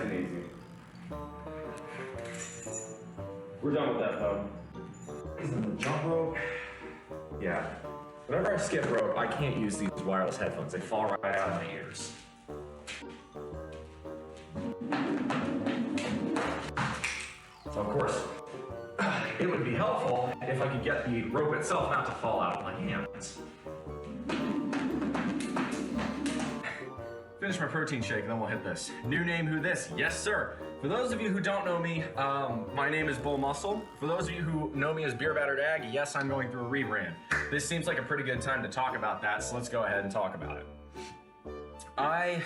and easy. We're done with that though. The jump rope? Yeah. Whenever I skip rope, I can't use these wireless headphones. They fall right out of my ears. So of course, it would be helpful if I could get the rope itself not to fall out of my hands. Finish my protein shake and then we'll hit this. New name, who this? Yes, sir. For those of you who don't know me, my name is BullMuscle. For those of you who know me as Beer Battered Ag, yes, I'm going through a rebrand. This seems like a pretty good time to talk about that, so let's go ahead and talk about it. I'm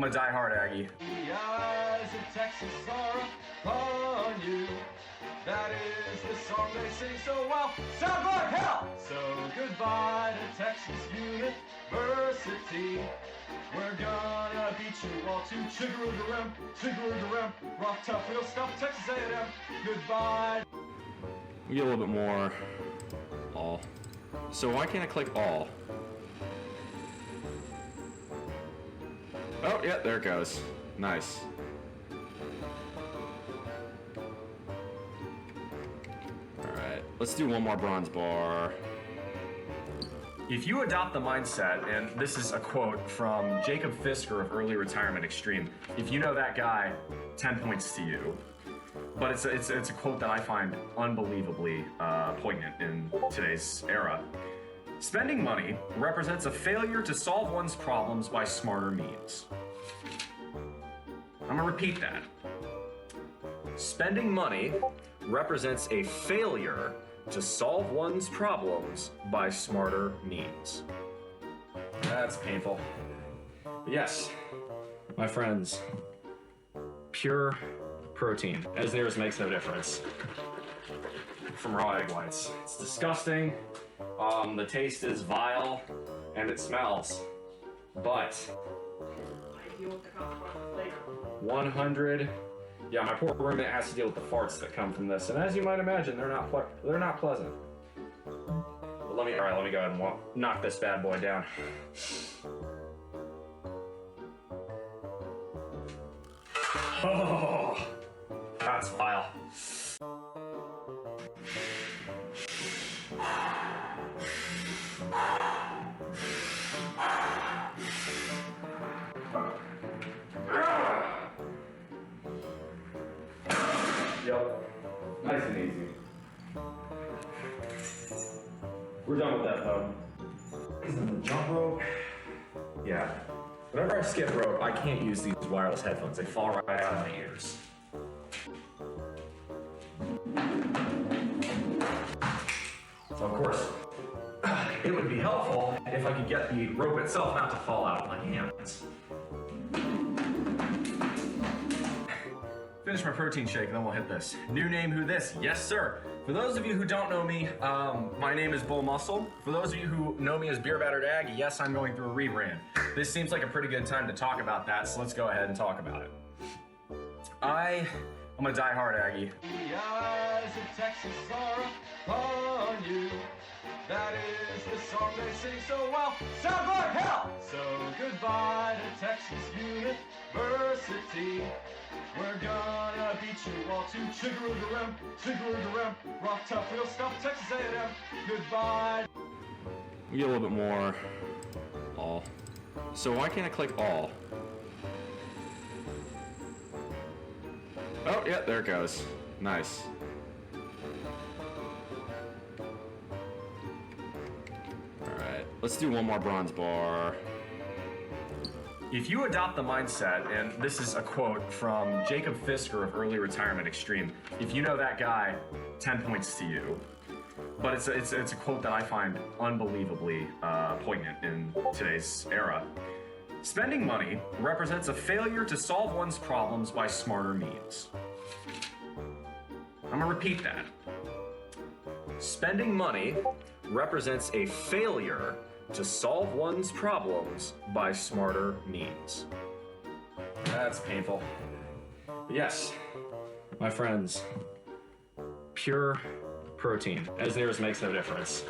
a diehard Aggie. The eyes of Texas are upon you. That is the song they sing so well. Sound like hell! So goodbye to Texas University. We're gonna beat you all to Chigga-roo-ga-rim, rock tough, real stuff, Texas A&M. Goodbye. We get a little bit more all. So why can't I click all? Oh, yeah, there it goes. Nice. Alright, let's do one more bronze bar. If you adopt the mindset, and this is a quote from Jacob Fisker of Early Retirement Extreme, if you know that guy, 10 points to you. But it's a quote that I find unbelievably poignant in today's era. Spending money represents a failure to solve one's problems by smarter means. I'm gonna repeat that. Spending money represents a failure to solve one's problems by smarter means. That's painful. But yes, my friends, pure protein, as theirs makes no difference, from raw egg whites. It's disgusting, the taste is vile, and it smells, but 100. Yeah, my poor roommate has to deal with the farts that come from this, and as you might imagine, they're not pleasant. But let me go ahead and knock this bad boy down. Oh, that's vile. Yep, nice and easy. We're done with that though. The jump rope? Yeah. Whenever I skip rope, I can't use these wireless headphones. They fall right out of my ears. So of course, it would be helpful if I could get the rope itself not to fall out of my hands. Finish my protein shake and then we'll hit this. New name, who this? Yes, sir. For those of you who don't know me, my name is BullMuscle. For those of you who know me as Beer Battered Ag, yes, I'm going through a rebrand. This seems like a pretty good time to talk about that, so let's go ahead and talk about it. I'm a diehard Aggie. The eyes of Texas are upon you. That is the song they sing so well. Sound like hell! So goodbye to Texas University. We're gonna beat you all to Chigga-roo-ga-rim, rock tough, real stuff, Texas A&M. Goodbye. We get a little bit more all. So why can't I click all? Oh, yeah, there it goes. Nice. Alright, let's do one more bronze bar. If you adopt the mindset, and this is a quote from Jacob Fisker of Early Retirement Extreme, if you know that guy, 10 points to you. But it's a quote that I find unbelievably poignant in today's era. Spending money represents a failure to solve one's problems by smarter means. I'm gonna repeat that. Spending money represents a failure to solve one's problems by smarter means. That's painful. But yes, my friends, pure protein, as theirs makes no difference,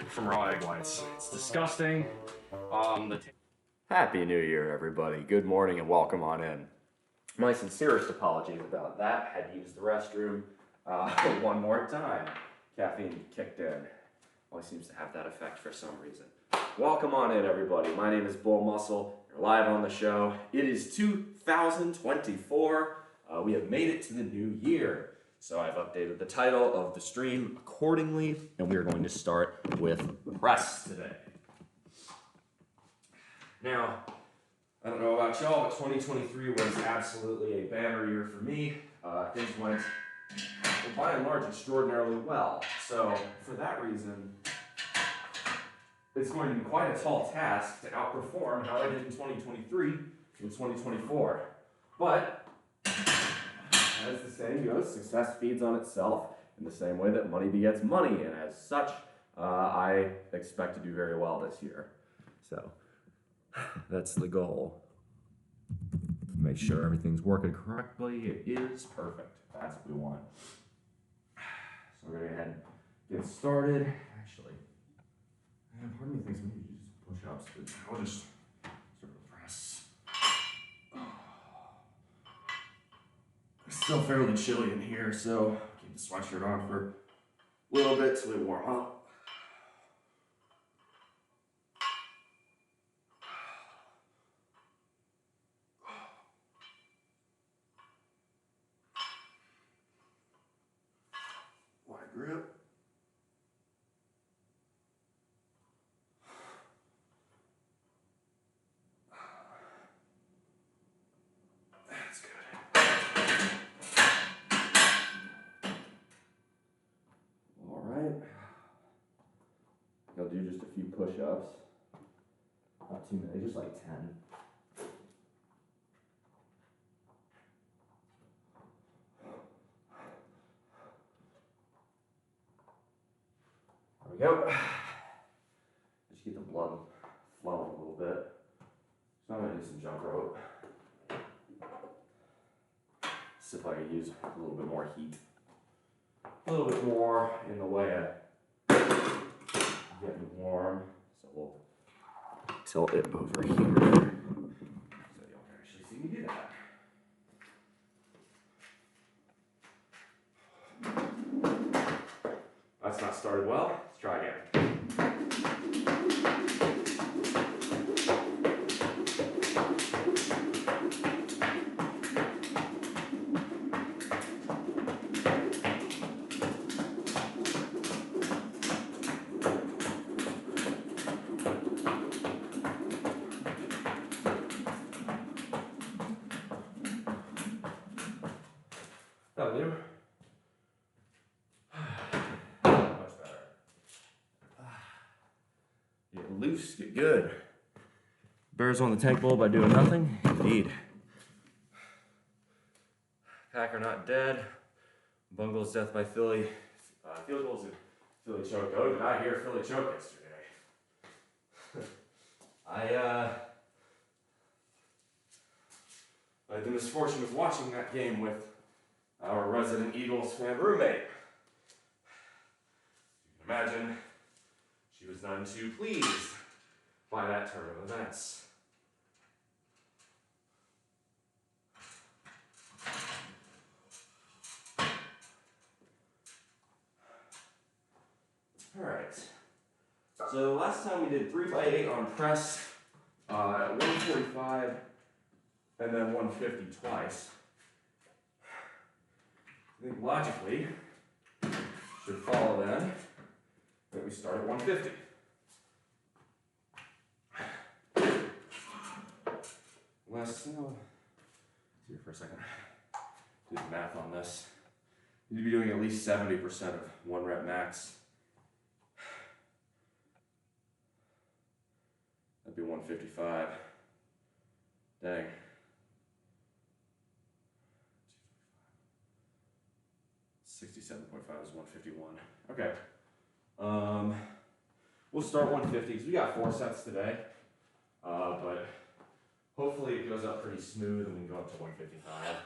from raw egg whites. It's disgusting. Happy New Year, everybody. Good morning and welcome on in. My sincerest apologies about that. Had to use the restroom one more time. Caffeine kicked in. Always seems to have that effect for some reason. Welcome on in, everybody. My name is BullMuscle. You're live on the show. It is 2024. We have made it to the new year. So I've updated the title of the stream accordingly, and we are going to start with press today. Now, I don't know about y'all, but 2023 was absolutely a banner year for me. Things went, well, by and large, extraordinarily well. So, for that reason, it's going to be quite a tall task to outperform how I did in 2023 in 2024. But, as the saying goes, success feeds on itself in the same way that money begets money. And as such, I expect to do very well this year. So, that's the goal. Make sure everything's working correctly. It is perfect. That's what we want. So we're going to go ahead and get started. Actually, part of me thinks maybe you just push-ups, but I'll just start with press. It's still fairly chilly in here, so keep the sweatshirt on for a little bit till we warm up. Grip. That's good. All right. I'll do just a few push-ups. Not too many, just like 10. There we go. Just get the blood flowing a little bit. So I'm going to do some jump rope. See if I can use a little bit more heat. A little bit more in the way of getting warm. So we'll tilt it over here so y'all can actually see me do that. That's not started well. Let's try again. That'll do. Much better. Get loose, get good. Bears on the tank bowl by doing nothing? Indeed. Packer not dead. Bungles death by Philly. Field goals and Philly choke. Oh, did I hear Philly choke yesterday? I had the misfortune of watching that game with our resident Eagles fan roommate. You can imagine she was none too pleased by that turn of events. Alright, so last time we did 3x8 on press at 145 and then 150 twice. I think logically should follow then that we start at 150. Here for a second. Do the math on this. You need to be doing at least 70% of 1 rep max. That'd be 155. Dang. 67.5 is 151. Okay. We'll start 150 because we got 4 sets today. But hopefully it goes up pretty smooth and we can go up to 155.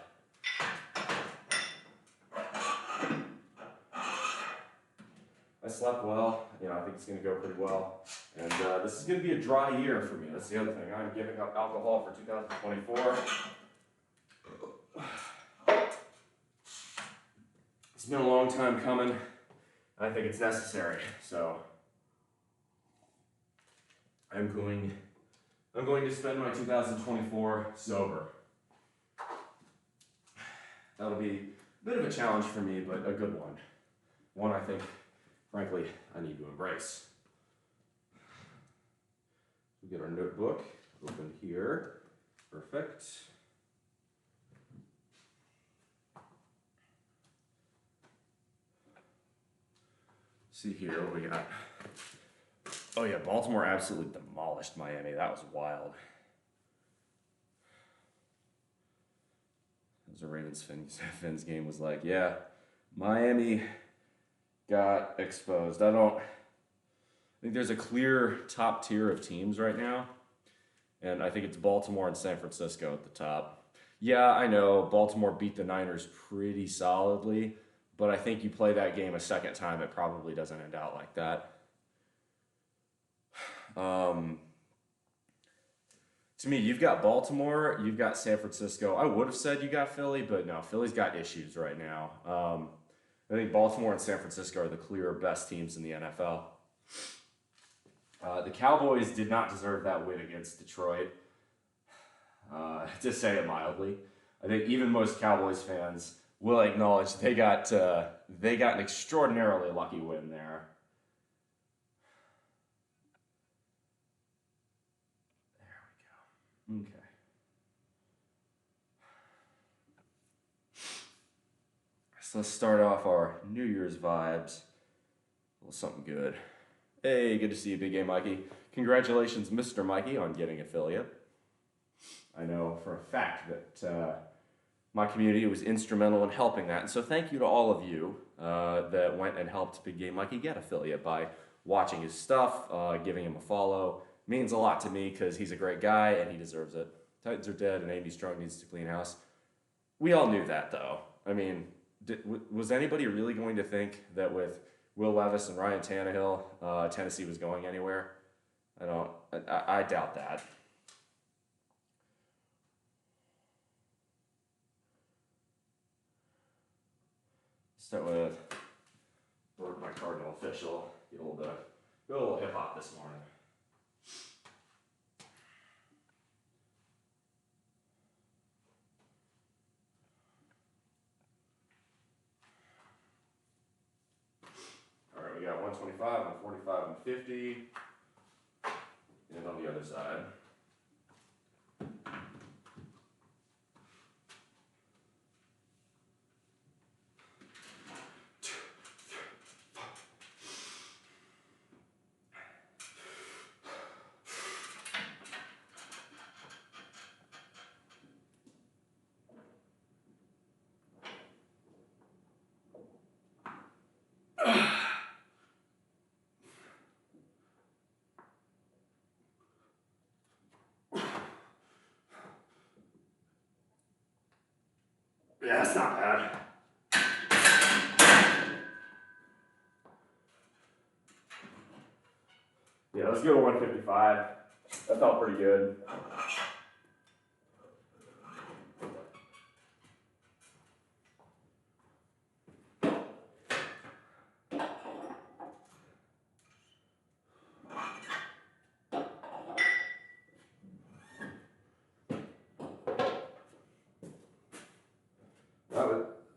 I slept well. I think it's going to go pretty well. And this is going to be a dry year for me. That's the other thing. I'm giving up alcohol for 2024. It's been a long time coming. I think it's necessary. So I'm going to spend my 2024 sober. That'll be a bit of a challenge for me, but a good one. One I think, frankly, I need to embrace. We get our notebook open here. Perfect. See here what we got. Oh yeah, Baltimore absolutely demolished Miami. That was wild. It was a Ravens-Fins game was like, yeah, Miami got exposed. I think there's a clear top tier of teams right now, and I think it's Baltimore and San Francisco at the top. Yeah, I know Baltimore beat the Niners pretty solidly, but I think you play that game a second time, it probably doesn't end out like that. To me, you've got Baltimore, you've got San Francisco. I would have said you got Philly, but no, Philly's got issues right now. I think Baltimore and San Francisco are the clear best teams in the NFL. The Cowboys did not deserve that win against Detroit, to say it mildly. I think even most Cowboys fans will acknowledge they got an extraordinarily lucky win there. There we go. Okay. So let's start off our New Year's vibes. A little something good. Hey, good to see you, Big Game Mikey. Congratulations, Mr. Mikey, on getting affiliate. I know for a fact that my community was instrumental in helping that. And so thank you to all of you that went and helped Big Game Mikey get affiliate by watching his stuff, giving him a follow. It means a lot to me because he's a great guy and he deserves it. Titans are dead and Andy Strong needs to clean house. We all knew that, though. I mean, was anybody really going to think that with Will Levis and Ryan Tannehill, Tennessee was going anywhere? I doubt that. Start with Bird, my Cardinal official. Get a little hip hop this morning. All right, we got 125, 145, and 50. And on the other side. Yeah, that's not bad. Yeah, let's go to 155. That felt pretty good.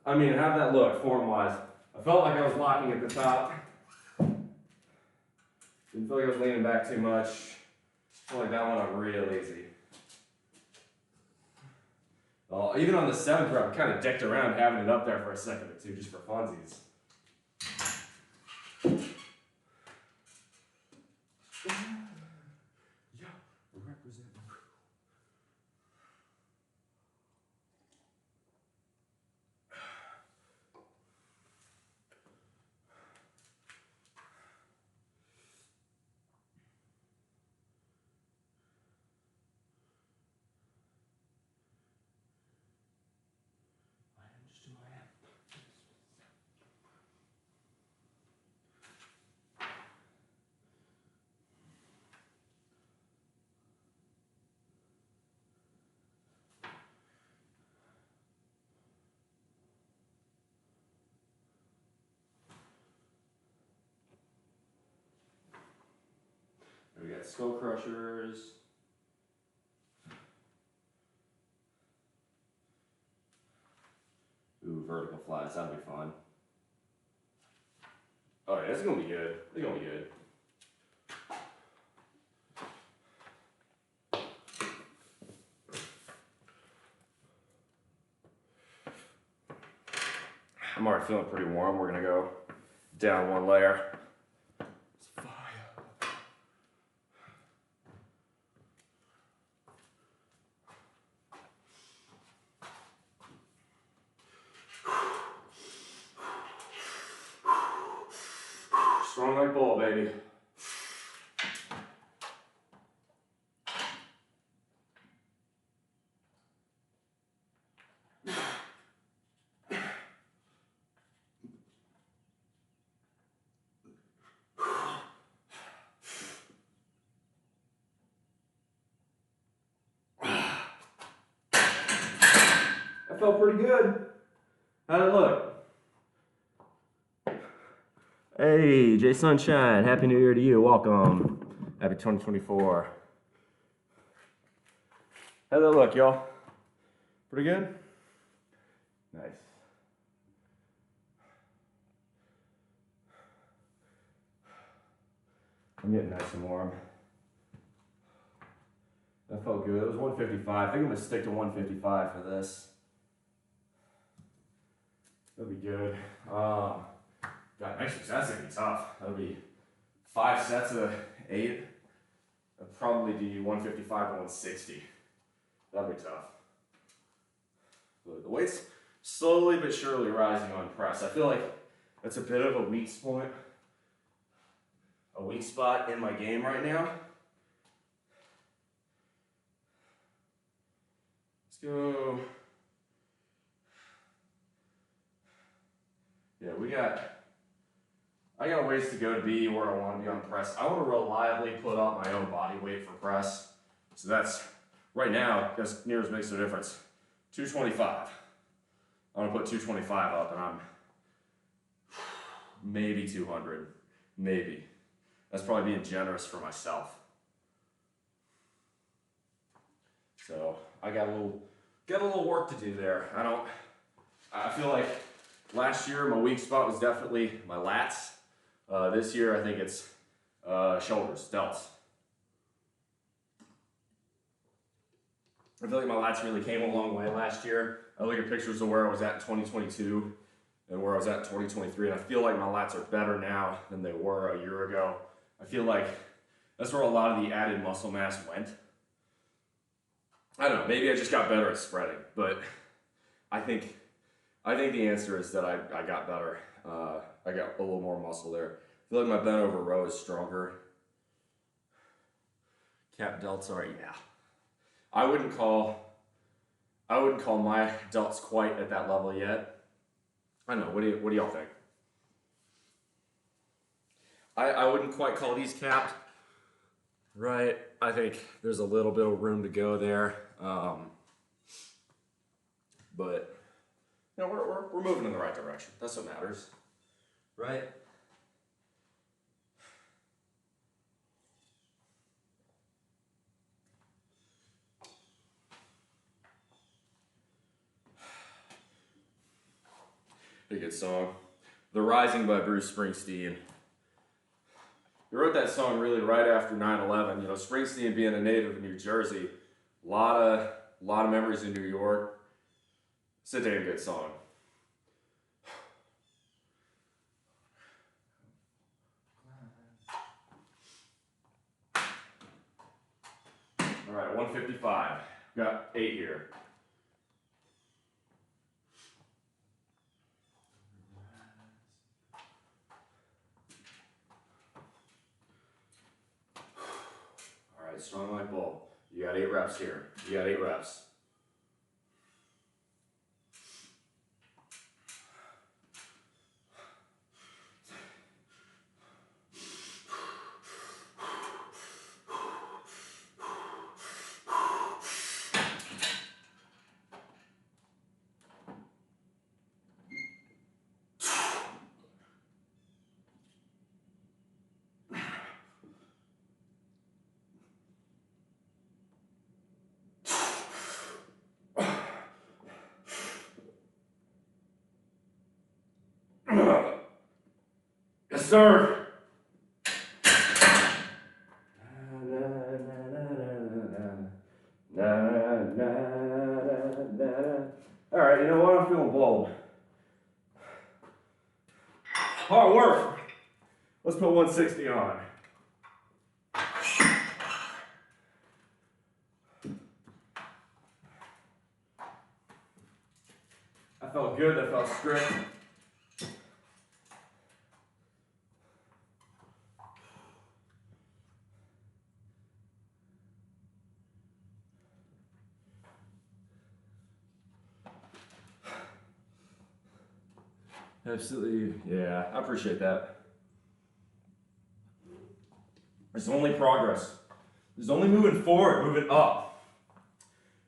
I mean, how'd that look form-wise? I felt like I was locking at the top. Didn't feel like I was leaning back too much. I felt like that one I'm real easy. Well, even on the 7th rep, I kind of dicked around having it up there for a second or two just for funsies. Yeah, represent. skull crushers. Ooh, vertical flies, that'll be fun. Oh yeah, it's gonna be good. It's gonna be good. I'm already feeling pretty warm. We're gonna go down one layer. It's fire. Strong like bull, baby. That felt pretty good. How'd it look? Hey, Jay Sunshine, Happy New Year to you. Welcome. Happy 2024. How'd that look, y'all? Pretty good? Nice. I'm getting nice and warm. That felt good. It was 155. I think I'm gonna stick to 155 for this. That'll be good. God, next week's that's gonna be tough. That'll be 5 sets of 8. I'll probably do 155 to 160. That'll be tough. But the weight's slowly but surely rising on press. I feel like that's a bit of a weak spot in my game right now. Let's go. Yeah, I got a ways to go to be where I want to be on press. I want to reliably put up my own body weight for press. So that's, right now, as near as makes no difference, 225. I want to put 225 up and I'm maybe 200, maybe. That's probably being generous for myself. So I got a little work to do there. I feel like last year my weak spot was definitely my lats. This year I think it's shoulders, delts. I feel like my lats really came a long way last year. I look at pictures of where I was at in 2022 and where I was at in 2023, and I feel like my lats are better now than they were a year ago. I feel like that's where a lot of the added muscle mass went. I don't know, maybe I just got better at spreading, but I think the answer is that I got better. I got a little more muscle there. I feel like my bent over row is stronger. Cap delts are, yeah. I wouldn't call my delts quite at that level yet. I don't know, what do y'all think? I wouldn't quite call these capped, right? I think there's a little bit of room to go there. But you know, we're moving in the right direction. That's what matters, right? A good song. The Rising by Bruce Springsteen. He wrote that song really right after 9/11. You know, Springsteen being a native of New Jersey, a lot of memories in New York. It's a damn good song. All right, 155. Got 8 here. All right, strong like bull. You got 8 reps here. You got 8 reps. Yes, sir. All right, you know what? I'm feeling bold. Hard work. Let's put 160 on. That felt good. That felt strict. Absolutely, yeah, I appreciate that. There's only progress. There's only moving forward, moving up.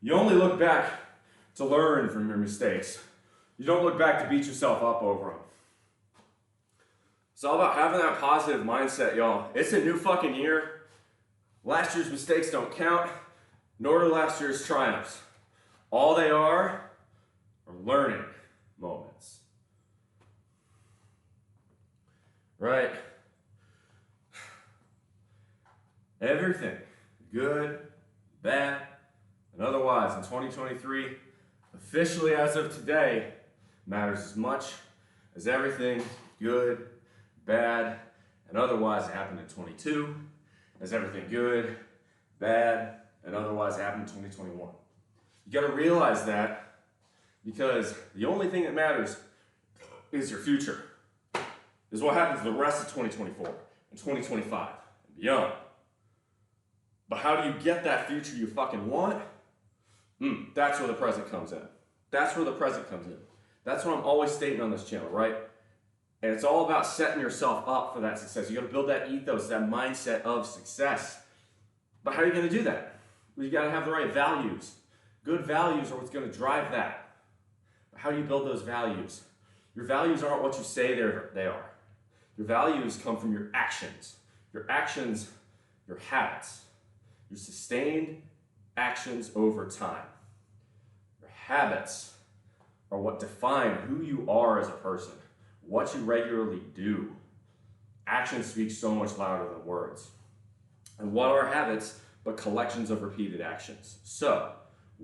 You only look back to learn from your mistakes. You don't look back to beat yourself up over them. It's all about having that positive mindset, y'all. It's a new fucking year. Last year's mistakes don't count, nor do last year's triumphs. All they are learning moments. Right? Everything, good, bad, and otherwise in 2023, officially as of today, matters as much as everything good, bad, and otherwise happened in 22, as everything good, bad, and otherwise happened in 2021. You gotta realize that because the only thing that matters is your future. Is what happens the rest of 2024 and 2025 and beyond. But how do you get that future you fucking want? That's where the present comes in. That's where the present comes in. That's what I'm always stating on this channel, right? And it's all about setting yourself up for that success. You gotta build that ethos, that mindset of success. But how are you gonna do that? Well, you gotta have the right values. Good values are what's gonna drive that. But how do you build those values? Your values aren't what you say they are. Your values come from your actions. Your actions, your habits. Your sustained actions over time. Your habits are what define who you are as a person, what you regularly do. Actions speak so much louder than words. And what are habits but collections of repeated actions? So,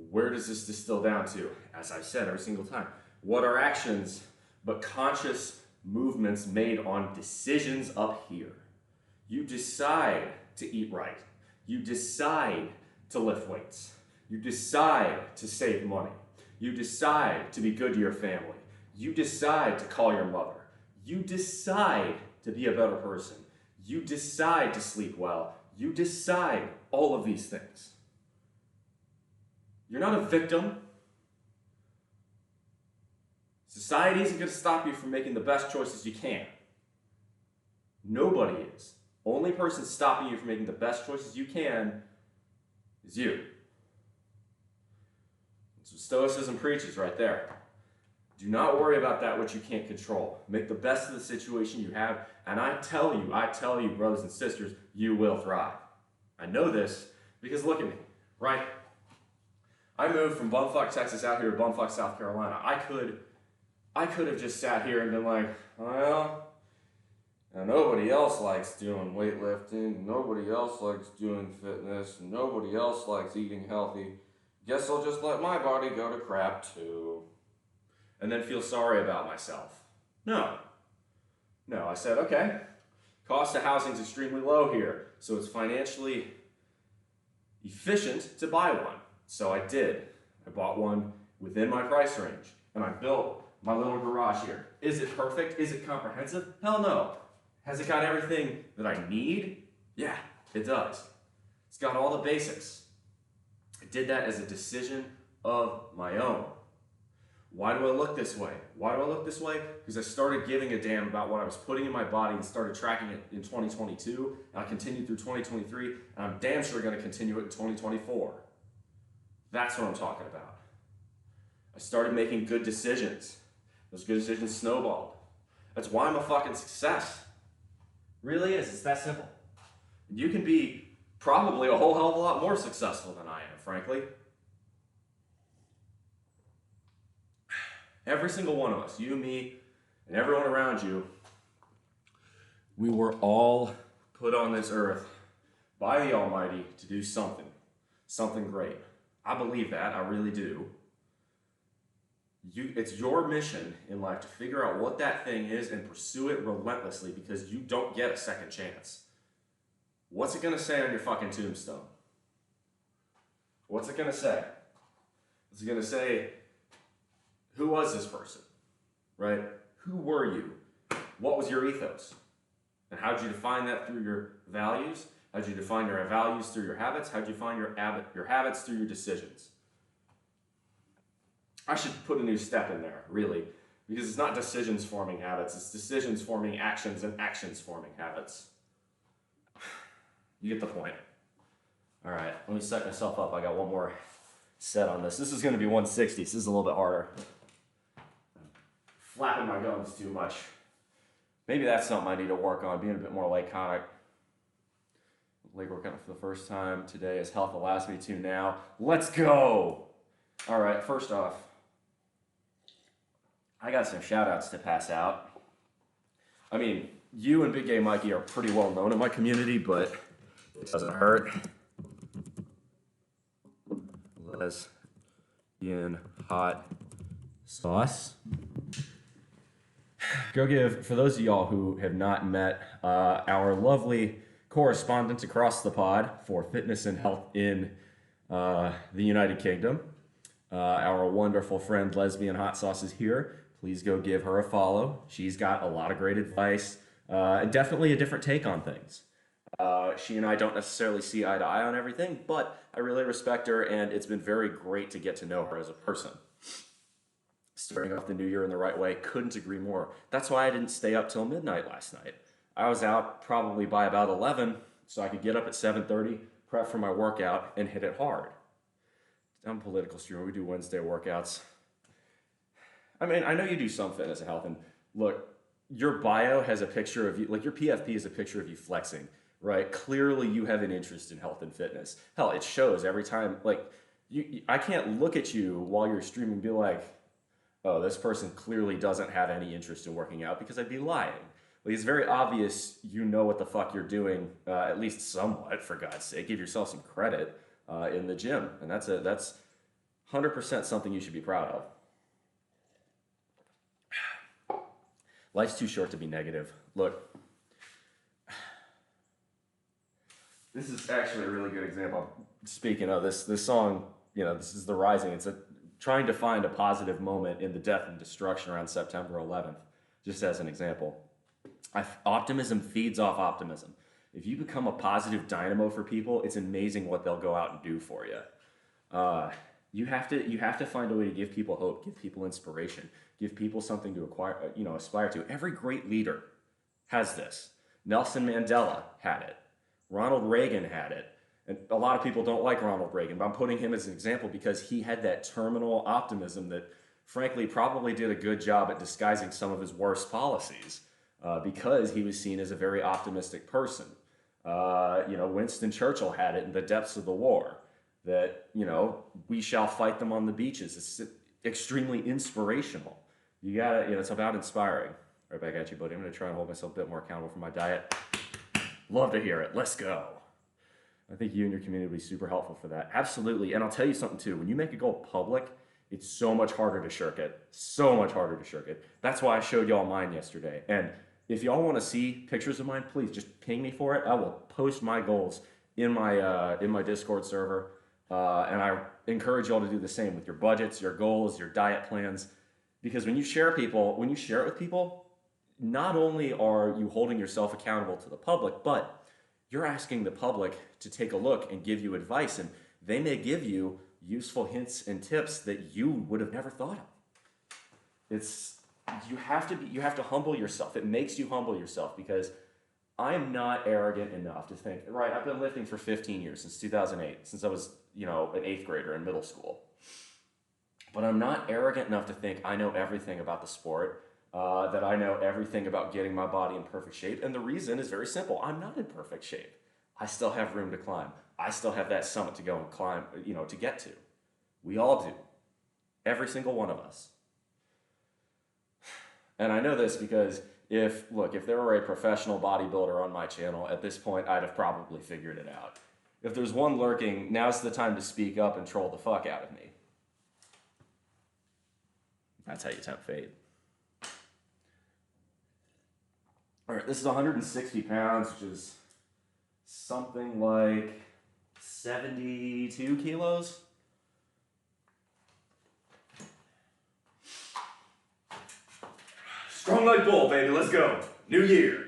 where does this distill down to? As I've said every single time, what are actions but conscious movements made on decisions up here? You decide to eat right. You decide to lift weights. You decide to save money. You decide to be good to your family. You decide to call your mother. You decide to be a better person. You decide to sleep well. You decide all of these things. You're not a victim. Society isn't going to stop you from making the best choices you can. Nobody is. Only person stopping you from making the best choices you can is you. That's what Stoicism preaches right there. Do not worry about that which you can't control. Make the best of the situation you have, and I tell you, brothers and sisters, you will thrive. I know this because look at me, right? I moved from Bumfuck, Texas out here to Bumfuck, South Carolina. I could have just sat here and been like, well, nobody else likes doing weightlifting, nobody else likes doing fitness, nobody else likes eating healthy. Guess I'll just let my body go to crap too. And then feel sorry about myself. No, I said, okay, cost of housing is extremely low here, so it's financially efficient to buy one. So I did. I bought one within my price range, and I built my little garage here. Is it perfect? Is it comprehensive? Hell no. Has it got everything that I need? Yeah, it does. It's got all the basics. I did that as a decision of my own. Why do I look this way? Why do I look this way? Because I started giving a damn about what I was putting in my body and started tracking it in 2022, and I continued through 2023, and I'm damn sure going to continue it in 2024. That's what I'm talking about. I started making good decisions. Those good decisions snowballed. That's why I'm a fucking success. Really is. It's that simple. You can be probably a whole hell of a lot more successful than I am, frankly. Every single one of us, you, me, and everyone around you, we were all put on this earth by the Almighty to do something great. I believe that, I really do. It's your mission in life to figure out what that thing is and pursue it relentlessly, because you don't get a second chance. What's it gonna say on your fucking tombstone? What's it gonna say? Is it gonna say, who was this person, right? Who were you? What was your ethos? And how'd you define that through your values? How'd you define your values through your habits? How'd you define your habits through your decisions? I should put a new step in there, really, because it's not decisions forming habits, it's decisions forming actions and actions forming habits. You get the point. All right, let me set myself up. I got one more set on this. This is going to be 160, so this is a little bit harder. Flapping my gums too much. Maybe that's something I need to work on, being a bit more laconic. Leg workout for the first time today as health allows me to now. Let's go! All right, first off, I got some shout outs to pass out. I mean, you and Big Gay Mikey are pretty well known in my community, but it doesn't hurt. Lesbian hot sauce. Go give, for those of y'all who have not met our lovely correspondent across the pod for fitness and health in the United Kingdom, our wonderful friend Lesbian Hot Sauce is here. Please go give her a follow. She's got a lot of great advice and definitely a different take on things. She and I don't necessarily see eye to eye on everything, but I really respect her, and it's been very great to get to know her as a person. Starting off the new year in the right way, couldn't agree more. That's why I didn't stay up till midnight last night. I was out probably by about 11, so I could get up at 7:30, prep for my workout, and hit it hard. I'm a political streamer. We do Wednesday workouts. I mean, I know you do some fitness and health, and look, your bio has a picture of you, like your PFP is a picture of you flexing, right? Clearly you have an interest in health and fitness. Hell, it shows every time. Like, I can't look at you while you're streaming and be like, oh, this person clearly doesn't have any interest in working out, because I'd be lying. Like, it's very obvious you know what the fuck you're doing, at least somewhat, for God's sake. Give yourself some credit in the gym, and that's 100% something you should be proud of. Life's too short to be negative. Look, this is actually a really good example. Speaking of this song, this is The Rising. It's trying to find a positive moment in the death and destruction around September 11th, just as an example. Optimism feeds off optimism. If you become a positive dynamo for people, it's amazing what they'll go out and do for you. You have to find a way to give people hope, give people inspiration, give people something to aspire to. Every great leader has this. Nelson Mandela had it. Ronald Reagan had it. And a lot of people don't like Ronald Reagan, but I'm putting him as an example because he had that terminal optimism that, frankly, probably did a good job at disguising some of his worst policies because he was seen as a very optimistic person. Winston Churchill had it in the depths of the war. That, we shall fight them on the beaches. It's extremely inspirational. You gotta, it's about inspiring. Right back at you, buddy. I'm gonna try and hold myself a bit more accountable for my diet. Love to hear it. Let's go. I think you and your community will be super helpful for that. Absolutely. And I'll tell you something too. When you make a goal public, it's so much harder to shirk it. So much harder to shirk it. That's why I showed y'all mine yesterday. And if y'all want to see pictures of mine, please just ping me for it. I will post my goals in my Discord server. And I encourage y'all to do the same with your budgets, your goals, your diet plans. Because when you share it with people, not only are you holding yourself accountable to the public, but you're asking the public to take a look and give you advice, and they may give you useful hints and tips that you would have never thought of. You have to humble yourself. It makes you humble yourself, because I am not arrogant enough to think, right, I've been lifting for 15 years, since 2008, since I was, an 8th grader in middle school. But I'm not arrogant enough to think I know everything about the sport, that I know everything about getting my body in perfect shape. And the reason is very simple. I'm not in perfect shape. I still have room to climb. I still have that summit to go and climb, to get to. We all do. Every single one of us. And I know this because if there were a professional bodybuilder on my channel, at this point, I'd have probably figured it out. If there's one lurking, now's the time to speak up and troll the fuck out of me. That's how you tempt fate. All right, this is 160 pounds, which is something like 72 kilos. Strong like bull, baby. Let's go. New year.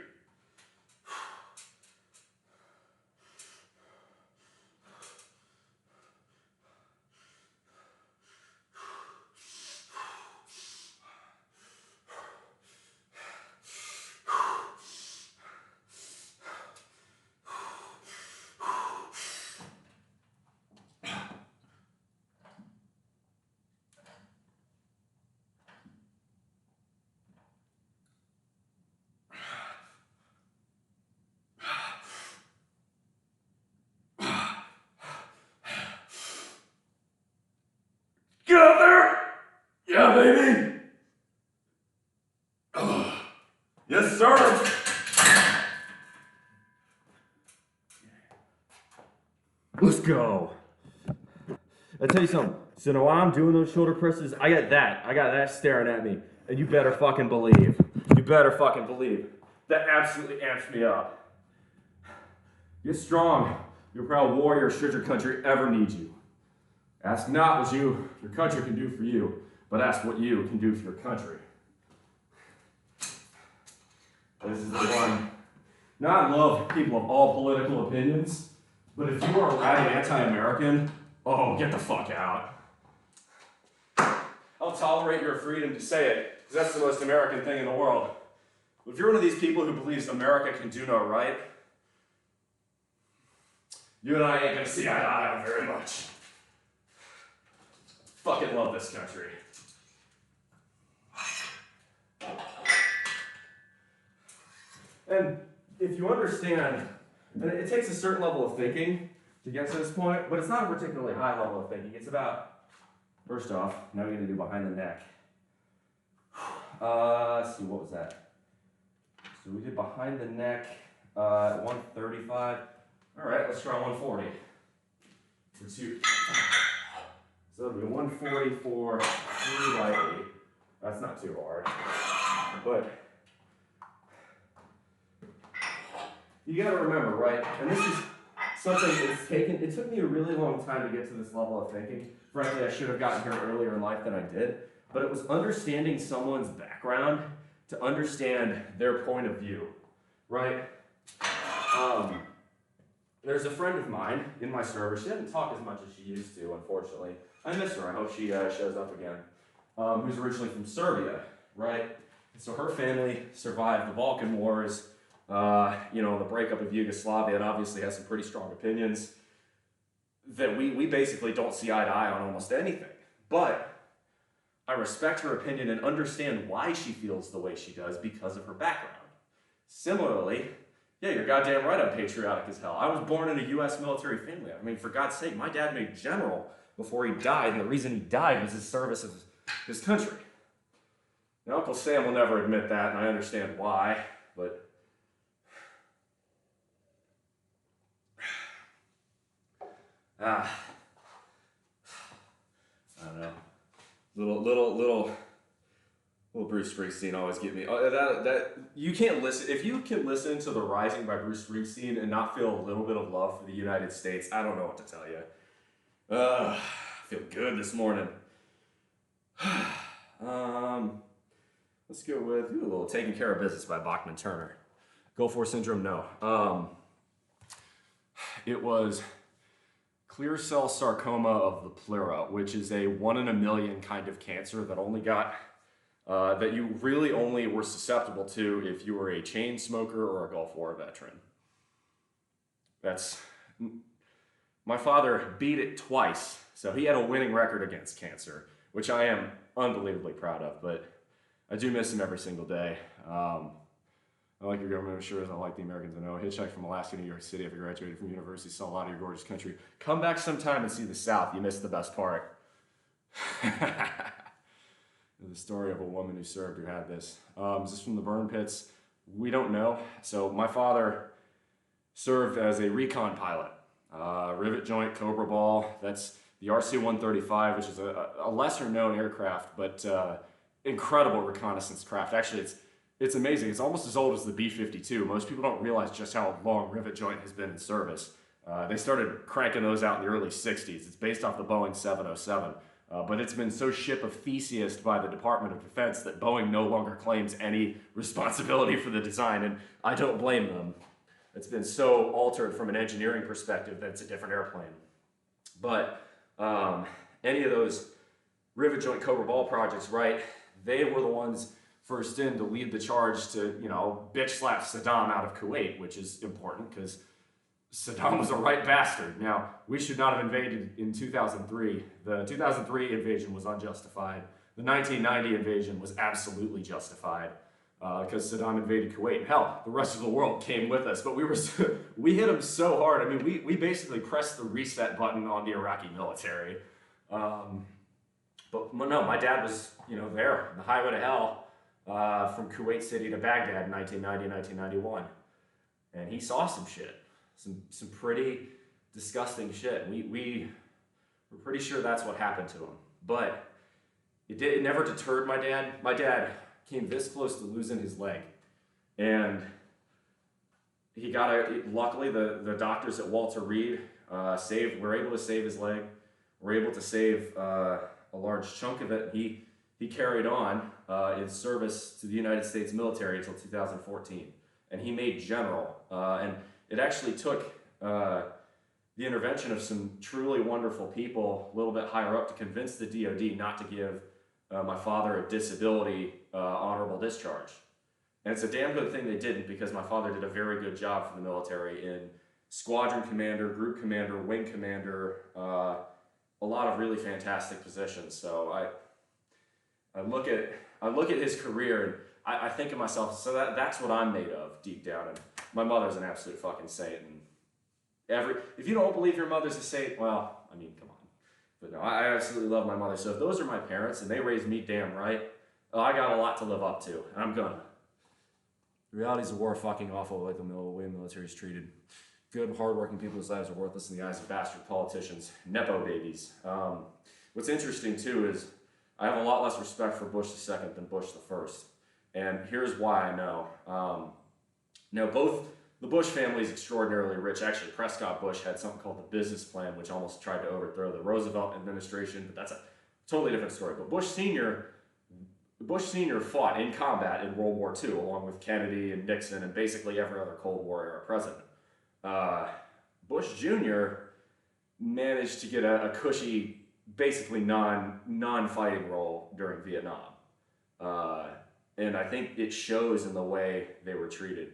Get up there! Yeah, baby! Yes, sir! Let's go. I'll tell you something. So now while I'm doing those shoulder presses, I got that staring at me. And you better fucking believe. That absolutely amps me up. Get strong. You're a proud warrior should your country ever need you. Ask not what your country can do for you, but ask what you can do for your country. This is the one. Now, I love people of all political opinions, but if you are a ratty anti-American, oh, get the fuck out. I'll tolerate your freedom to say it, because that's the most American thing in the world. But if you're one of these people who believes America can do no right, you and I ain't gonna see eye to eye on very much. Fucking love this country. And if you understand, and it takes a certain level of thinking to get to this point, but it's not a particularly high level of thinking. It's about, first off, now we're gonna do behind the neck. Let's see, what was that? So we did behind the neck at 135. All right, let's try 140 for 2. So it'll be 140 for 3 lightly. That's not too hard. But you gotta remember, right? And this is something it took me a really long time to get to this level of thinking. Frankly, I should have gotten here earlier in life than I did. But it was understanding someone's background to understand their point of view, right? There's a friend of mine in my service. She doesn't talk as much as she used to, unfortunately. I miss her. I hope she shows up again. Who's originally from Serbia, right? So her family survived the Balkan Wars, the breakup of Yugoslavia, and obviously has some pretty strong opinions that we basically don't see eye to eye on almost anything. But I respect her opinion and understand why she feels the way she does because of her background. Similarly, yeah, you're goddamn right I'm patriotic as hell. I was born in a U.S. military family. I mean, for God's sake, my dad made general before he died, and the reason he died was his service of his country. Now, Uncle Sam will never admit that, and I understand why, but I don't know. Little Bruce Springsteen always get me. That you can't listen. If you can listen to The Rising by Bruce Springsteen and not feel a little bit of love for the United States, I don't know what to tell you. I feel good this morning. Let's go with a little Taking Care of Business by Bachman Turner. Gulf War Syndrome, no. It was clear cell sarcoma of the pleura, which is a 1 in a million kind of cancer that only got that you really only were susceptible to if you were a chain smoker or a Gulf War veteran. My father beat it twice, so he had a winning record against cancer, which I am unbelievably proud of, but I do miss him every single day. I like your government, I'm sure as I like the Americans I know. Hitchhiked from Alaska to New York City after graduated from university, saw a lot of your gorgeous country. Come back sometime and see the South, you missed the best part. the story of a woman who served who had this. Is this from the burn pits? We don't know. So my father served as a recon pilot, rivet joint Cobra ball. That's the RC-135, which is a lesser known aircraft, but incredible reconnaissance craft. Actually, it's amazing. It's almost as old as the B-52. Most people don't realize just how long rivet joint has been in service. They started cranking those out in the early 60s. It's based off the Boeing 707. But it's been so ship of Theseus by the Department of Defense that Boeing no longer claims any responsibility for the design, and I don't blame them. It's been so altered from an engineering perspective that it's a different airplane. But any of those rivet joint Cobra ball projects, right, they were the ones first in to lead the charge to, bitch slap Saddam out of Kuwait, which is important because Saddam was a right bastard. Now, we should not have invaded in 2003. The 2003 invasion was unjustified. The 1990 invasion was absolutely justified because Saddam invaded Kuwait. And hell, the rest of the world came with us, but we hit them so hard. I mean, we basically pressed the reset button on the Iraqi military. But no, my dad was, there, the highway to hell from Kuwait City to Baghdad in 1990, 1991. And he saw some shit. Some pretty disgusting shit. We're pretty sure that's what happened to him. But it never deterred my dad. My dad came this close to losing his leg. And he luckily the doctors at Walter Reed were able to save his leg. Were able to save a large chunk of it. He carried on in service to the United States military until 2014. And he made general. And it actually took the intervention of some truly wonderful people a little bit higher up to convince the DoD not to give my father a disability honorable discharge. And it's a damn good thing they didn't, because my father did a very good job for the military in squadron commander, group commander, wing commander, a lot of really fantastic positions. So I look at his career and I think of myself, so that's what I'm made of deep down. And my mother's an absolute fucking saint. And if you don't believe your mother's a saint, well, I mean, come on. But no, I absolutely love my mother. So if those are my parents and they raised me damn right, I got a lot to live up to, and I'm gonna. The realities of war are fucking awful, like the way the military is treated. Good, hardworking people whose lives are worthless in the eyes of bastard politicians, nepo babies. What's interesting too is I have a lot less respect for Bush II than Bush I. And here's why I know. Now, both the Bush family is extraordinarily rich. Actually, Prescott Bush had something called the Business Plan, which almost tried to overthrow the Roosevelt administration, but that's a totally different story. But Bush Sr. fought in combat in World War II, along with Kennedy and Nixon and basically every other Cold War era president. Bush Jr. managed to get a cushy, basically non-fighting role during Vietnam. And I think it shows in the way they were treated.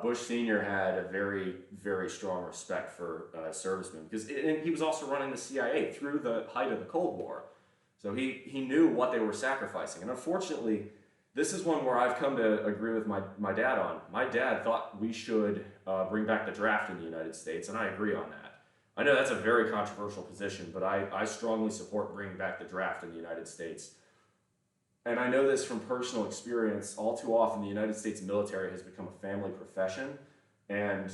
Bush Sr. had a very, very strong respect for servicemen, because he was also running the CIA through the height of the Cold War. So he knew what they were sacrificing. And unfortunately, this is one where I've come to agree with my dad on. My dad thought we should bring back the draft in the United States, and I agree on that. I know that's a very controversial position, but I strongly support bringing back the draft in the United States. And I know this from personal experience. All too often, the United States military has become a family profession, and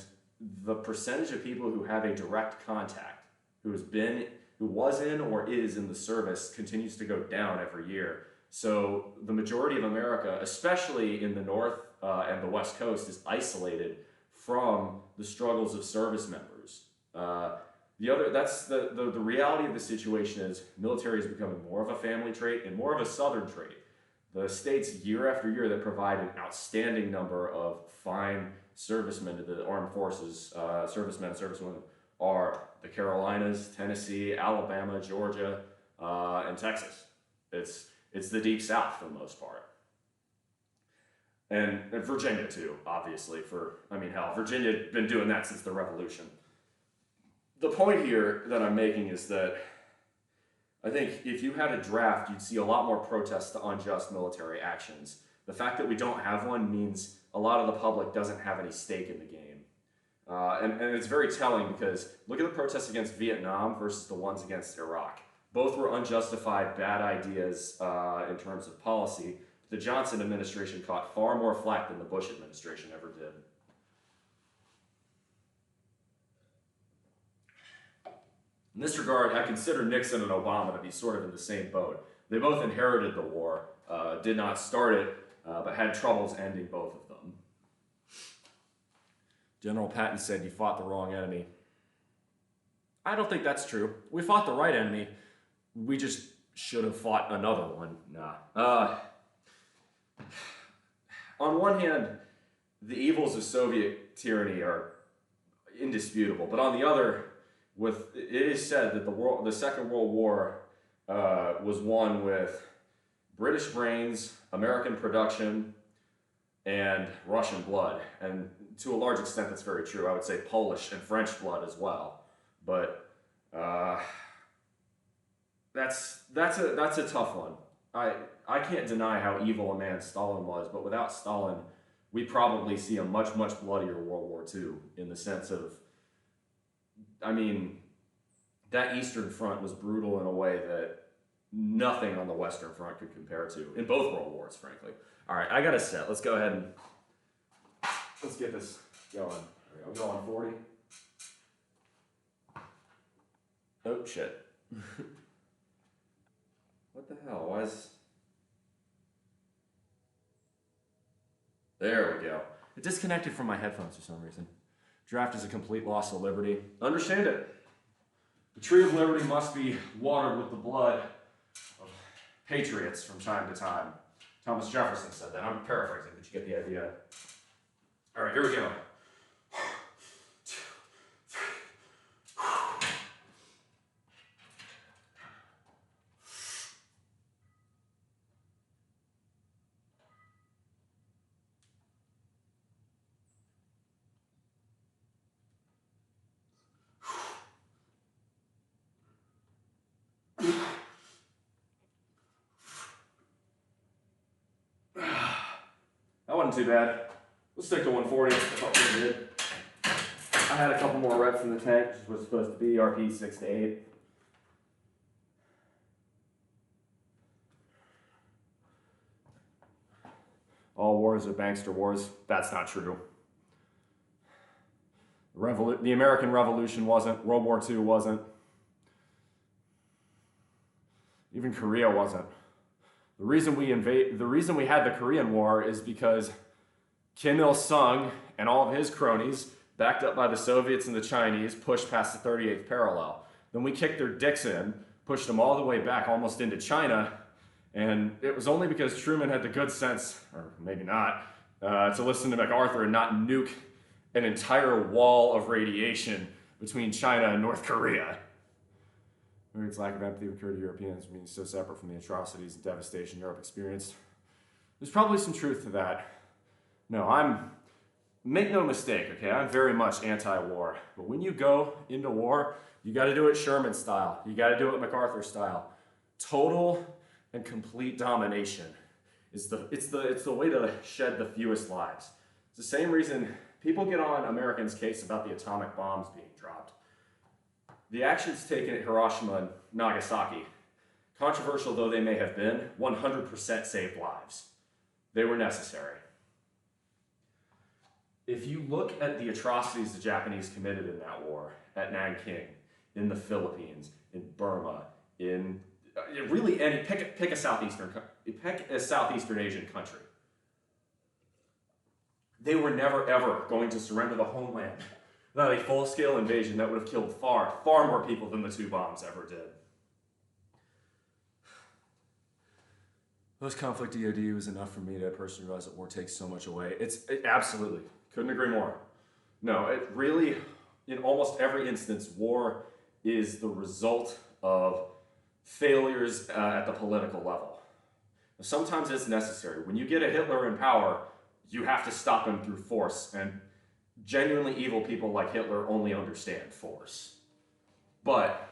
the percentage of people who have a direct contact, who was in or is in the service, continues to go down every year. So the majority of America, especially in the North and the West Coast, is isolated from the struggles of service members. That's the reality of the situation is military is becoming more of a family trait and more of a Southern trait. The states, year after year, that provide an outstanding number of fine servicemen to the armed forces, servicemen, servicewomen, are the Carolinas, Tennessee, Alabama, Georgia, and Texas. It's the Deep South for the most part. And Virginia too, obviously. Virginia had been doing that since the Revolution. The point here that I'm making is that I think if you had a draft, you'd see a lot more protests to unjust military actions. The fact that we don't have one means a lot of the public doesn't have any stake in the game. And it's very telling, because look at the protests against Vietnam versus the ones against Iraq. Both were unjustified bad ideas in terms of policy. The Johnson administration caught far more flack than the Bush administration ever did. In this regard, I consider Nixon and Obama to be sort of in the same boat. They both inherited the war, did not start it, but had troubles ending both of them. General Patton said, "You fought the wrong enemy." I don't think that's true. We fought the right enemy. We just should have fought another one. Nah. On one hand, the evils of Soviet tyranny are indisputable, but on the other, it is said that the Second World War was won with British brains, American production, and Russian blood. And to a large extent, that's very true. I would say Polish and French blood as well. But that's a tough one. I can't deny how evil a man Stalin was, but without Stalin, we probably see a much, much bloodier World War II in the sense of, I mean, that Eastern Front was brutal in a way that nothing on the Western Front could compare to, in both World Wars, frankly. All right, I got a set. Let's go ahead and let's get this going. I'm going 40. Oh, shit. What the hell? Why is... There we go. It disconnected from my headphones for some reason. Draft is a complete loss of liberty. Understand it. The tree of liberty must be watered with the blood of patriots from time to time. Thomas Jefferson said that. I'm paraphrasing, but you get the idea. All right, here we go. That wasn't too bad. We'll stick to 140. That felt pretty good. I had a couple more reps in the tank, which was supposed to be RP 6 to 8. All wars are bankster wars. That's not true. The American Revolution wasn't. World War II wasn't. Even Korea wasn't. The reason we had the Korean War is because Kim Il-sung and all of his cronies, backed up by the Soviets and the Chinese, pushed past the 38th parallel. Then we kicked their dicks in, pushed them all the way back almost into China, and it was only because Truman had the good sense, or maybe not, to listen to MacArthur and not nuke an entire wall of radiation between China and North Korea. Maybe its lack of empathy would occur to Europeans being so separate from the atrocities and devastation Europe experienced. There's probably some truth to that. No, make no mistake, okay, I'm very much anti-war. But when you go into war, you gotta do it Sherman style. You gotta do it MacArthur style. Total and complete domination it's the way to shed the fewest lives. It's the same reason people get on Americans' case about the atomic bombs being dropped. The actions taken at Hiroshima and Nagasaki, controversial though they may have been, 100% saved lives. They were necessary. If you look at the atrocities the Japanese committed in that war, at Nanking, in the Philippines, in Burma, in really any, pick a Southeastern Asian country. They were never ever going to surrender the homeland without a full-scale invasion that would have killed far, far more people than the two bombs ever did. Post-conflict DoD was enough for me to personally realize that war takes so much away. Absolutely, couldn't agree more. No, it really, in almost every instance, war is the result of failures at the political level. Sometimes it's necessary. When you get a Hitler in power, you have to stop him through force, and genuinely evil people like Hitler only understand force. But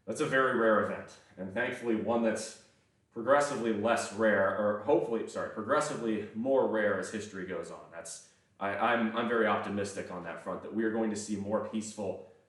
that's a very rare event, and thankfully one that's progressively less rare, or progressively more rare as history goes on. I'm very optimistic on that front, that we are going to see more peaceful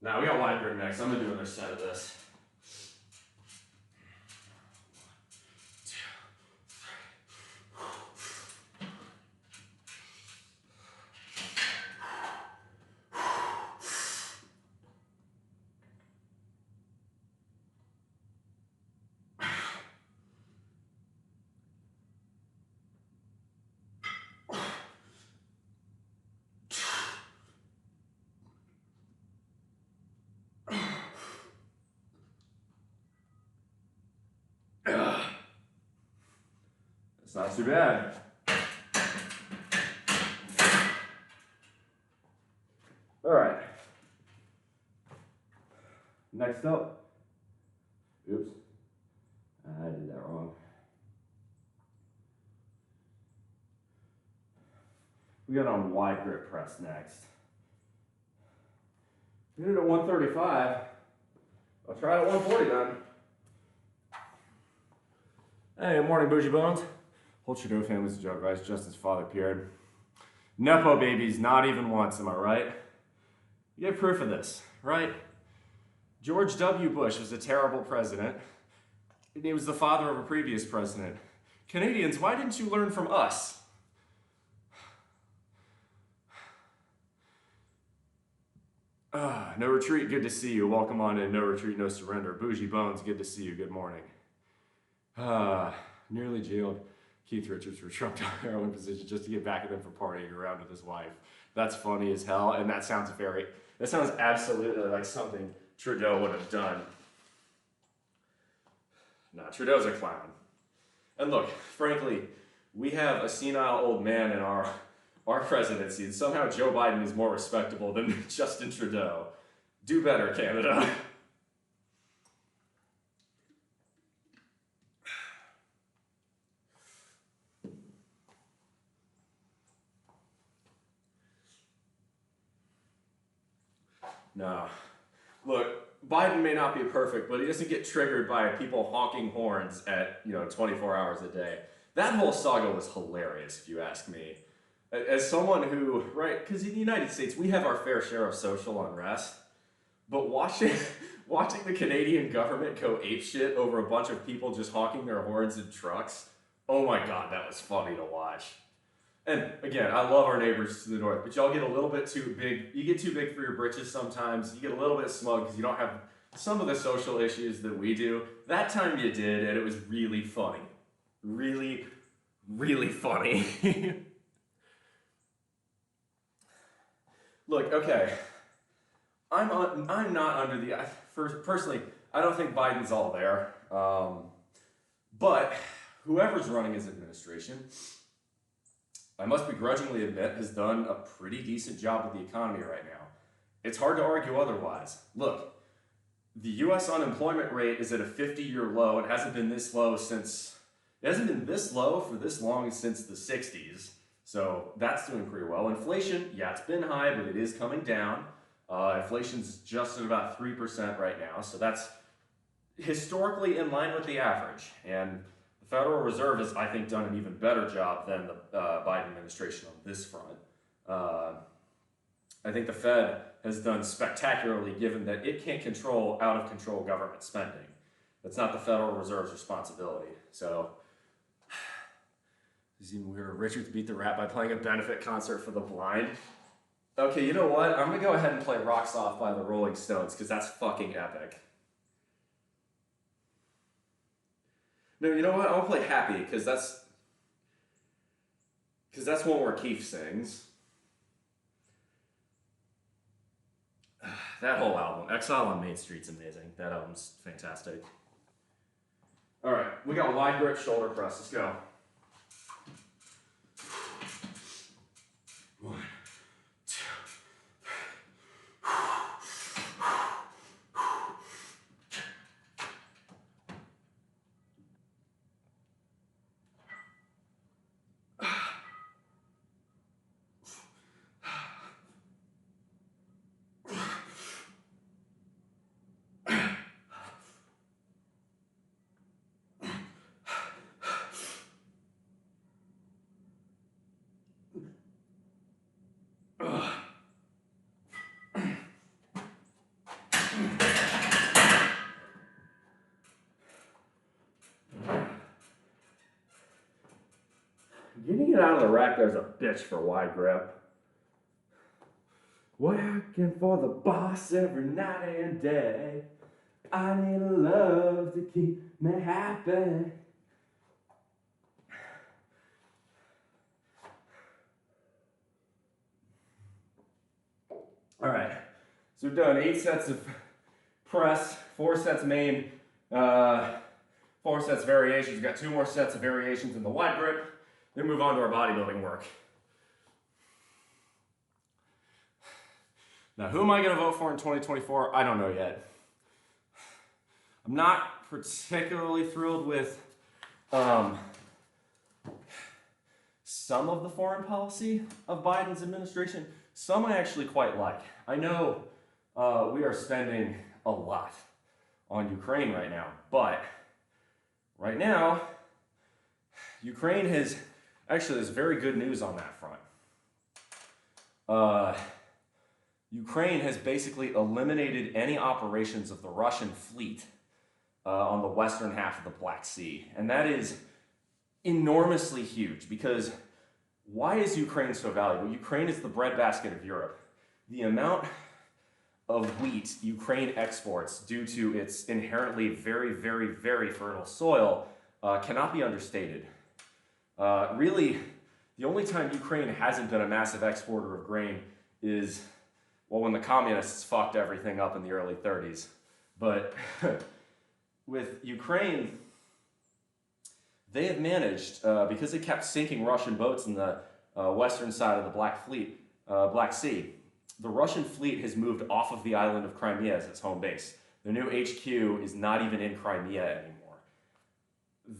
Now we got wide grip next. I'm gonna do another set of this. It's not too bad. All right. Next up. Oops. I did that wrong. We got on wide grip press next. We did it at 135. I'll try it at 140 then. Hey, morning, Bougie Bones. Whole Trudeau family's a joke, right? Justin's father appeared. Nepo babies, not even once, am I right? You have proof of this, right? George W. Bush was a terrible president. He was the father of a previous president. Canadians, why didn't you learn from us? No retreat, good to see you. Welcome on in. No retreat, no surrender. Bougie Bones, good to see you. Good morning. Nearly jailed Keith Richards for Trump heroin position just to get back at him for partying around with his wife. That's funny as hell, and that sounds absolutely like something Trudeau would have done. Nah, Trudeau's a clown. And look, frankly, we have a senile old man in our presidency, and somehow Joe Biden is more respectable than Justin Trudeau. Do better, Canada. No. Look, Biden may not be perfect, but he doesn't get triggered by people honking horns at, 24 hours a day. That whole saga was hilarious, if you ask me. As someone who, right, because in the United States, we have our fair share of social unrest, but watching the Canadian government go apeshit over a bunch of people just honking their horns in trucks, oh my God, that was funny to watch. And again, I love our neighbors to the north, but y'all get a little bit too big. You get too big for your britches sometimes. You get a little bit smug because you don't have some of the social issues that we do. That time you did, and it was really funny. Really, really funny. Look, okay, I'm not under the, personally, I don't think Biden's all there, but whoever's running his administration, I must begrudgingly admit, has done a pretty decent job with the economy right now. It's hard to argue otherwise. Look, the U.S. unemployment rate is at a 50-year low. It hasn't been this low for this long since the 60s. So that's doing pretty well. Inflation, yeah, it's been high, but it is coming down. Inflation's just at about 3% right now. So that's historically in line with the average. And the Federal Reserve has, I think, done an even better job than the Biden administration on this front. I think the Fed has done spectacularly given that it can't control out-of-control government spending. That's not the Federal Reserve's responsibility. So it's even weirder. Richards beat the rap by playing a benefit concert for the blind. Okay, you know what? I'm going to go ahead and play Rocks Off by the Rolling Stones because that's fucking epic. No, you know what? I'll play Happy because that's one where Keith sings. That whole album, Exile on Main Street's amazing. That album's fantastic. All right, we got wide grip shoulder press. Let's go. 1, 2, 3. Being out of the rack there's a bitch for wide grip. Working for the boss every night and day. I need love to keep me happy. All right, so we've done 8 sets of press, 4 sets main, 4 sets variations. We've got 2 more sets of variations in the wide grip. Then move on to our bodybuilding work. Now, who am I going to vote for in 2024? I don't know yet. I'm not particularly thrilled with some of the foreign policy of Biden's administration. Some I actually quite like. I know we are spending a lot on Ukraine right now, but right now, Ukraine has, actually there's very good news on that front. Ukraine has basically eliminated any operations of the Russian fleet on the western half of the Black Sea. And that is enormously huge because why is Ukraine so valuable? Ukraine is the breadbasket of Europe. The amount of wheat Ukraine exports due to its inherently very, very, very fertile soil cannot be understated. Really, the only time Ukraine hasn't been a massive exporter of grain is, well, when the communists fucked everything up in the early 30s. But with Ukraine, they have managed, because they kept sinking Russian boats in the western side of the Black Sea, the Russian fleet has moved off of the island of Crimea as its home base. Their new HQ is not even in Crimea anymore.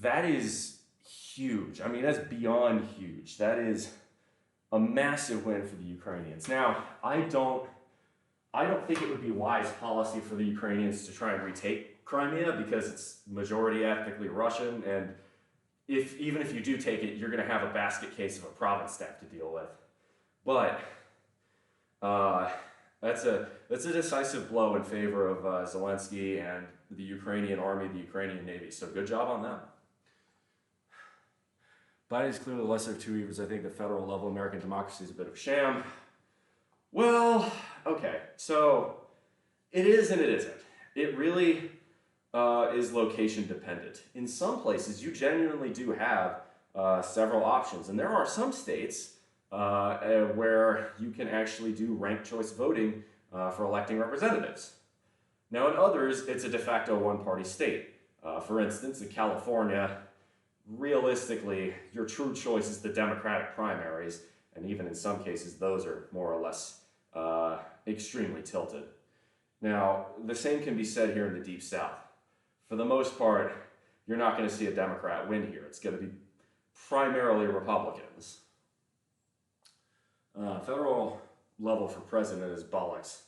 That is huge. I mean, that's beyond huge. That is a massive win for the Ukrainians. Now, I don't think it would be wise policy for the Ukrainians to try and retake Crimea because it's majority ethnically Russian, and even if you do take it, you're going to have a basket case of a province stack to deal with. But that's a decisive blow in favor of Zelensky and the Ukrainian army, the Ukrainian navy. So good job on them. Biden is clearly the lesser of two evils. I think the federal level American democracy is a bit of a sham. Well, okay, so it is and it isn't. It really is location dependent. In some places, you genuinely do have several options, and there are some states where you can actually do ranked choice voting for electing representatives. Now, in others, it's a de facto one-party state. For instance, in California, realistically, your true choice is the Democratic primaries, and even in some cases, those are more or less extremely tilted. Now, the same can be said here in the Deep South. For the most part, you're not going to see a Democrat win here. It's going to be primarily Republicans. Federal level for president is bollocks.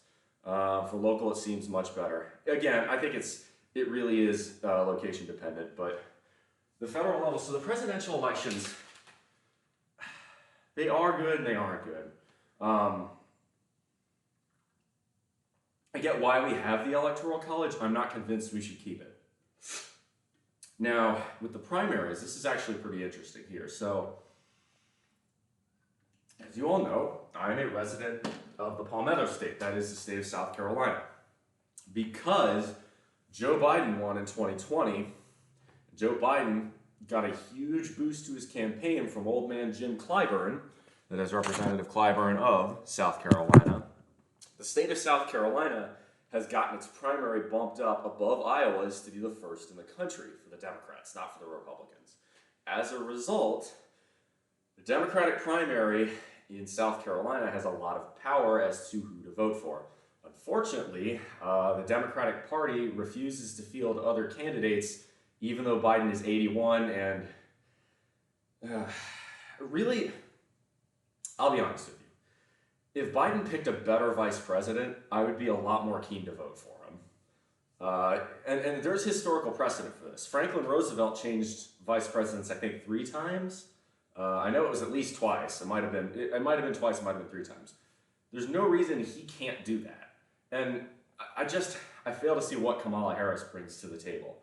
For local, it seems much better. Again, I think it really is location dependent, but the federal level, so the presidential elections, they are good and they aren't good. I get why we have the Electoral College. I'm not convinced we should keep it. Now, with the primaries, this is actually pretty interesting here. So, as you all know, I'm a resident of the Palmetto State. That is the state of South Carolina. Because Joe Biden won in 2020, Joe Biden got a huge boost to his campaign from old man Jim Clyburn, that is Representative Clyburn of South Carolina. The state of South Carolina has gotten its primary bumped up above Iowa's to be the first in the country for the Democrats, not for the Republicans. As a result, the Democratic primary in South Carolina has a lot of power as to who to vote for. Unfortunately, the Democratic Party refuses to field other candidates, even though Biden is 81, and really, I'll be honest with you. If Biden picked a better vice president, I would be a lot more keen to vote for him. And there's historical precedent for this. Franklin Roosevelt changed vice presidents, I think, 3 times. I know it was at least twice. It might have been twice, it might have been 3 times. There's no reason he can't do that. And I fail to see what Kamala Harris brings to the table.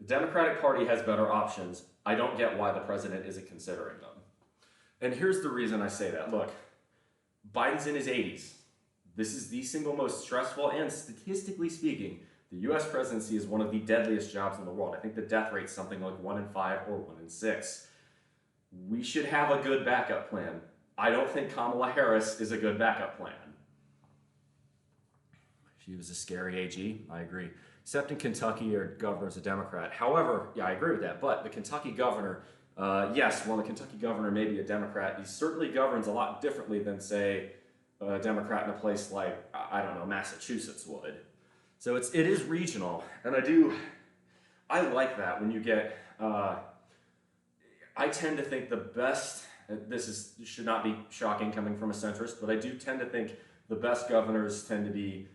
The Democratic Party has better options. I don't get why the president isn't considering them. And here's the reason I say that. Look, Biden's in his 80s. This is the single most stressful, and statistically speaking, the US presidency is one of the deadliest jobs in the world. I think the death rate's something like 1 in 5 or 1 in 6. We should have a good backup plan. I don't think Kamala Harris is a good backup plan. She was a scary AG, I agree. Except in Kentucky, your governor's a Democrat. However, yeah, I agree with that, but the Kentucky governor, yes, while the Kentucky governor may be a Democrat, he certainly governs a lot differently than, say, a Democrat in a place like, I don't know, Massachusetts would. So it is regional, and I like that when you get, I tend to think the best, this should not be shocking coming from a centrist, but I do tend to think the best governors tend to be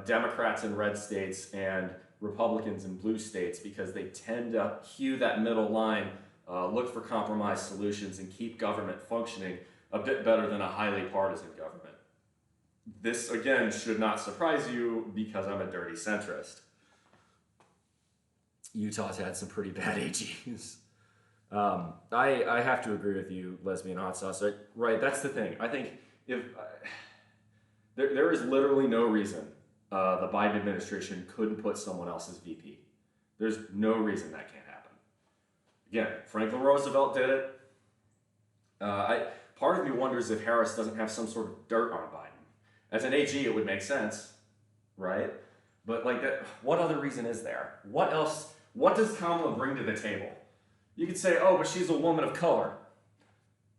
Democrats in red states and Republicans in blue states, because they tend to hew that middle line, look for compromise solutions, and keep government functioning a bit better than a highly partisan government. This, again, should not surprise you because I'm a dirty centrist. Utah's had some pretty bad AGs. I have to agree with you, lesbian hot sauce. Right, that's the thing. I think if there is literally no reason the Biden administration couldn't put someone else as VP. There's no reason that can't happen. Again, Franklin Roosevelt did it. Part of me wonders if Harris doesn't have some sort of dirt on Biden. As an AG, it would make sense, right? But like that, what other reason is there? What else? What does Kamala bring to the table? You could say, oh, but she's a woman of color.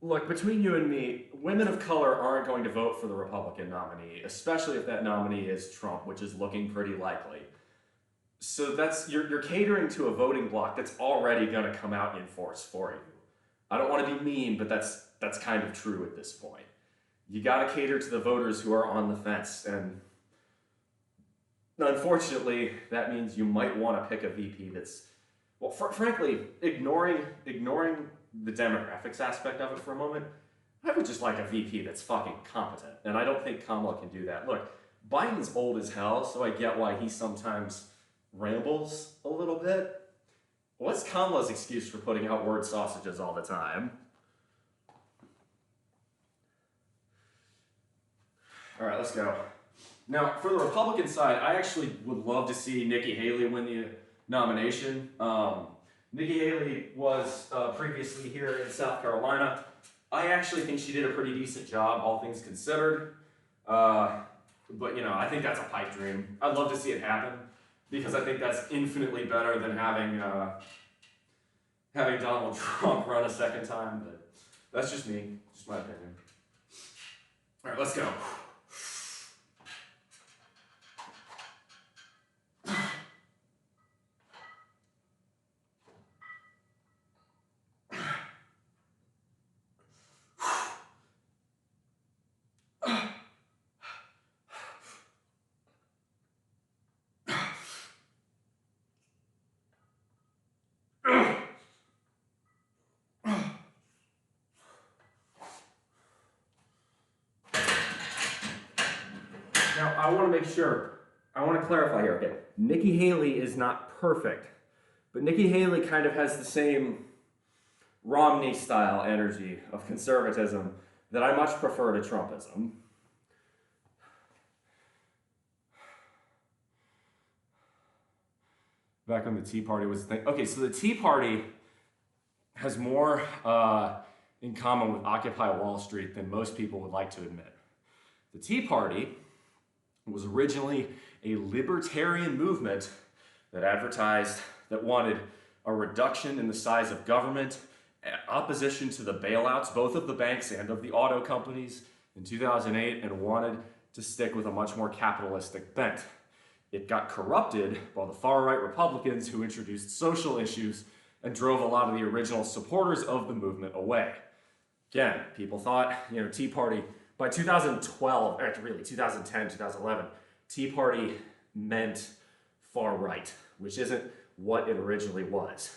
Look, between you and me, women of color aren't going to vote for the Republican nominee, especially if that nominee is Trump, which is looking pretty likely. So you're catering to a voting bloc that's already going to come out in force for you. I don't want to be mean, but that's kind of true at this point. You got to cater to the voters who are on the fence, and unfortunately, that means you might want to pick a VP that's, well, frankly, ignoring the demographics aspect of it for a moment, I would just like a VP that's fucking competent, and I don't think Kamala can do that. Look, Biden's old as hell, so I get why he sometimes rambles a little bit. What's Kamala's excuse for putting out word sausages all the time? All right, let's go. Now, for the Republican side, I actually would love to see Nikki Haley win the nomination. Nikki Haley was previously here in South Carolina. I actually think she did a pretty decent job, all things considered. But, you know, I think that's a pipe dream. I'd love to see it happen, because I think that's infinitely better than having Donald Trump run a second time. But that's just me, just my opinion. All right, let's go. Now, I want to make sure, I want to clarify here, okay? Nikki Haley is not perfect, but Nikki Haley kind of has the same Romney-style energy of conservatism that I much prefer to Trumpism. Back when the Tea Party was the thing. Okay, so the Tea Party has more in common with Occupy Wall Street than most people would like to admit. The Tea Party was originally a libertarian movement that wanted a reduction in the size of government, opposition to the bailouts, both of the banks and of the auto companies in 2008, and wanted to stick with a much more capitalistic bent. It got corrupted by the far-right Republicans who introduced social issues and drove a lot of the original supporters of the movement away. Again, people thought, Tea Party, by 2012, really 2010, 2011, Tea Party meant far-right, which isn't what it originally was.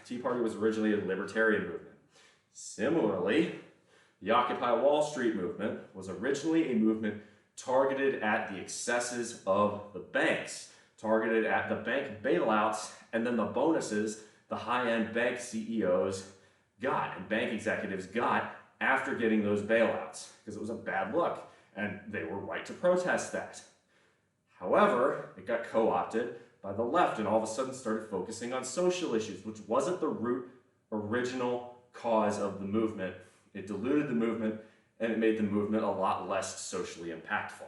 Tea Party was originally a libertarian movement. Similarly, the Occupy Wall Street movement was originally a movement targeted at the excesses of the banks, targeted at the bank bailouts, and then the bonuses the high-end bank CEOs got and bank executives got after getting those bailouts, because it was a bad look, and they were right to protest that. However, it got co-opted by the left and all of a sudden started focusing on social issues, which wasn't the root original cause of the movement. It diluted the movement and it made the movement a lot less socially impactful.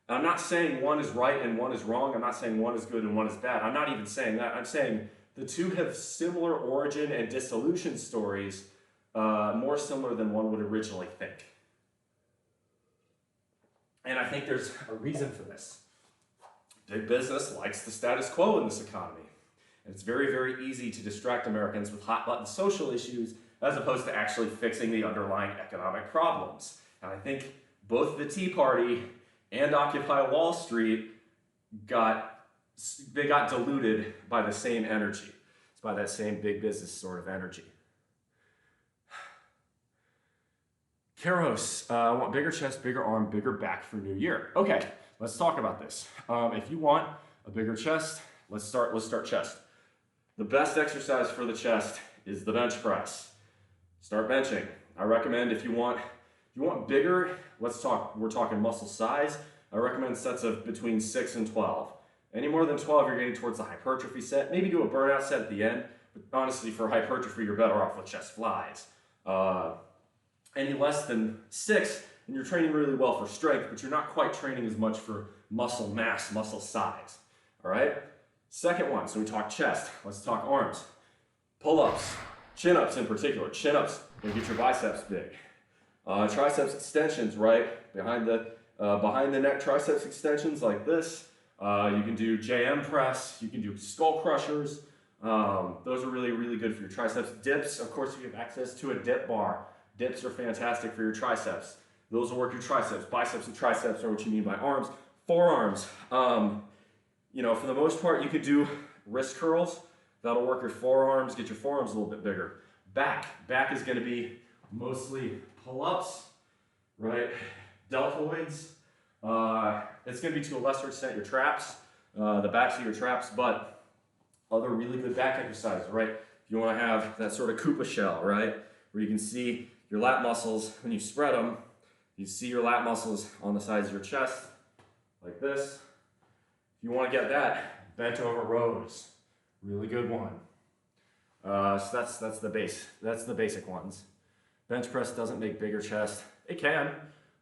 I'm not saying one is right and one is wrong. I'm not saying one is good and one is bad. I'm not even saying that. I'm saying the two have similar origin and dissolution stories, more similar than one would originally think. And I think there's a reason for this. Big business likes the status quo in this economy. And it's very, very easy to distract Americans with hot-button social issues as opposed to actually fixing the underlying economic problems. And I think both the Tea Party and Occupy Wall Street got diluted by the same energy. It's by that same big business sort of energy. Keros, I want bigger chest, bigger arm, bigger back for New Year. Okay, let's talk about this. If you want a bigger chest, let's start chest. The best exercise for the chest is the bench press. Start benching. I recommend if you want bigger, we're talking muscle size, I recommend sets of between 6 and 12. Any more than 12, you're getting towards the hypertrophy set. Maybe do a burnout set at the end, but honestly, for hypertrophy, you're better off with chest flies. Any less than 6, and you're training really well for strength, but you're not quite training as much for muscle mass, muscle size. All right? Second one, so we talk chest, let's talk arms. Pull-ups, chin-ups in particular. Chin-ups, you get your biceps big. Triceps extensions, right? Behind the neck triceps extensions like this. You can do JM press, you can do skull crushers. Those are really, really good for your triceps. Dips, of course, if you have access to a dip bar. Dips are fantastic for your triceps. Those will work your triceps. Biceps and triceps are what you mean by arms. Forearms, for the most part, you could do wrist curls. That'll work your forearms, get your forearms a little bit bigger. Back is gonna be mostly pull-ups, right? Deltoids. It's gonna be to a lesser extent your traps, the backs of your traps, but other really good back exercises, right? If you wanna have that sort of Koopa shell, right? Where you can see your lat muscles, when you spread them, you see your lat muscles on the sides of your chest, like this. If you want to get that, bent over rows, really good one. So that's the base. That's the basic ones. Bench press doesn't make bigger chest. It can.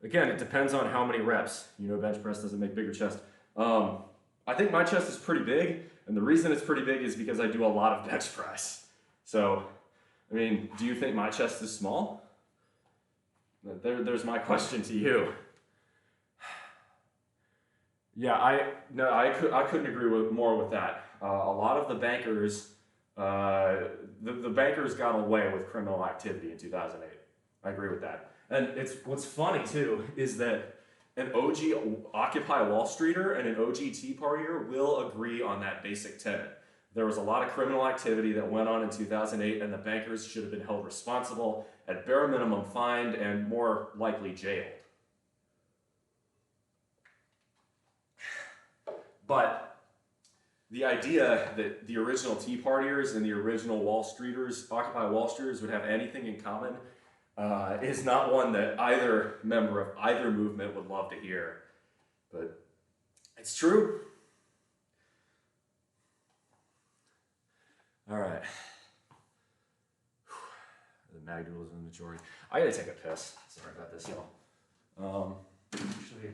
Again, it depends on how many reps. Bench press doesn't make bigger chest. I think my chest is pretty big, and the reason it's pretty big is because I do a lot of bench press. So, do you think my chest is small? There's my question to you. Yeah, I couldn't agree more with that. A lot of the bankers, the bankers got away with criminal activity in 2008. I agree with that. And what's funny too is that an OG Occupy Wall Streeter and an OG Tea Partier will agree on that basic tenet. There was a lot of criminal activity that went on in 2008, and the bankers should have been held responsible, at bare minimum fined, and more likely jailed. But the idea that the original Tea Partiers and the original Wall Streeters, Occupy Wall Streeters, would have anything in common is not one that either member of either movement would love to hear. But it's true. All right. The Magdalene was in the majority. I gotta take a piss. Sorry about this, y'all. Actually, excuse me.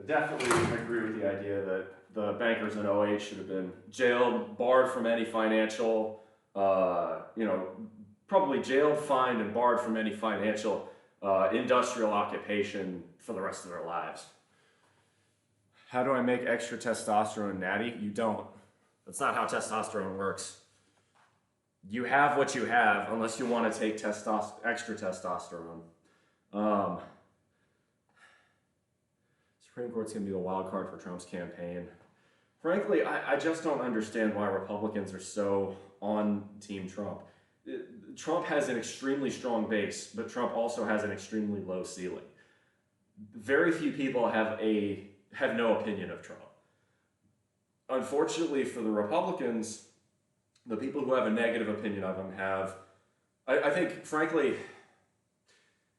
Definitely agree with the idea that the bankers in 08 should have been jailed, barred from any financial, probably jailed, fined, and barred from any financial industrial occupation for the rest of their lives. How do I make extra testosterone natty? You don't. That's not how testosterone works. you have what you have unless you want to take extra testosterone. Supreme Court's going to be the wild card for Trump's campaign. Frankly, I just don't understand why Republicans are so on Team Trump. Trump has an extremely strong base, but Trump also has an extremely low ceiling. Very few people have no opinion of Trump. Unfortunately for the Republicans, the people who have a negative opinion of him have, I think, frankly,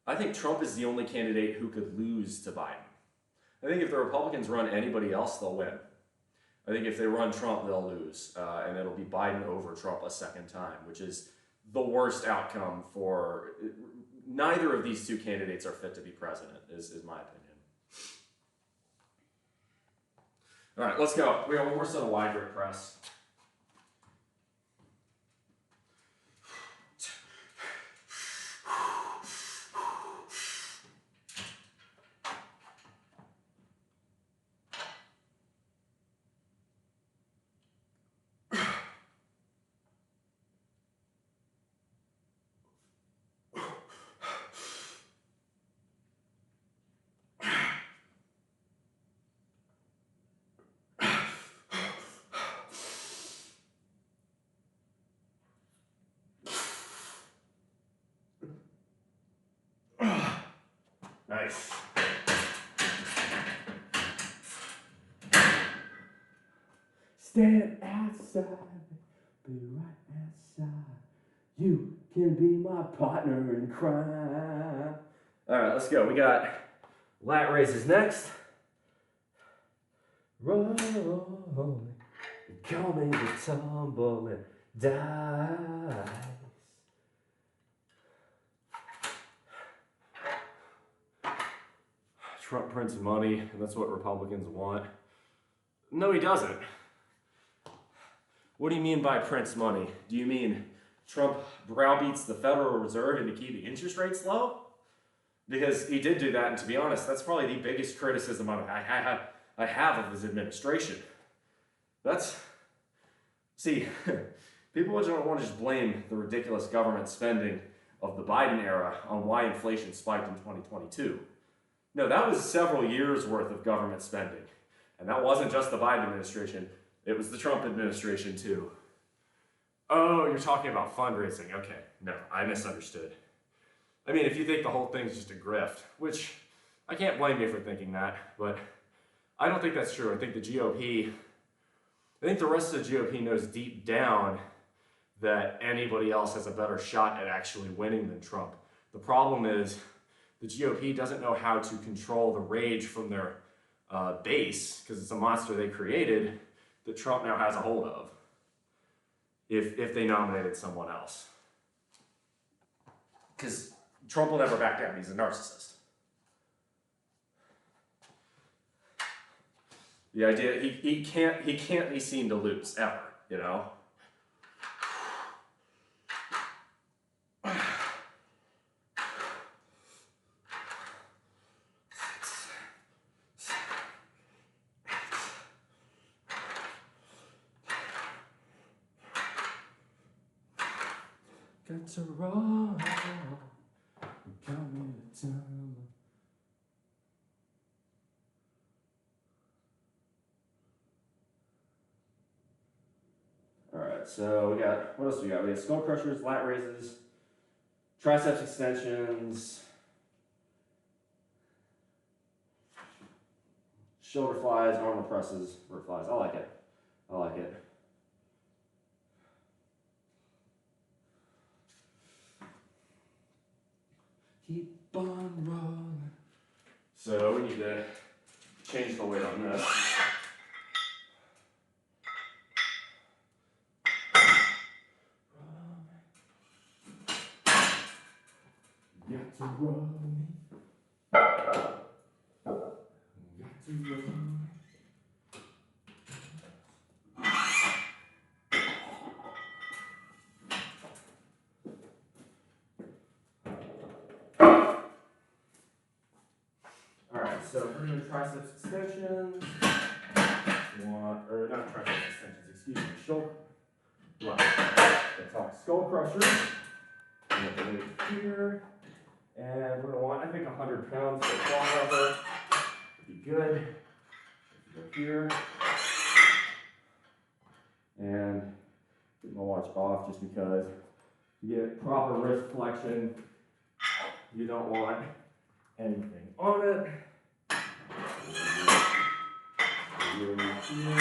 I think Trump is the only candidate who could lose to Biden. I think if the Republicans run anybody else, they'll win. I think if they run Trump, they'll lose, and it'll be Biden over Trump a second time, which is the worst outcome for, neither of these two candidates are fit to be president, is my opinion. All right, let's go. We got one more set of wide grip press. Nice. Stand outside, be right outside. You can be my partner in crime. All right, let's go. We got lat raises next. Roll, coming to tumble and dice. Trump prints money, and that's what Republicans want. No, he doesn't. What do you mean by prints money? Do you mean Trump browbeats the Federal Reserve into keeping interest rates low? Because he did do that, and to be honest, that's probably the biggest criticism I have of his administration. See, people don't want to just blame the ridiculous government spending of the Biden era on why inflation spiked in 2022. No, that was several years worth of government spending. And that wasn't just the Biden administration, it was the Trump administration too. Oh, you're talking about fundraising. Okay, no, I misunderstood. I mean, if you think the whole thing's just a grift, which I can't blame you for thinking that, but I don't think that's true. I think the rest of the GOP knows deep down that anybody else has a better shot at actually winning than Trump. The problem is the GOP doesn't know how to control the rage from their base, because it's a monster they created that Trump now has a hold of if they nominated someone else. Because Trump will never back down. He's a narcissist. The idea, he can't be seen to lose, ever, you know? Got to run, got me the time. Alright, so we got, what else we got? We got skull crushers, lat raises, triceps extensions, shoulder flies, armor presses, root flies. I like it. I like it. Keep on rolling. So we need to change the weight on this. Got to roll me. Got to roll me. So we're doing triceps extensions. Not triceps extensions, excuse me, shoulder. Wow, that talks. skull crusher. And get the weight here. And we're going to want, I think, 100 pounds for a claw rubber. Would be good. Go here. And get my watch off just because to get proper wrist flexion, you don't want anything on it. Here.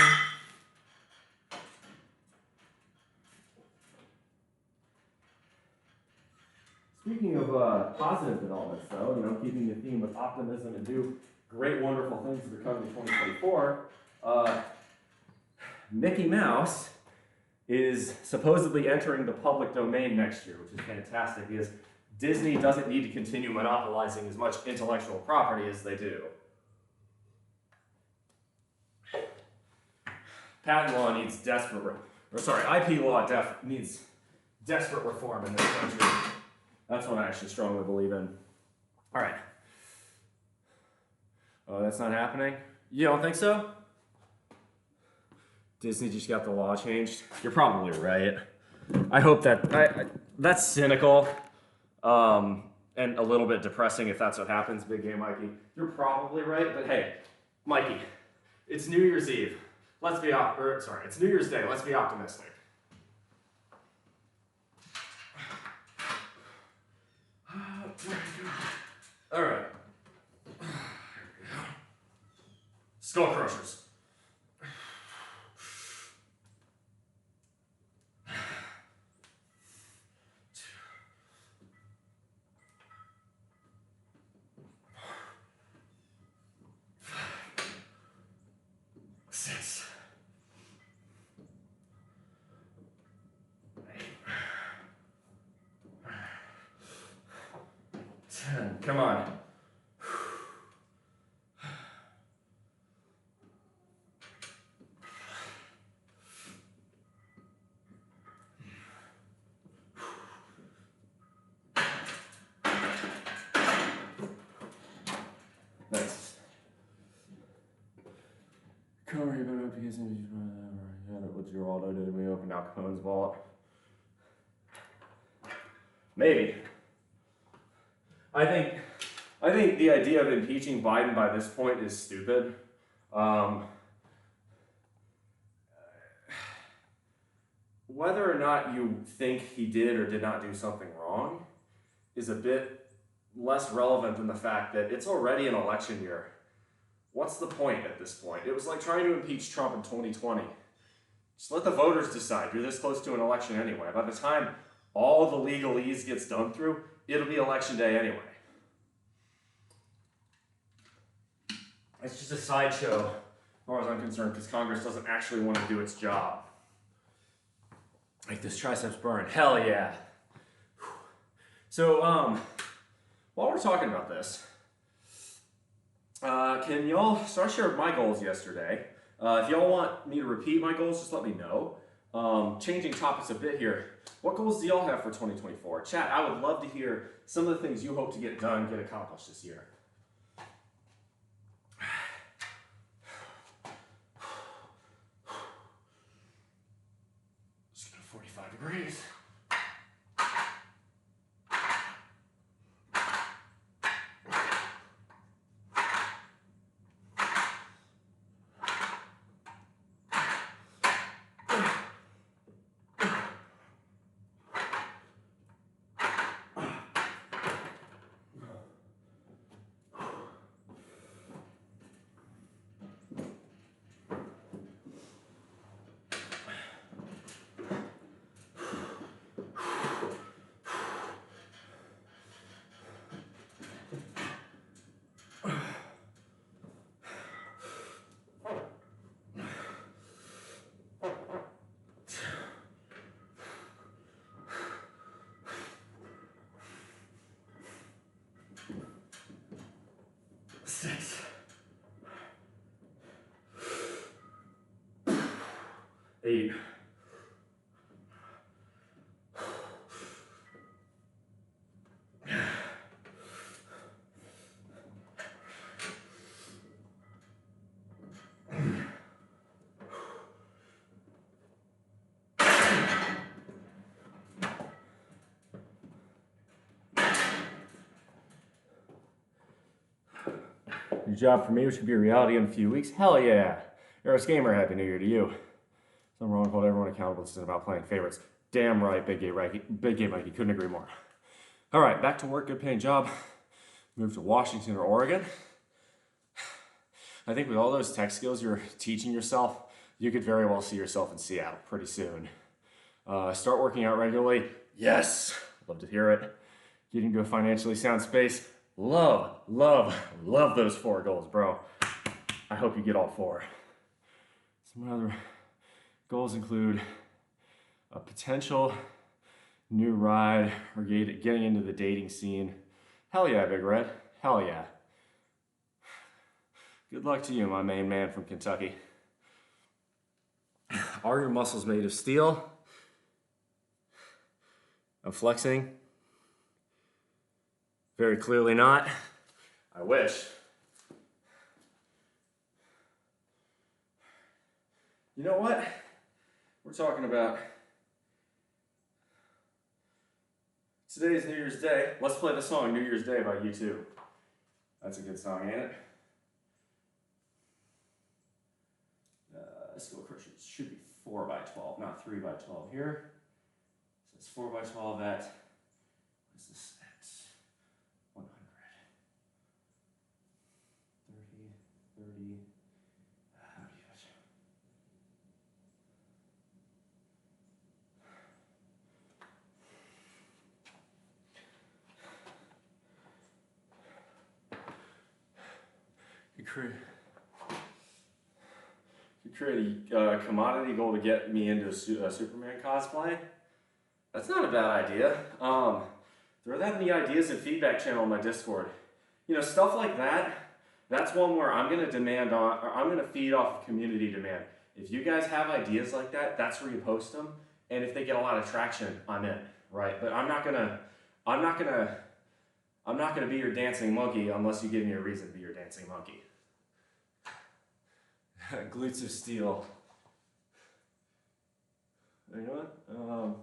Speaking of positive developments, though, you know, keeping the theme of optimism and do great, wonderful things to become in 2024, Mickey Mouse is supposedly entering the public domain next year, which is fantastic because Disney doesn't need to continue monopolizing as much intellectual property as they do. Patent law needs IP law needs desperate reform in this country. That's what I actually strongly believe in. All right. Oh, that's not happening? You don't think so? Disney just got the law changed? You're probably right. I hope that... that's cynical and a little bit depressing if that's what happens, Big Game Mikey. You're probably right, but hey, Mikey, it's New Year's Eve. It's New Year's Day. Let's be optimistic. All right. Skull crushers. Come on. Nice. Cover your back because what's your auto did we open Al Capone's vault? Maybe. I think the idea of impeaching Biden by this point is stupid. Whether or not you think he did or did not do something wrong is a bit less relevant than the fact that it's already an election year. What's the point at this point? It was like trying to impeach Trump in 2020. Just let the voters decide. You're this close to an election anyway. By the time all the legalese gets done through, it'll be election day anyway. It's just a sideshow, as far as I'm concerned, because Congress doesn't actually want to do its job. Make this triceps burn. Hell yeah. So, while we're talking about this, can y'all, so I shared my goals yesterday. If y'all want me to repeat my goals, just let me know. Changing topics a bit here. What goals do y'all have for 2024? Chat, I would love to hear some of the things you hope to get accomplished this year. Just go to 45 degrees. Six. 8. job for me, which could be a reality in a few weeks. Hell yeah. Eros Gamer, Happy New Year to you. Something wrong with hold everyone accountable. This isn't about playing favorites. Damn right, Big Game Mikey. Couldn't agree more. All right, back to work, good paying job. Move to Washington or Oregon. I think with all those tech skills you're teaching yourself, you could very well see yourself in Seattle pretty soon. Start working out regularly. Yes, love to hear it. Getting to a financially sound space. Love those 4 goals, bro. I hope you get all 4. Some other goals include a potential new ride or getting into the dating scene. Hell yeah, Big Red. Hell yeah. Good luck to you, my main man from Kentucky. Are your muscles made of steel? I'm flexing. Very clearly not. I wish. You know what? We're talking about today's New Year's Day. Let's play the song New Year's Day by U2. That's a good song, ain't it? Skill crochet should be 4x12, not 3x12 here. So it's 4x12 at, what is this, at 100. 30, how do you do it? You create a commodity goal to get me into a Superman cosplay. That's not a bad idea. Throw that in the ideas and feedback channel in my Discord. You know, stuff like that, that's one where I'm gonna demand on, or I'm gonna feed off of community demand. If you guys have ideas like that, that's where you post them. And if they get a lot of traction, I'm in, right? But I'm not gonna be your dancing monkey unless you give me a reason to be your dancing monkey. Glutes of steel. You know what?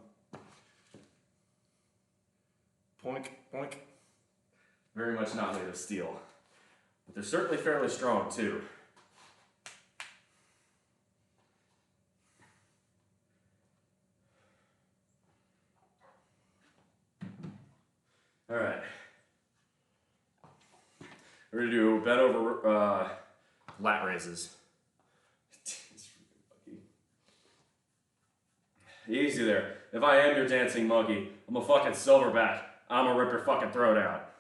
Poink, poink. Very much not made of steel. But they're certainly fairly strong too. All right. We're gonna do bent over lat raises. Easy there. If I am your dancing monkey, I'm a fucking silverback. I'm gonna rip your fucking throat out.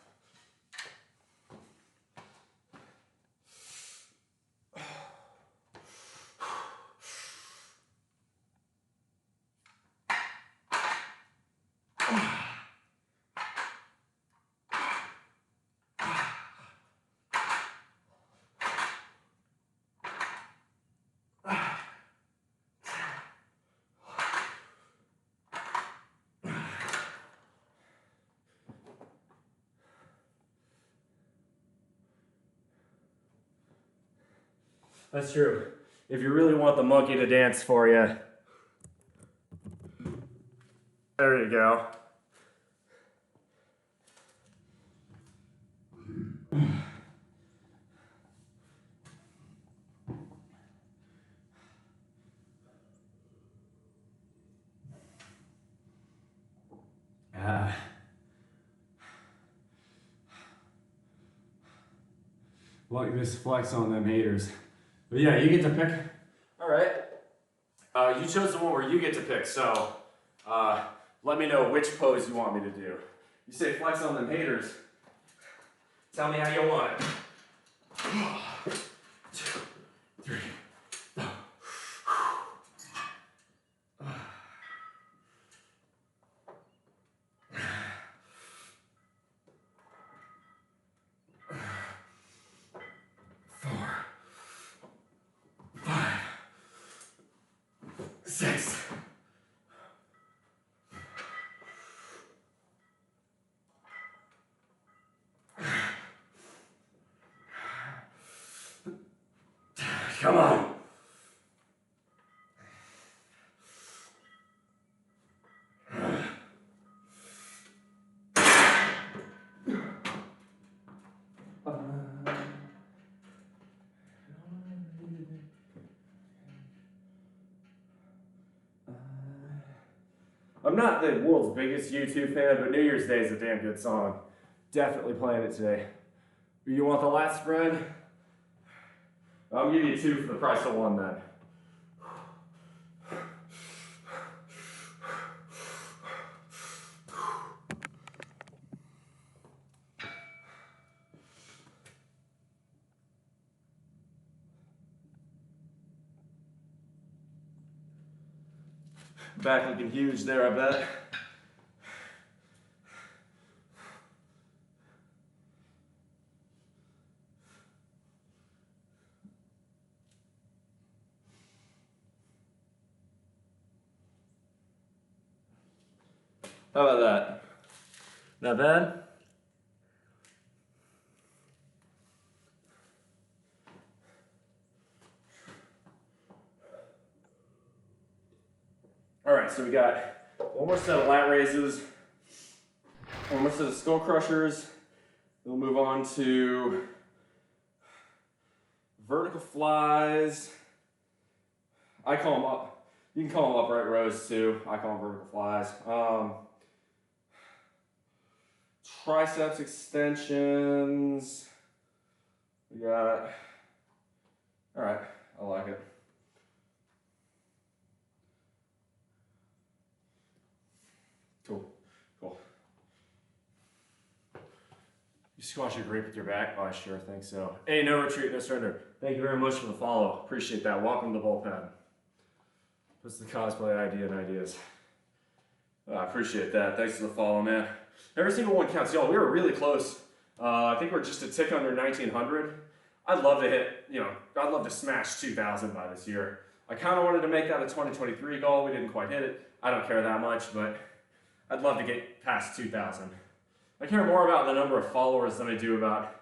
That's true. If you really want the monkey to dance for you, there you go. Like this flex on them haters. But yeah, you get to pick. All right. You chose the one where you get to pick, so let me know which pose you want me to do. You say flex on them haters. Tell me how you want it. 2, 3. Come on. I'm not the world's biggest YouTube fan, but New Year's Day is a damn good song. Definitely playing it today. You want the last spread? I'll give you 2 for the price of 1 then. Back looking huge there, I bet. How about that? Not bad? All right, so we got one more set of lat raises, one more set of skull crushers. We'll move on to vertical flies. I call them up. You can call them upright rows too. I call them vertical flies. Triceps extensions. We got, all right, I like it. Cool. You squash your grip with your back? Oh, I sure think so. Hey, no retreat, no surrender. Thank you very much for the follow. Appreciate that. Welcome to the bullpen. What's the cosplay idea and ideas? I appreciate that. Thanks for the follow, man. Every single one counts. Y'all, we were really close. I think we're just a tick under 1,900. I'd love to hit, I'd love to smash 2,000 by this year. I kind of wanted to make that a 2023 goal. We didn't quite hit it. I don't care that much, but I'd love to get past 2,000. I care more about the number of followers than I do about,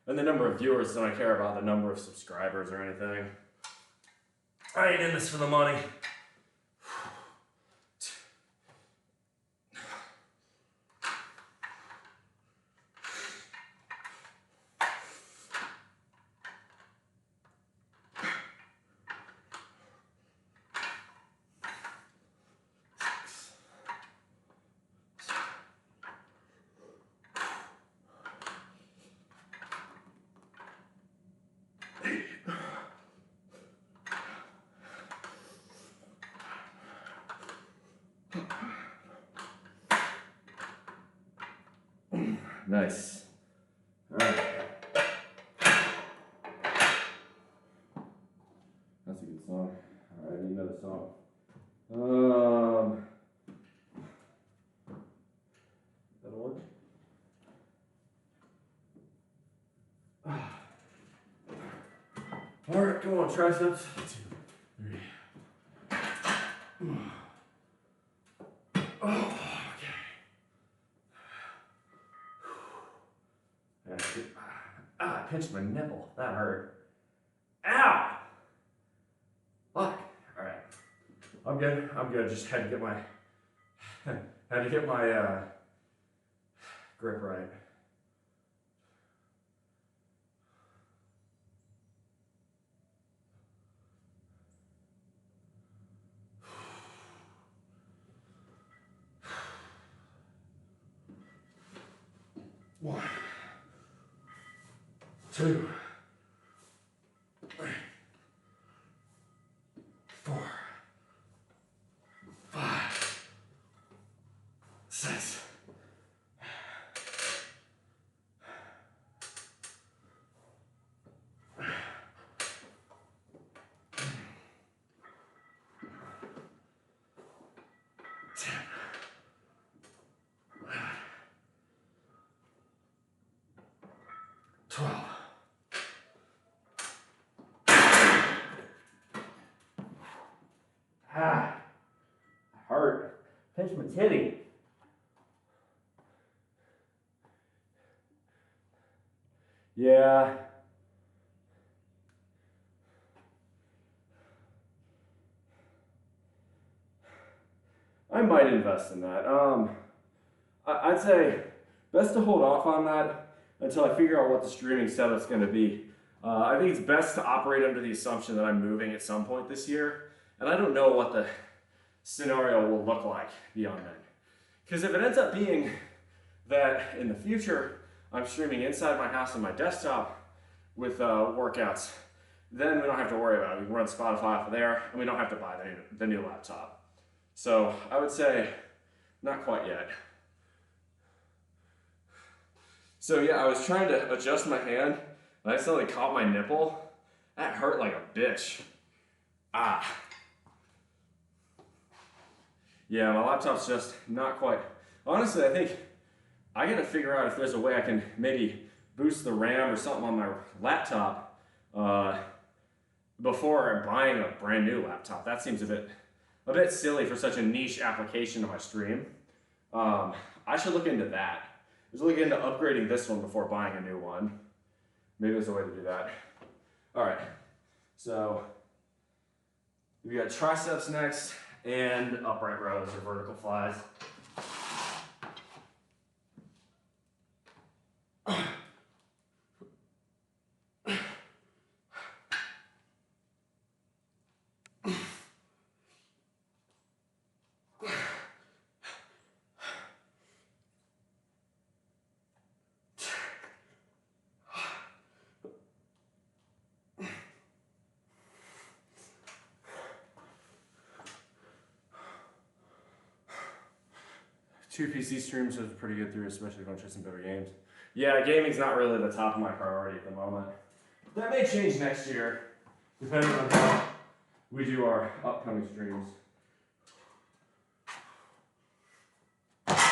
and the number of viewers than I care about the number of subscribers or anything. I ain't in this for the money. Nice. All right. That's a good song. All right, I need another song. That'll work. All right, come on, triceps. 2, 3. Oh. I pinched my nipple. That hurt. Ow! Fuck. All right. I'm good. Just had to get my grip right. One, 2, 3, 4, 5, 6. Hurt. Pinch my titty. Yeah. I might invest in that. I'd say best to hold off on that until I figure out what the streaming setup's going to be. I think it's best to operate under the assumption that I'm moving at some point this year, and I don't know what scenario will look like beyond then. Because if it ends up being that in the future I'm streaming inside my house on my desktop with workouts, then we don't have to worry about it. We can run Spotify off of there, and we don't have to buy the new laptop. So I would say not quite yet. So yeah, I was trying to adjust my hand, and I suddenly caught my nipple. That hurt like a bitch. Ah. Yeah, my laptop's just not quite. Honestly, I think I gotta figure out if there's a way I can maybe boost the RAM or something on my laptop before buying a brand new laptop. That seems a bit silly for such a niche application of my stream. I should look into that. I should look into upgrading this one before buying a new one. Maybe there's a way to do that. All right, so we got triceps next and upright rows or vertical flies. Two PC streams is pretty good through, especially if I'm chasing better games. Yeah, gaming's not really the top of my priority at the moment. That may change next year, depending on how we do our upcoming streams. Alright,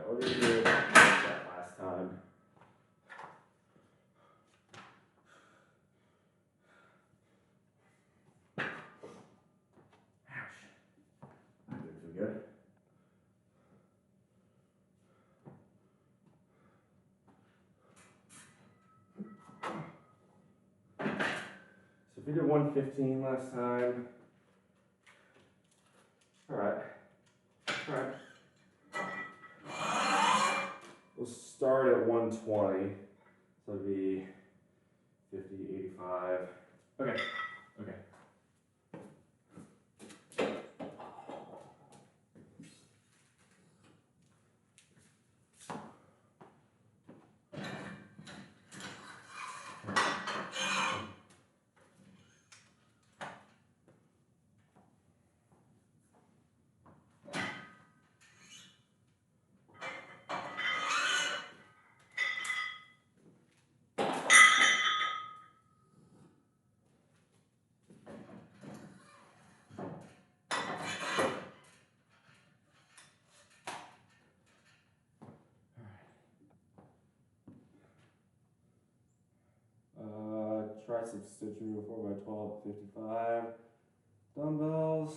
what did we do that last time? Good. So if we did 115 last time, all right. We'll start at 120, so it'll be 50, 85. Okay. Tricep stitching 4x12 at 55. Dumbbells.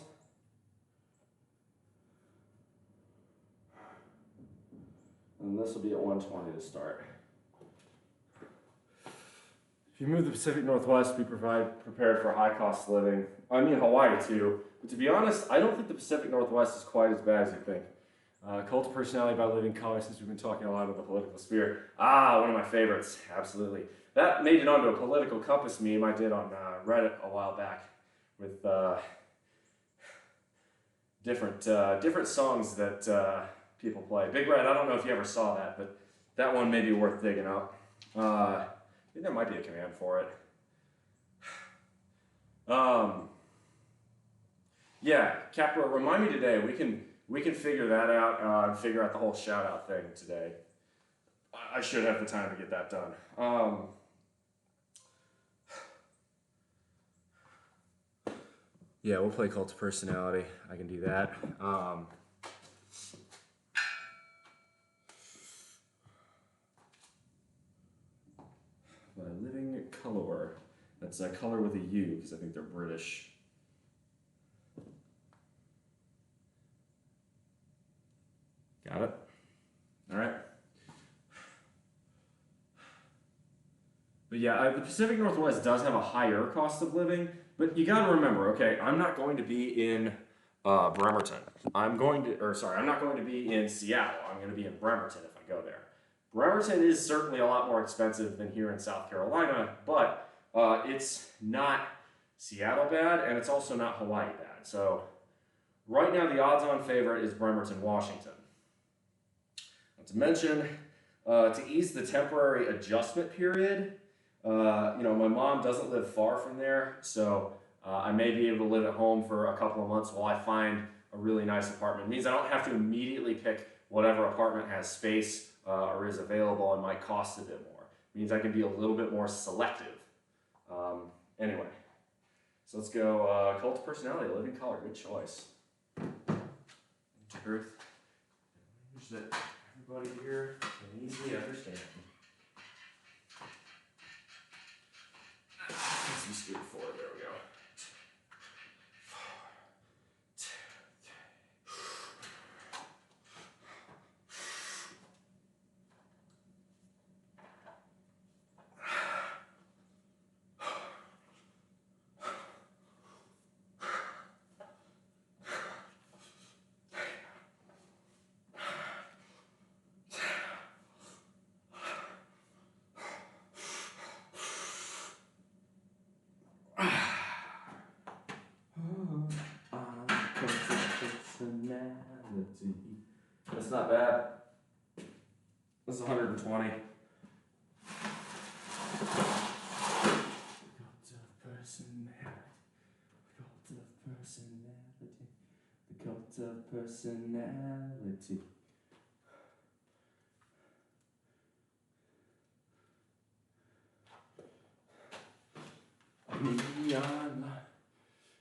And this will be at 120 to start. If you move to the Pacific Northwest, be prepared for high-cost living. I mean Hawaii too, but to be honest, I don't think the Pacific Northwest is quite as bad as you think. Cult of personality by living color, since we've been talking a lot about the political sphere. One of my favorites, absolutely. That made it onto a political compass meme I did on Reddit a while back with different songs that people play. Big Red, I don't know if you ever saw that, but that one may be worth digging up. I think there might be a command for it. Yeah, Capra, remind me today. We can figure that out and figure out the whole shout out thing today. I should have the time to get that done. Yeah, we'll play Cult of Personality. I can do that. By Living Color. That's a color with a U, because I think they're British. Got it? All right. But yeah, the Pacific Northwest does have a higher cost of living, but you gotta remember, okay, I'm not going to be in Bremerton. I'm not going to be in Seattle. I'm going to be in Bremerton if I go there. Bremerton is certainly a lot more expensive than here in South Carolina, but it's not Seattle bad, and it's also not Hawaii bad. So right now, the odds-on favorite is Bremerton, Washington. Not to mention, to ease the temporary adjustment period, my mom doesn't live far from there, so I may be able to live at home for a couple of months while I find a really nice apartment. It means I don't have to immediately pick whatever apartment has space or is available and might cost a bit more. It means I can be a little bit more selective. Anyway, so let's go cult of personality, living color, good choice. Truth. That everybody here can easily understand. Easy scoot forward, there we go. That's not bad. That's 120. The cult of personality.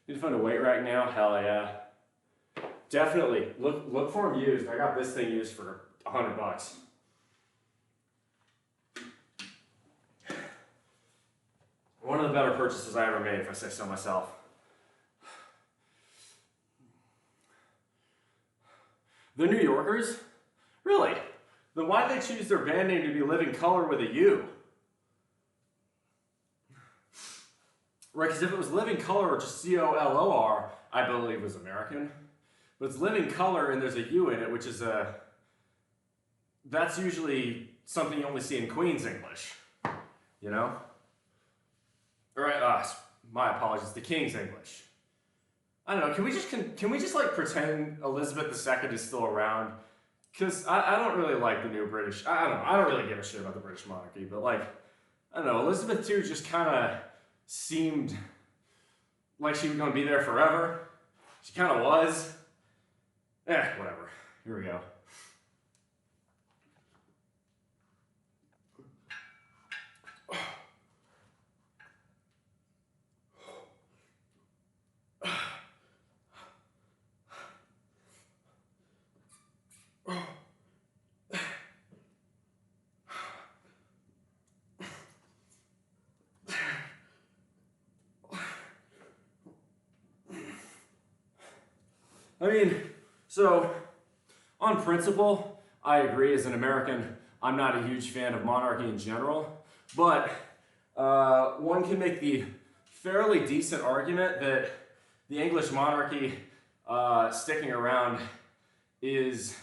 Need to find a weight rack now? Hell yeah. Definitely. Look for them used. I got this thing used for $100. One of the better purchases I ever made, if I say so myself. The New Yorkers? Really? Then why'd they choose their band name to be Living Color with a U? Right, because if it was Living Color or just C-O-L-O-R, I believe it was American. But it's Living Color and there's a U in it, which is that's usually something you only see in Queen's English, you know? Right, my apologies, the King's English. I don't know, can we just like pretend Elizabeth II is still around? Because I don't really like the new British, I don't know, I don't really give a shit about the British monarchy, but like, I don't know, Elizabeth II just kind of seemed like she was going to be there forever. She kind of was. Whatever. Here we go. I mean, so on principle, I agree. As an American, I'm not a huge fan of monarchy in general, but one can make the fairly decent argument that the English monarchy sticking around is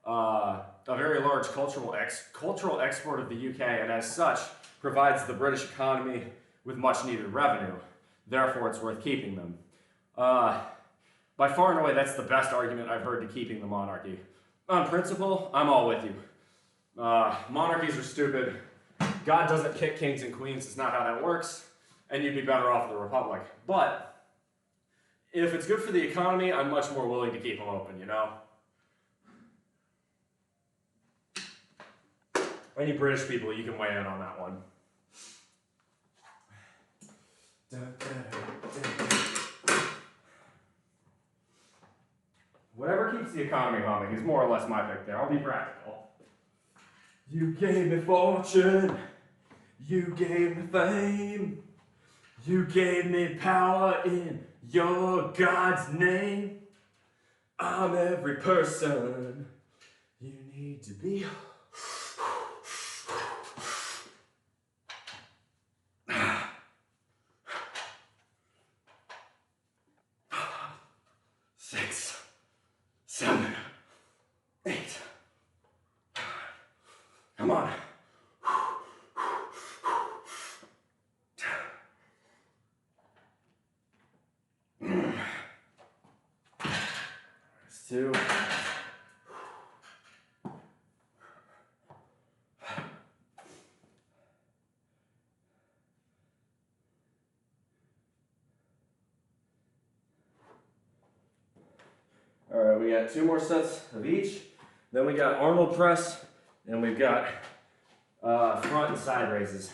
a very large cultural export of the UK, and as such provides the British economy with much needed revenue. Therefore, it's worth keeping them. By far and away, that's the best argument I've heard to keeping the monarchy. On principle, I'm all with you. Monarchies are stupid. God doesn't kick kings and queens. It's not how that works. And you'd be better off with a republic. But if it's good for the economy, I'm much more willing to keep them open, you know? Any British people, you can weigh in on that one. Whatever keeps the economy humming is more or less my pick there. I'll be practical. You gave me fortune. You gave me fame. You gave me power in your God's name. I'm every person you need to be. Six. Come on. There's two. All right, we got 2 more sets of each. Then we got Arnold press, and we've got front and side raises.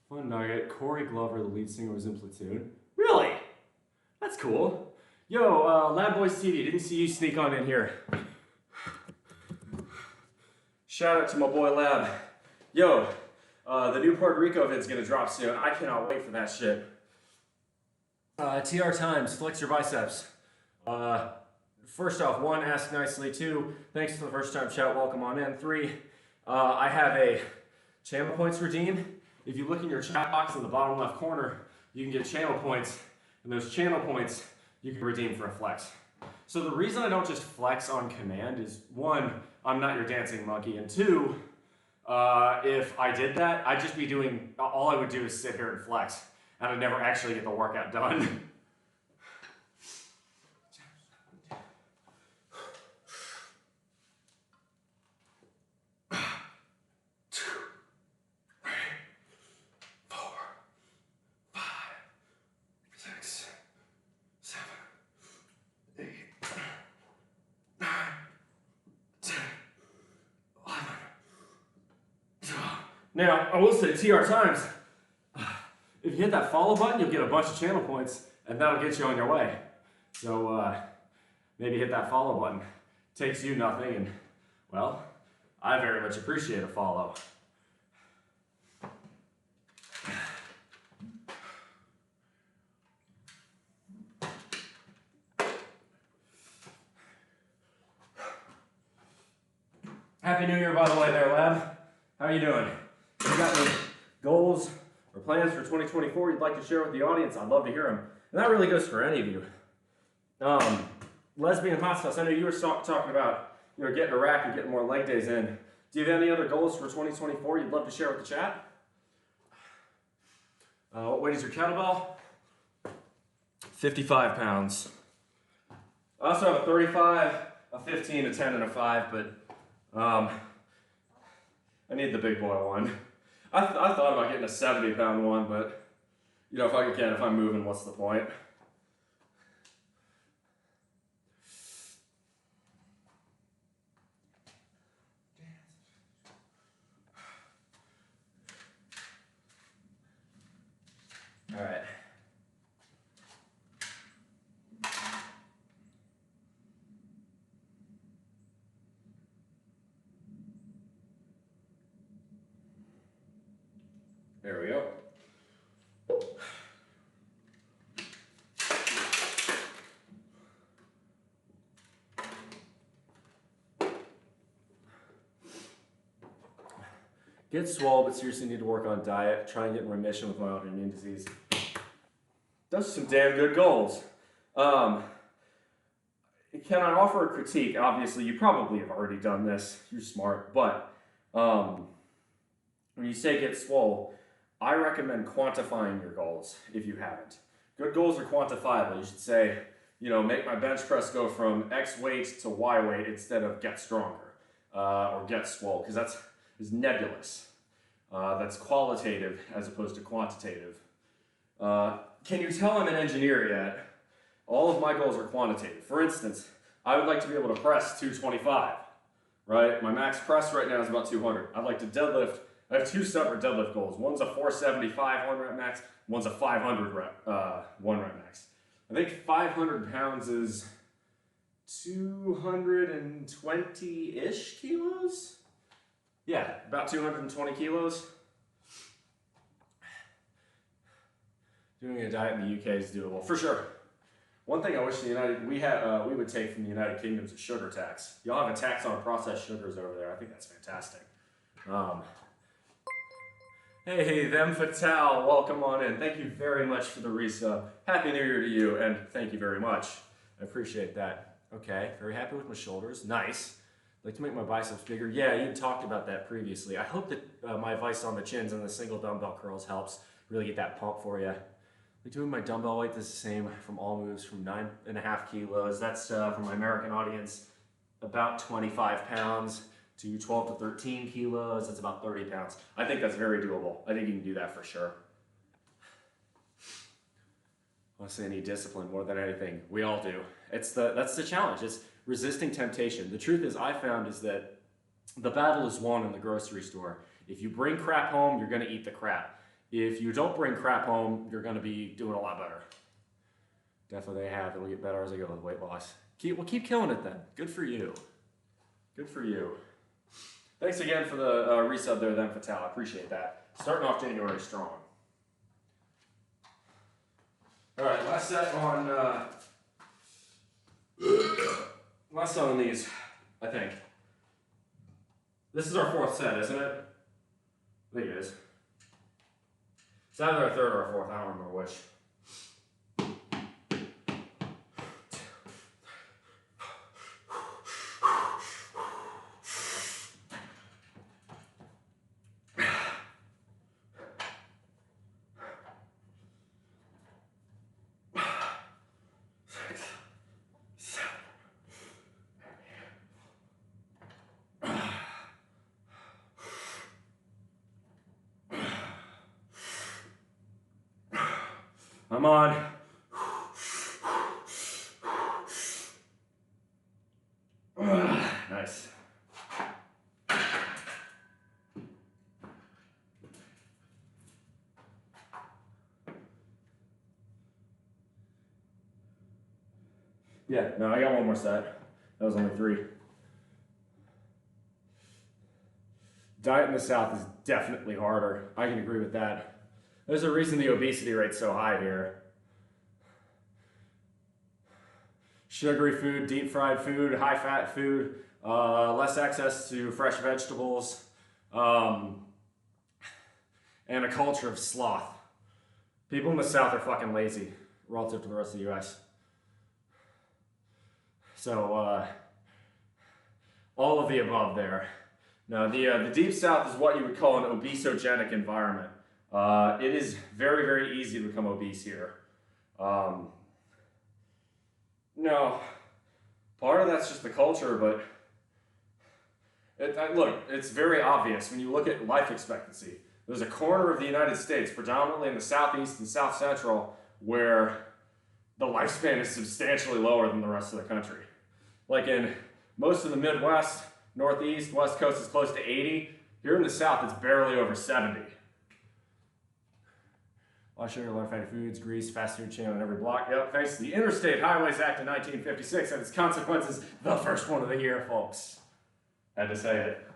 Fun nugget. Corey Glover, the lead singer, was in Platoon. Really? That's cool. Yo, Lab Boys TV, didn't see you sneak on in here. Shout out to my boy Lab. Yo, the new Puerto Rico vid's gonna drop soon. I cannot wait for that shit. TR times, flex your biceps. First off, 1, ask nicely. 2, thanks for the first time chat, welcome on in. 3, I have a channel points redeem. If you look in your chat box in the bottom left corner, you can get channel points, and those channel points you can redeem for a flex. So the reason I don't just flex on command is 1, I'm not your dancing monkey, and 2, if I did that, I'd just be doing, all I would do is sit here and flex, and I'd never actually get the workout done. Now, I will say TR times, if you hit that follow button, you'll get a bunch of channel points, and that'll get you on your way. So maybe hit that follow button. Takes you nothing, and well, I very much appreciate a follow. Happy New Year, by the way there, Lab. How you doing? If you got any goals or plans for 2024 you'd like to share with the audience, I'd love to hear them. And that really goes for any of you. Lesbian hot sauce, I know you were talking about getting a rack and getting more leg days in. Do you have any other goals for 2024 you'd love to share with the chat? What weight is your kettlebell? 55 pounds. I also have a 35, a 15, a 10, and a 5, but I need the big boy one. I thought about getting a 70-pound one, but if I'm moving, what's the point? All right. There we go. Get swole, but seriously need to work on diet. Try and get in remission with my autoimmune disease. Those are some damn good goals. Can I offer a critique? Obviously, you probably have already done this. You're smart, but when you say get swole, I recommend quantifying your goals if you haven't. Good goals are quantifiable. You should say, make my bench press go from X weight to Y weight instead of get stronger or get swole, because that's nebulous. That's qualitative as opposed to quantitative. Can you tell I'm an engineer yet? All of my goals are quantitative. For instance, I would like to be able to press 225, right? My max press right now is about 200. I'd like to deadlift. I have 2 separate deadlift goals. One's a 475 1 rep max, one's a 500 rep 1 rep max. I think 500 pounds is 220-ish kilos? Yeah, about 220 kilos. Doing a diet in the UK is doable, for sure. One thing I wish we would take from the United Kingdom is a sugar tax. Y'all have a tax on processed sugars over there. I think that's fantastic. Hey, them Fatal, welcome on in. Thank you very much for the resub. Happy New Year to you, and thank you very much. I appreciate that. Okay, very happy with my shoulders. Nice. like to make my biceps bigger. Yeah, you talked about that previously. I hope that my advice on the chins and the single dumbbell curls helps really get that pump for you. Like doing my dumbbell weight is the same from all moves from 9.5 kilos. That's for my American audience, about 25 pounds to 12 to 13 kilos. That's about 30 pounds. I think that's very doable. I think you can do that for sure. Honestly, I need discipline more than anything. We all do. That's the challenge. It's resisting temptation. The truth is, I found is that the battle is won in the grocery store. If you bring crap home, you're going to eat the crap. If you don't bring crap home, you're going to be doing a lot better. Definitely they have. It'll get better as I go with weight loss. We'll keep killing it then. Good for you. Good for you. Thanks again for the resub there then, Fatal. I appreciate that. Starting off January strong. All right, last set on these, I think. This is our fourth set, isn't it? I think it is. It's either our third or our fourth. I don't remember which. I'm on. Nice. Yeah, no, I got one more set. That was only 3. Diet in the South is definitely harder. I can agree with that. There's a reason the obesity rate's so high here. Sugary food, deep fried food, high fat food, less access to fresh vegetables, and a culture of sloth. People in the South are fucking lazy relative to the rest of the US. So, all of the above there. Now, the Deep South is what you would call an obesogenic environment. It is very, very easy to become obese here. No, part of that's just the culture, but look, it's very obvious when you look at life expectancy. There's a corner of the United States, predominantly in the southeast and south central, where the lifespan is substantially lower than the rest of the country. Like in most of the Midwest, Northeast, West Coast is close to 80. Here in the South, it's barely over 70. A lot of sugar, a lot of fatty foods, grease, fast food chain on every block. Yep, thanks to the Interstate Highways Act of 1956 and its consequences, the first one of the year, folks. Had to say it.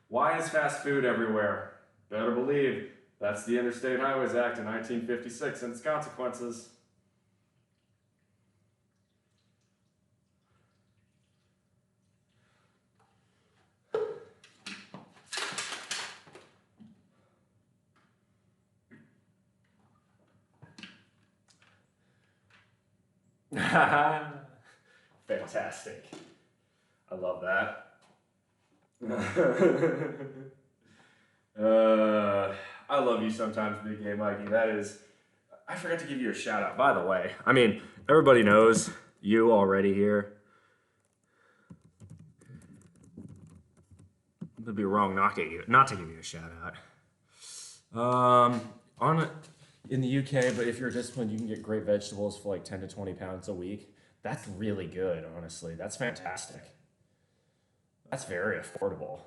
Why is fast food everywhere? Better believe that's the Interstate Highways Act of 1956 and its consequences. Fantastic. I love that. I love you sometimes, Big Game Mikey. That is, I forgot to give you a shout out, by the way. I mean, everybody knows you already here. It would be wrong not to give you a shout out. In the UK, but if you're disciplined, you can get great vegetables for like 10 to 20 pounds a week. That's really good, honestly. That's fantastic. That's very affordable.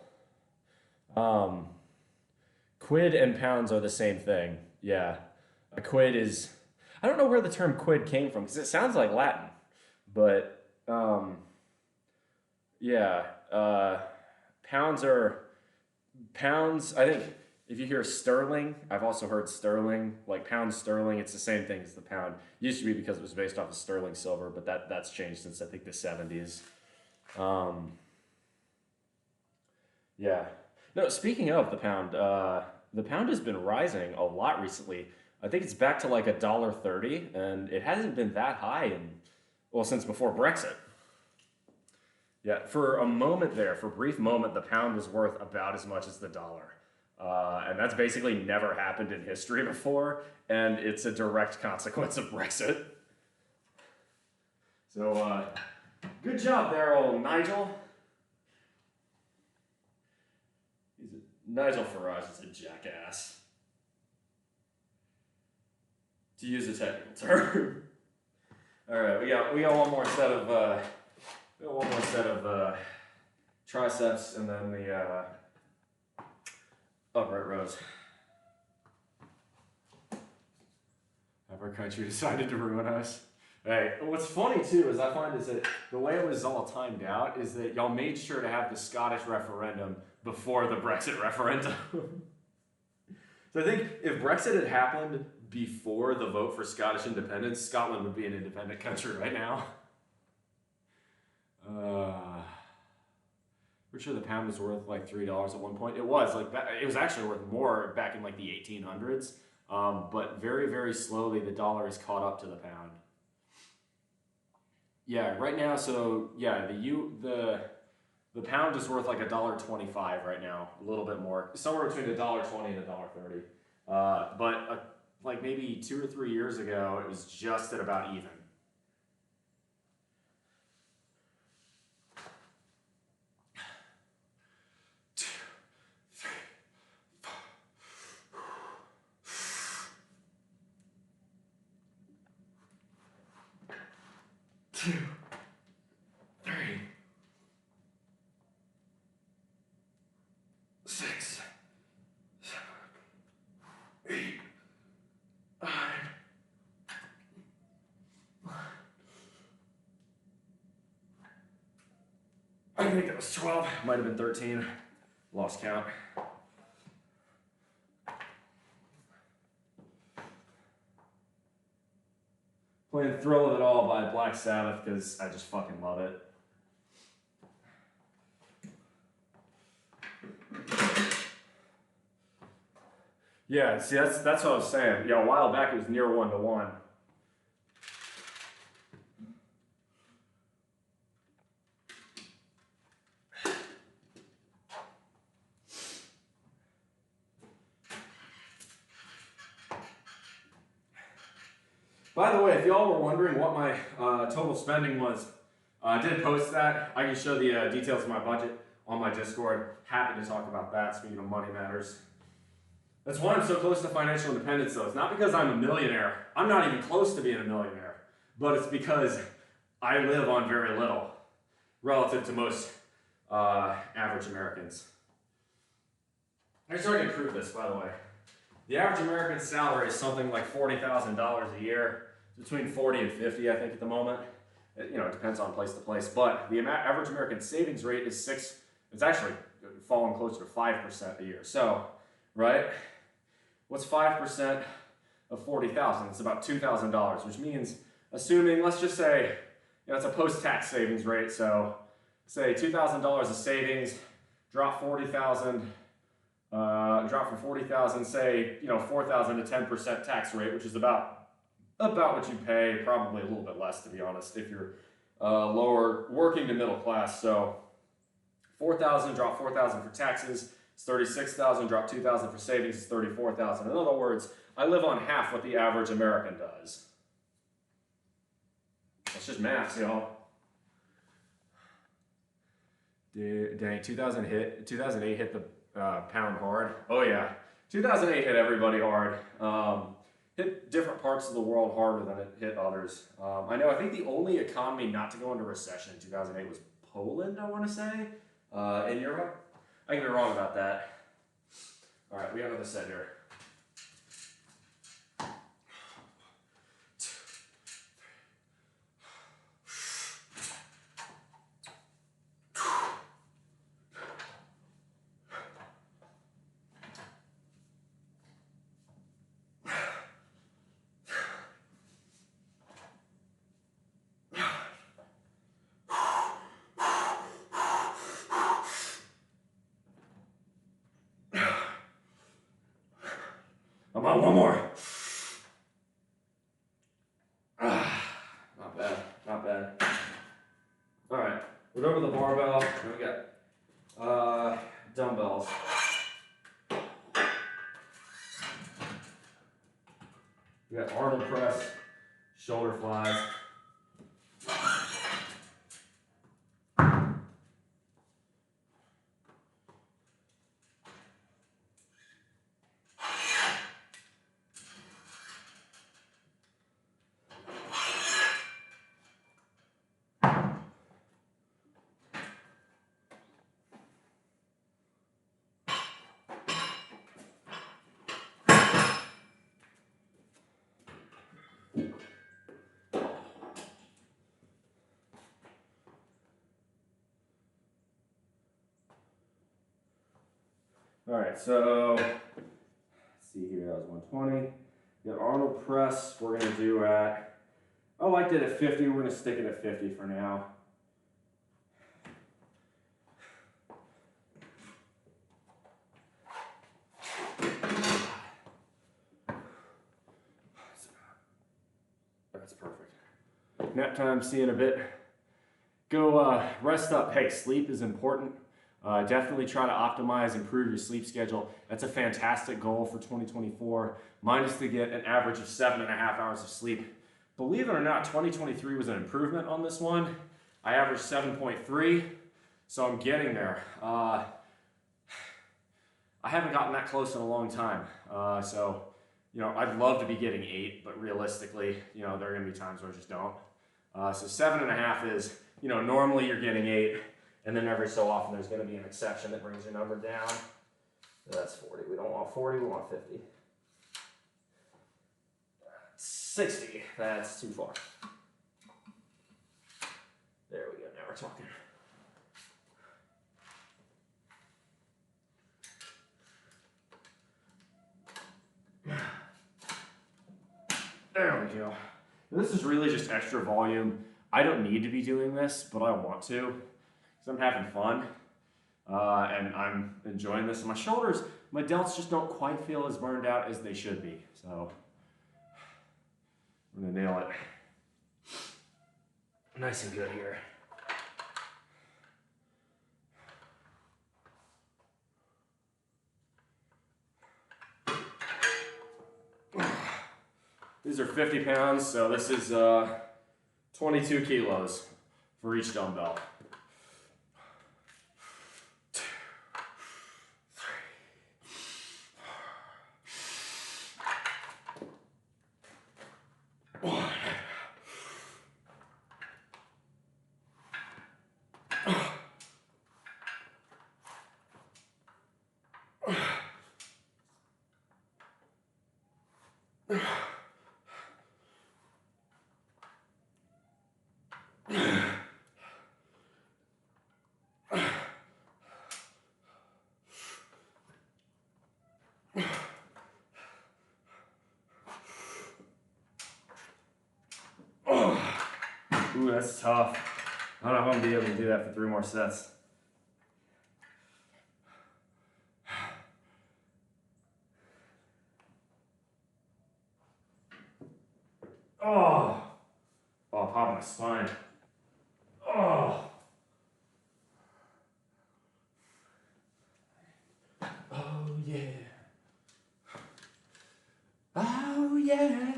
Quid and pounds are the same thing. Yeah. A quid is, I don't know where the term quid came from because it sounds like Latin, but yeah. Pounds, I think if you hear sterling, I've also heard sterling, like pound sterling, it's the same thing as the pound. Used to be because it was based off of sterling silver, but that's changed since I think the 70s. Yeah. No, speaking of the pound has been rising a lot recently. I think it's back to like $1.30, and it hasn't been that high in Well, since before Brexit. Yeah, for a moment there, for a brief moment, the pound was worth about as much as the dollar. And that's basically never happened in history before, and it's a direct consequence of Brexit. So, good job there, old Nigel. Nigel Farage is a jackass, to use a technical term. All right, we got one more set of triceps, and then the upright rows. Have our country decided to ruin us? Hey, what's funny too is I find is that the way it was all timed out is that y'all made sure to have the Scottish referendum before the Brexit referendum. So I think if Brexit had happened before the vote for Scottish independence, Scotland would be an independent country right now. Pretty sure the pound was worth like $3 at one point. It was actually worth more back in like the 1800s. But very, very slowly the dollar has caught up to the pound. Yeah, right now, so yeah, the pound is worth like $1.25 right now, a little bit more, somewhere between $1.20 and $1.30. But like maybe 2 or 3 years ago, it was just at about even. Two, three, 6, 7, 8, 9. I think that was 12. Might have been 13. Lost count. Playing Thrill of It All by Black Sabbath because I just fucking love it. Yeah, see, that's what I was saying. Yeah, a while back it was near 1-to-1. By the way, if y'all were wondering what my total spending was, I did post that. I can show the details of my budget on my Discord. Happy to talk about that, speaking of money matters. That's why I'm so close to financial independence, though. It's not because I'm a millionaire. I'm not even close to being a millionaire. But it's because I live on very little relative to most average Americans. I just already proved this, by the way. The average American salary is something like $40,000 a year. It's between 40 and 50, I think, at the moment. It depends on place to place. But the average American savings rate is it's actually fallen closer to 5% a year. So, right? What's 5% of 40,000? It's about $2,000, which means, assuming, let's just say, it's a post-tax savings rate. So, say $2,000 of savings, drop 40,000. Drop from 40,000, say, 4,000 to 10% tax rate, which is about what you pay, probably a little bit less, to be honest, if you're lower working to middle class. So 4,000, drop 4,000 for taxes, it's 36,000, drop 2,000 for savings, it's 34,000. In other words, I live on half what the average American does. That's just math, y'all. Dang, 2008 hit the pound hard. Oh yeah, 2008 hit everybody hard. Hit different parts of the world harder than it hit others. I think the only economy not to go into recession in 2008 was Poland, I want to say, in Europe. I can be wrong about that. All right, we have another set here. I'm on one more. Not bad, not bad. we're done with the barbell. Then we got dumbbells. We got Arnold press, shoulder flies. All right, so let's see here, that was 120. The Arnold press, we're gonna do at, I liked it at 50, we're gonna stick it at 50 for now. That's perfect. Nap time, see you in a bit. Go rest up. Hey, sleep is important. Definitely try to optimize, improve your sleep schedule. That's a fantastic goal for 2024. Mine is to get an average of 7.5 hours of sleep. Believe it or not, 2023 was an improvement on this one. I averaged 7.3, so I'm getting there. I haven't gotten that close in a long time. So, you know, I'd love to be getting 8, but realistically, you know, there are gonna be times where I just don't. So 7.5 is, you know, normally you're getting 8, and then every so often there's going to be an exception that brings your number down. So that's 40. We don't want 40, we want 50. 60. That's too far. There we go. Now we're talking. There we go. This is really just extra volume. I don't need to be doing this, but I want to. I'm having fun, and I'm enjoying this. My shoulders, my delts just don't quite feel as burned out as they should be, so I'm gonna nail it. Nice and good here. These are 50 pounds, so this is 22 kilos for each dumbbell. Ooh, that's tough. I don't know if I'm gonna be able to do that for 3 more sets. Oh, pop my spine. Oh. Oh yeah. Oh yeah.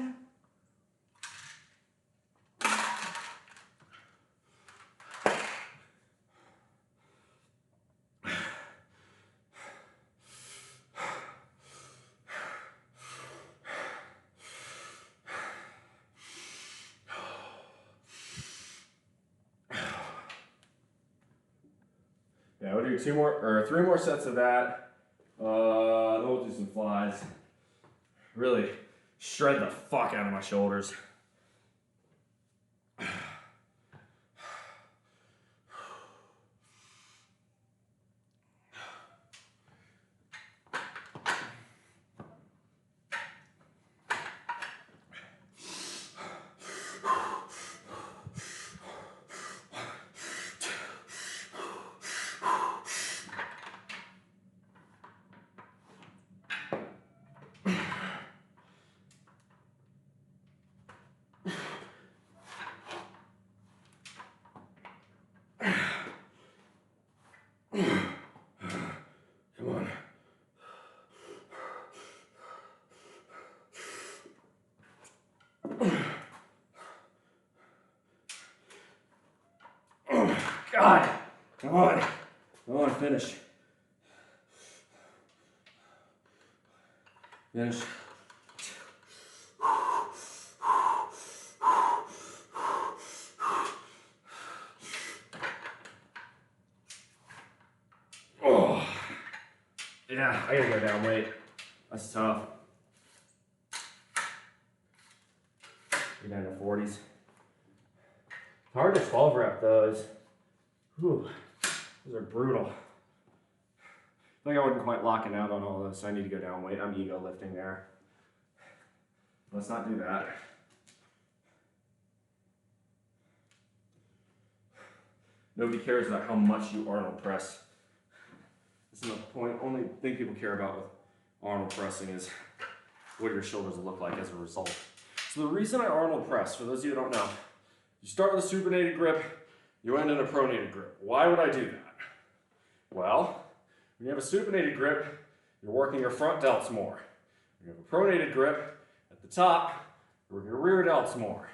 Yeah, we'll do 3 more sets of that. Then we'll do some flies. Really shred the fuck out of my shoulders. God, come on. Come on, finish. Finish. Oh, yeah, I gotta go down weight. That's tough. Get down to 40s. It's hard to 12 rep those. Whew, those are brutal. I think I wasn't quite locking out on all this, so I need to go down weight. I'm ego lifting there. Let's not do that. Nobody cares about how much you Arnold press. That's not the point. Only thing people care about with Arnold pressing is what your shoulders look like as a result. So the reason I Arnold press, for those of you who don't know, you start with a supinated grip, you end in a pronated grip. Why would I do that? Well, when you have a supinated grip, you're working your front delts more. When you have a pronated grip at the top, you're working your rear delts more.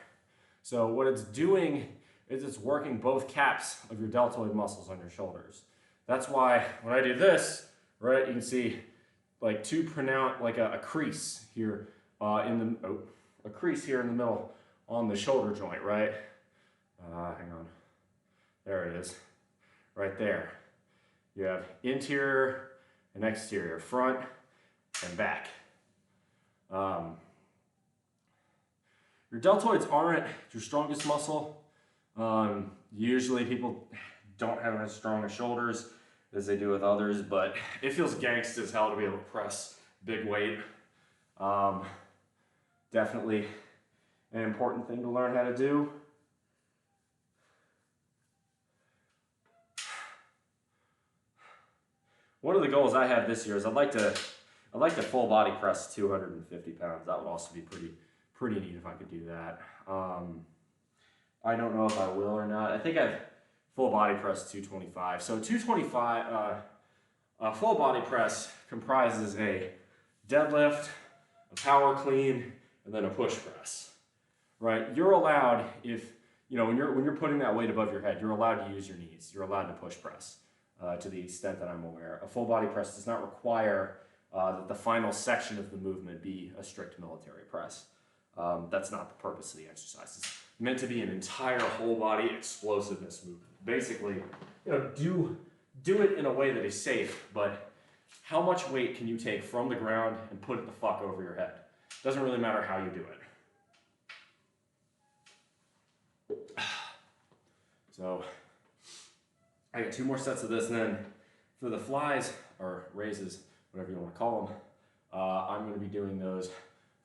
So what it's doing is it's working both caps of your deltoid muscles on your shoulders. That's why when I do this, right, you can see like too pronounced, like a crease here a crease here in the middle on the shoulder joint, right? Hang on. There it is, right there. You have interior and exterior, front and back. Your deltoids aren't your strongest muscle. Usually people don't have as strong as shoulders as they do with others, but it feels gangsta as hell to be able to press big weight. Definitely an important thing to learn how to do. One of the goals I have this year is I'd like to full body press 250 pounds. That would also be pretty neat if I could do that. I don't know if I will or not. I think I've full body press 225. So 225, a full body press comprises a deadlift, a power clean, and then a push press. Right? You're allowed, if you know when you're putting that weight above your head, you're allowed to use your knees. You're allowed to push press. To the extent that I'm aware. A full body press does not require that the final section of the movement be a strict military press. That's not the purpose of the exercise. It's meant to be an entire whole body explosiveness movement. Basically, do it in a way that is safe, but how much weight can you take from the ground and put it the fuck over your head? Doesn't really matter how you do it. So, I got 2 more sets of this, and then for the flies, or raises, whatever you want to call them, I'm going to be doing those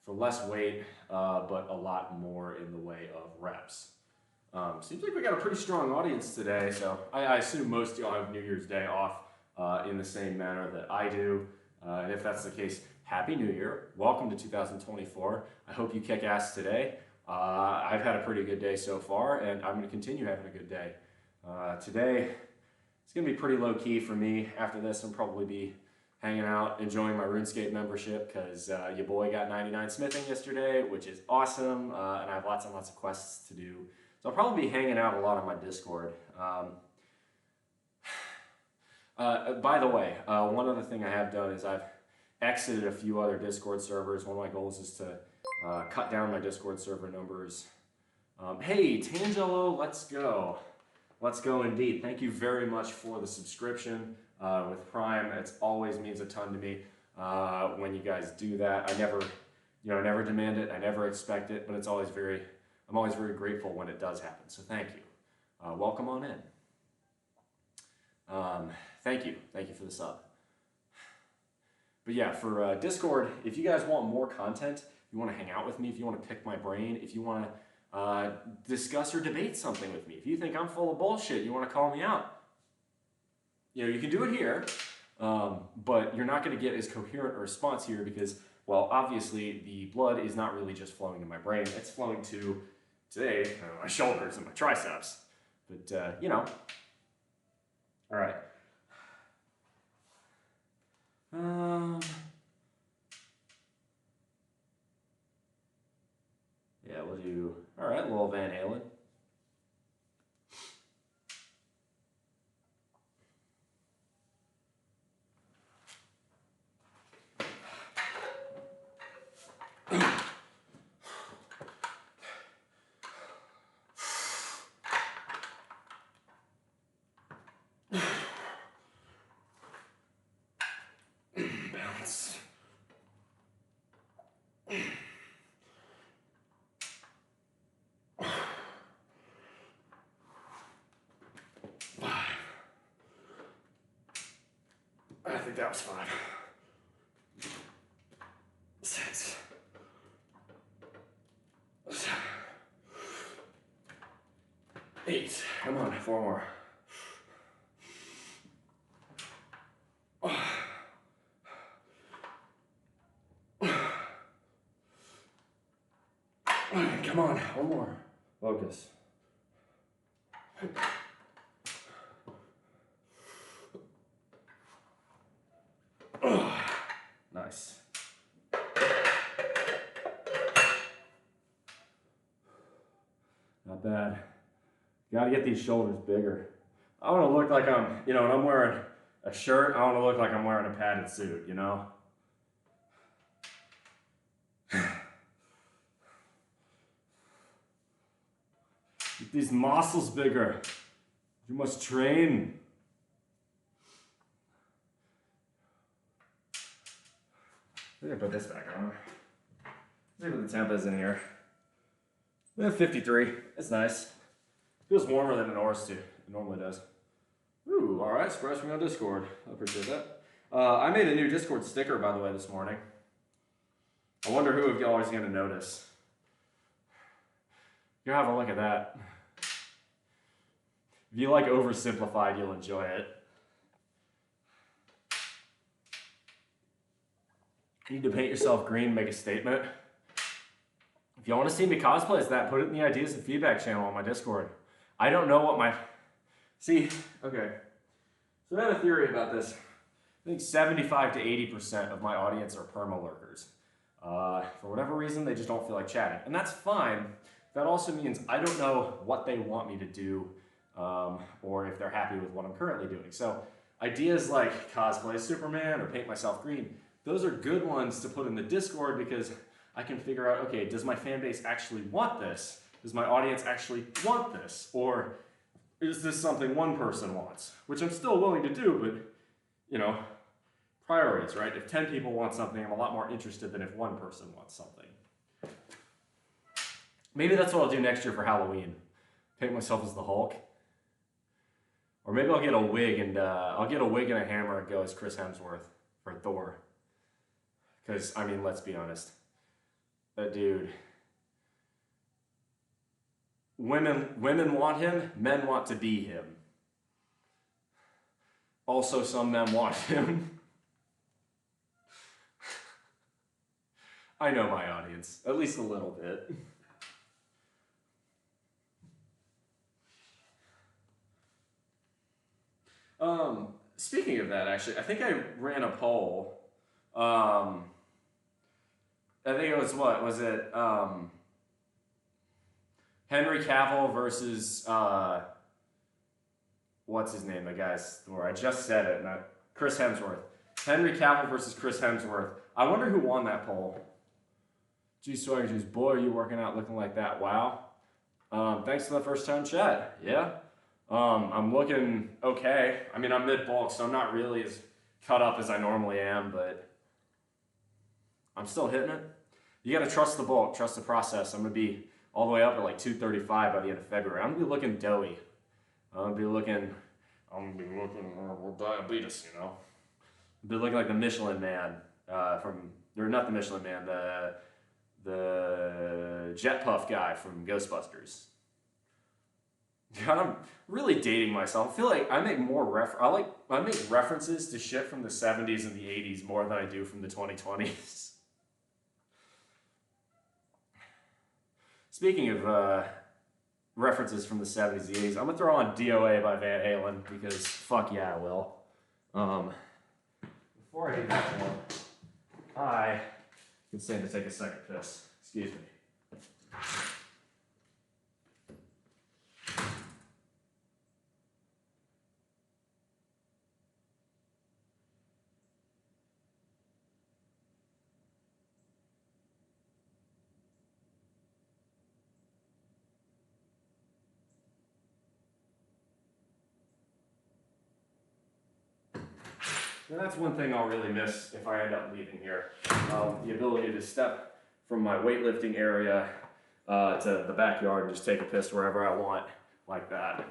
for less weight, but a lot more in the way of reps. Seems like we got a pretty strong audience today, so I assume most of y'all have New Year's Day off in the same manner that I do. And if that's the case, Happy New Year. Welcome to 2024. I hope you kick ass today. I've had a pretty good day so far, and I'm going to continue having a good day. Today, it's going to be pretty low-key for me. After this, I'll probably be hanging out, enjoying my RuneScape membership, because your boy got 99 smithing yesterday, which is awesome, and I have lots and lots of quests to do. So I'll probably be hanging out a lot on my Discord. By the way, one other thing I have done is I've exited a few other Discord servers. One of my goals is to cut down my Discord server numbers. Hey, Tangelo, let's go. Let's go indeed. Thank you very much for the subscription with Prime. It always means a ton to me when you guys do that. I never demand it. I never expect it, but I'm always very grateful when it does happen. So thank you. Welcome on in. Thank you for the sub. But yeah, for Discord, if you guys want more content, if you want to hang out with me, if you want to pick my brain, if you want to discuss or debate something with me. If you think I'm full of bullshit, you want to call me out. You can do it here, but you're not going to get as coherent a response here because, well, obviously the blood is not really just flowing to my brain. It's flowing to, today, my shoulders and my triceps. But, All right. Yeah, we'll do, all right, little Van Halen. It's... I think that was 5. 6. 7. 8. Come on, 4 more. Come on, 1 more. Focus. Nice. Not bad. Got to get these shoulders bigger. I want to look like I'm, when I'm wearing a shirt, I want to look like I'm wearing a padded suit, Get these muscles bigger. You must train. I'm gonna put this back on. See what the temp is in here. 53. It's nice. Feels warmer than it normally does. Ooh, all right. Surprise me on Discord. I appreciate that. I made a new Discord sticker, by the way, this morning. I wonder who of y'all is going to notice. You have a look at that. If you like oversimplified, you'll enjoy it. You need to paint yourself green, make a statement. If you want to see me cosplay as that, put it in the ideas and feedback channel on my Discord. I don't know what my... See, okay. So I have a theory about this. I think 75 to 80% of my audience are perma-lurkers. For whatever reason, they just don't feel like chatting. And that's fine. That also means I don't know what they want me to do, or if they're happy with what I'm currently doing. So ideas like cosplay Superman or paint myself green, those are good ones to put in the Discord because I can figure out, okay, does my fan base actually want this? Does my audience actually want this? Or is this something one person wants? Which I'm still willing to do, but, priorities, right? If 10 people want something, I'm a lot more interested than if one person wants something. Maybe that's what I'll do next year for Halloween. Paint myself as the Hulk. Or maybe I'll get a wig and a hammer and go as Chris Hemsworth for Thor. Because, let's be honest. That dude. Women want him, men want to be him. Also, some men want him. I know my audience, at least a little bit. Speaking of that, actually, I think I ran a poll. I think it was Henry Cavill versus, what's his name, the guy's Thor. I just said it, Chris Hemsworth. Henry Cavill versus Chris Hemsworth. I wonder who won that poll. Gee, Swagger Juice, boy, are you working out looking like that. Wow. Thanks for the first time chat. Yeah. I'm looking okay. I'm mid-bulk, so I'm not really as cut up as I normally am, but I'm still hitting it. You gotta trust the bulk, trust the process. I'm gonna be all the way up at like 235 by the end of February. I'm gonna be looking doughy. I'm gonna be looking with diabetes, I'll be looking like the Michelin Man or not the Michelin Man, the Jet Puff guy from Ghostbusters. God, I'm really dating myself. I feel like I make I make references to shit from the 70s and the 80s more than I do from the 2020s. Speaking of references from the 70s and 80s, I'm gonna throw on DOA by Van Halen because fuck yeah, I will. Before I do that one, I can stand to take a second piss. Excuse me. And that's one thing I'll really miss if I end up leaving here. The ability to step from my weightlifting area to the backyard and just take a piss wherever I want, like that.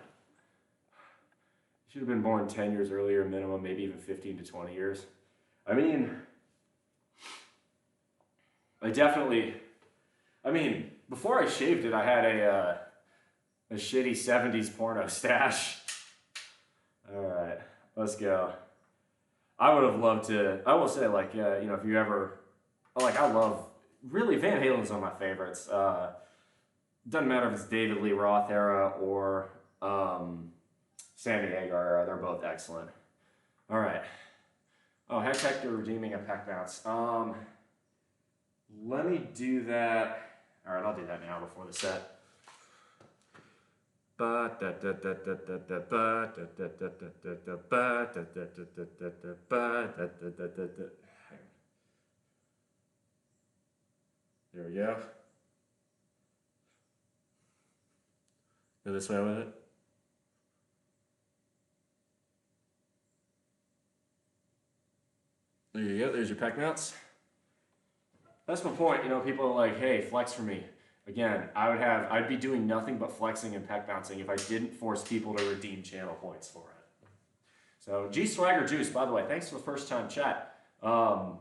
Should have been born 10 years earlier, minimum, maybe even 15 to 20 years. I mean, before I shaved it, I had a shitty 70s porno stash. All right, let's go. I would have loved to, I will say, like, you know, if you ever, like, I love, really, Van Halen's one of my favorites. Doesn't matter if it's David Lee Roth era or Sammy Hagar era, they're both excellent. All right. Oh, heck, Hector redeeming a pec bounce. Let me do that. All right, I'll do that now before the set. There we go. Go this way with it. There you go, there's your pec mounts. That's my point, you know, people are like, hey, flex for me. Again, I'd be doing nothing but flexing and pec bouncing if I didn't force people to redeem channel points for it. So, G Swagger Juice, by the way, thanks for the first time chat. By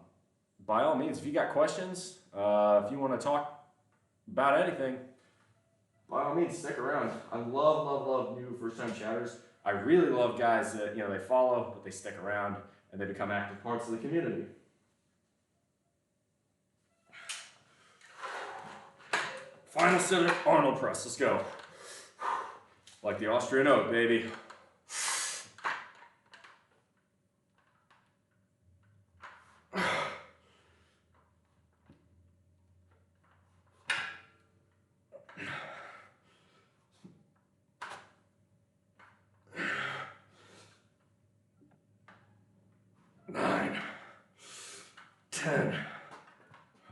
all means, if you got questions, if you want to talk about anything, by all means, stick around. I love new first-time chatters. I really love guys that, you know, they follow, but they stick around, and they become active parts of the community. Final set Arnold press, let's go. Like the Austrian oak, baby. Nine, 10,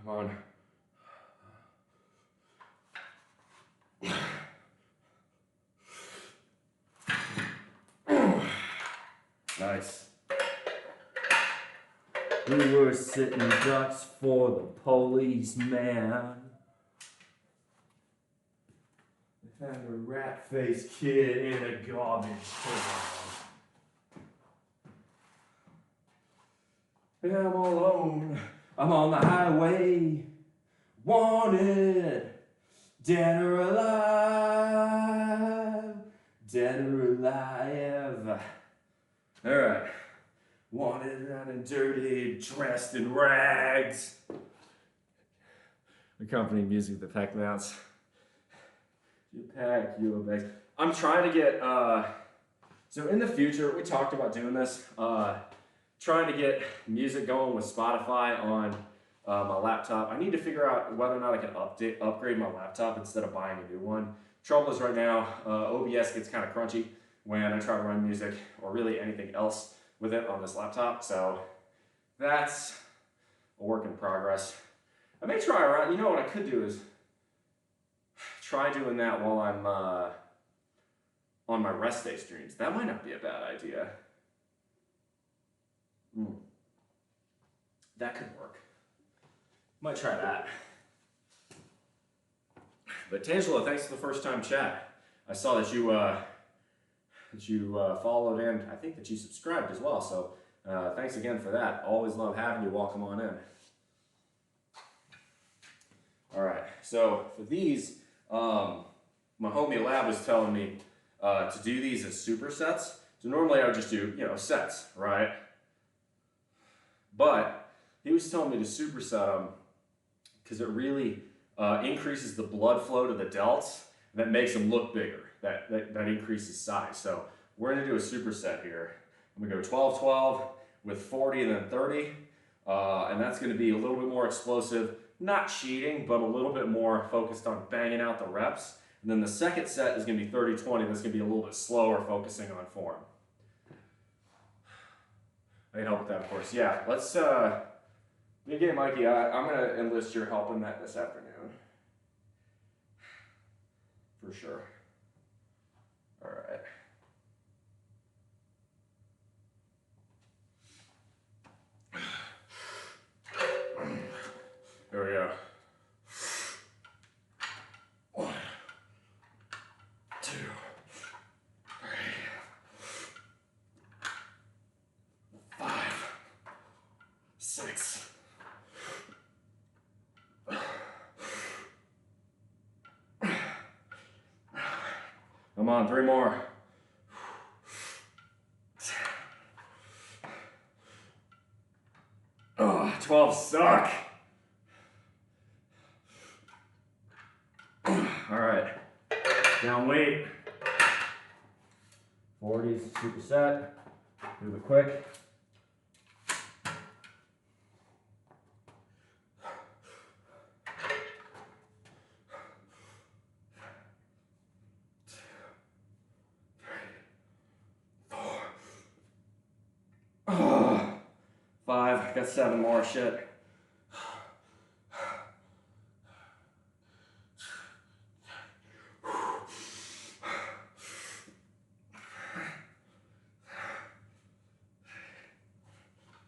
come on. Nice. We were sitting ducks for the policeman. They found a rat-faced kid in a garbage can. I'm all alone. I'm on the highway. Wanted. Dead or alive. Dead or alive. Alright. Wanted and dirty, dressed in rags. Accompanying music with the pec mounts. You pack your bags. I'm trying to get, so in the future, we talked about doing this, trying to get music going with Spotify on my laptop. I need to figure out whether or not I can upgrade my laptop instead of buying a new one. Trouble is right now, OBS gets kind of crunchy when I try to run music or really anything else with it on this laptop. So that's a work in progress. I may try around, you know what I could do is try doing that while I'm on my rest day streams. That might not be a bad idea. That could work. Might try that. But Tangela, thanks for the first time chat. I saw that you followed and I think that you subscribed as well. So thanks again for that. Always love having you. Welcome on in. All right. So for these, my homie Lab was telling me to do these as supersets. So normally I would just do, sets, right? But he was telling me to superset them because it really increases the blood flow to the delts. And that makes them look bigger. That increases size. So we're going to do a superset here. I'm going to go 12-12 with 40 and then 30. And that's going to be a little bit more explosive. Not cheating, but a little bit more focused on banging out the reps. And then the second set is going to be 30-20. That's going to be a little bit slower, focusing on form. I can help with that, of course. Yeah, let's, again, Mikey, I'm going to enlist your help in that this afternoon. For sure. All right. Come on, 3 more. Oh, 12 suck. All right, down weight. 40s, superset. Move it quick. Oh, 5, got 7 more, shit.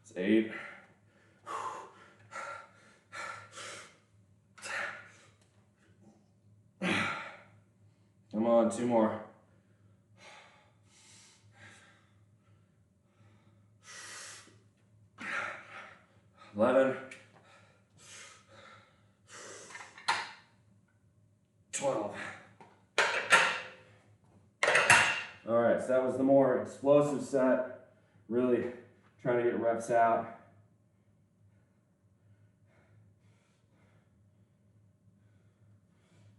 It's 8. Come on, 2 more. 11. 12. All right, so that was the more explosive set. Really trying to get reps out.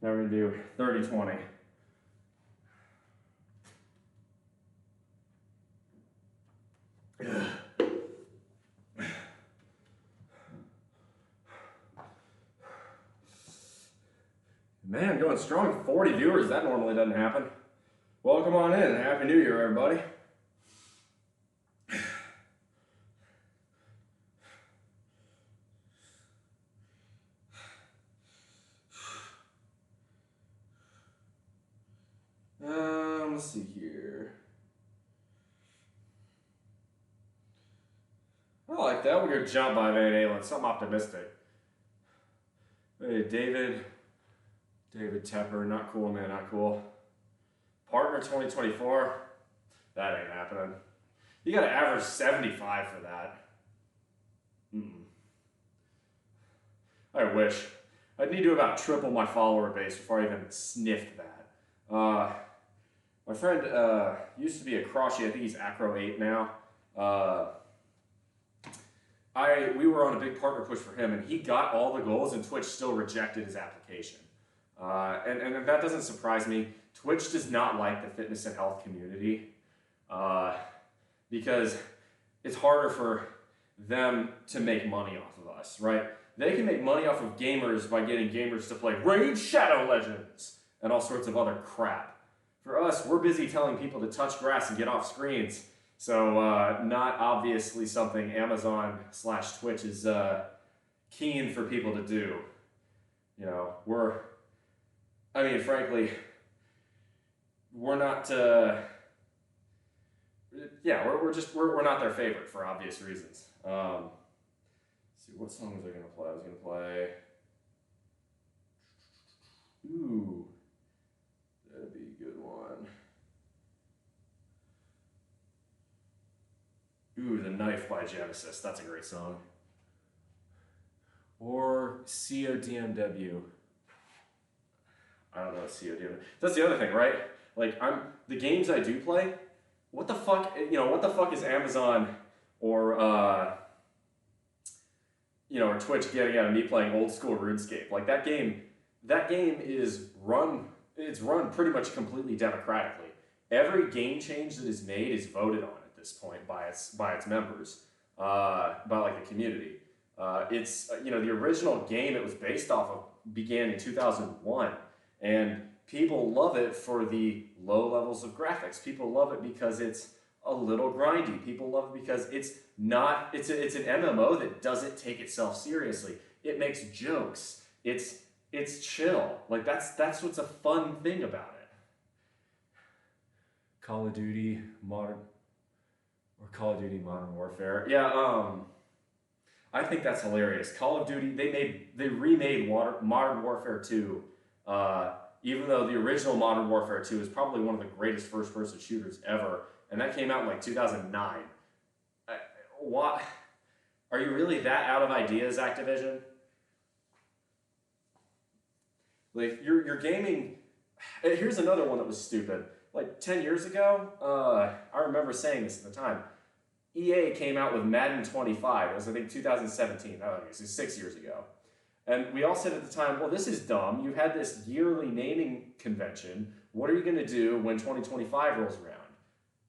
Now we're gonna do 30-20. Man, going strong, 40 viewers, that normally doesn't happen. Welcome on in, Happy New Year, everybody. Let's see here. I like that. We're gonna jump by Van Halen, something optimistic. Hey, David Tepper, not cool, man, not cool. Partner 2024, that ain't happening. You gotta average 75 for that. I wish. I'd need to about triple my follower base before I even sniffed that. My friend used to be a Croshy, I think he's Acro 8 now. We were on a big partner push for him, and he got all the goals, and Twitch still rejected his application. And that doesn't surprise me. Twitch does not like the fitness and health community because it's harder for them to make money off of us, right? They can make money off of gamers by getting gamers to play Raid Shadow Legends and all sorts of other crap. For us, we're busy telling people to touch grass and get off screens. So not obviously something Amazon/Twitch is keen for people to do. You know, frankly, we're not, we're not their favorite for obvious reasons. Let's see, what song was I going to play? I was going to play, ooh, that'd be a good one. Ooh, The Knife by Genesis, that's a great song. Or CODMW. I don't know what CODMW. That's the other thing, right? Like, the games I do play, what the fuck is Amazon or or Twitch getting out of me playing old school RuneScape? Like, that game is run pretty much completely democratically. Every game change that is made is voted on at this point by its members, by like the community. It's the original game it was based off of began in 2001, and people love it for the low levels of graphics. People love it because it's a little grindy. People love it because it's an MMO that doesn't take itself seriously. It makes jokes. It's chill. Like that's what's a fun thing about it. Call of Duty Modern Warfare. Yeah, I think that's hilarious. Call of Duty, they remade Modern Warfare 2, even though the original Modern Warfare 2 is probably one of the greatest first-person shooters ever, and that came out in like 2009. What? Are you really that out of ideas, Activision? Like, you're gaming. Here's another one that was stupid. like 10 years ago, I remember saying this at the time. EA came out with Madden 25. It was, I think, 2017. Oh, this is 6 years ago. And we all said at the time, well, this is dumb. You had this yearly naming convention. What are you going to do when 2025 rolls around?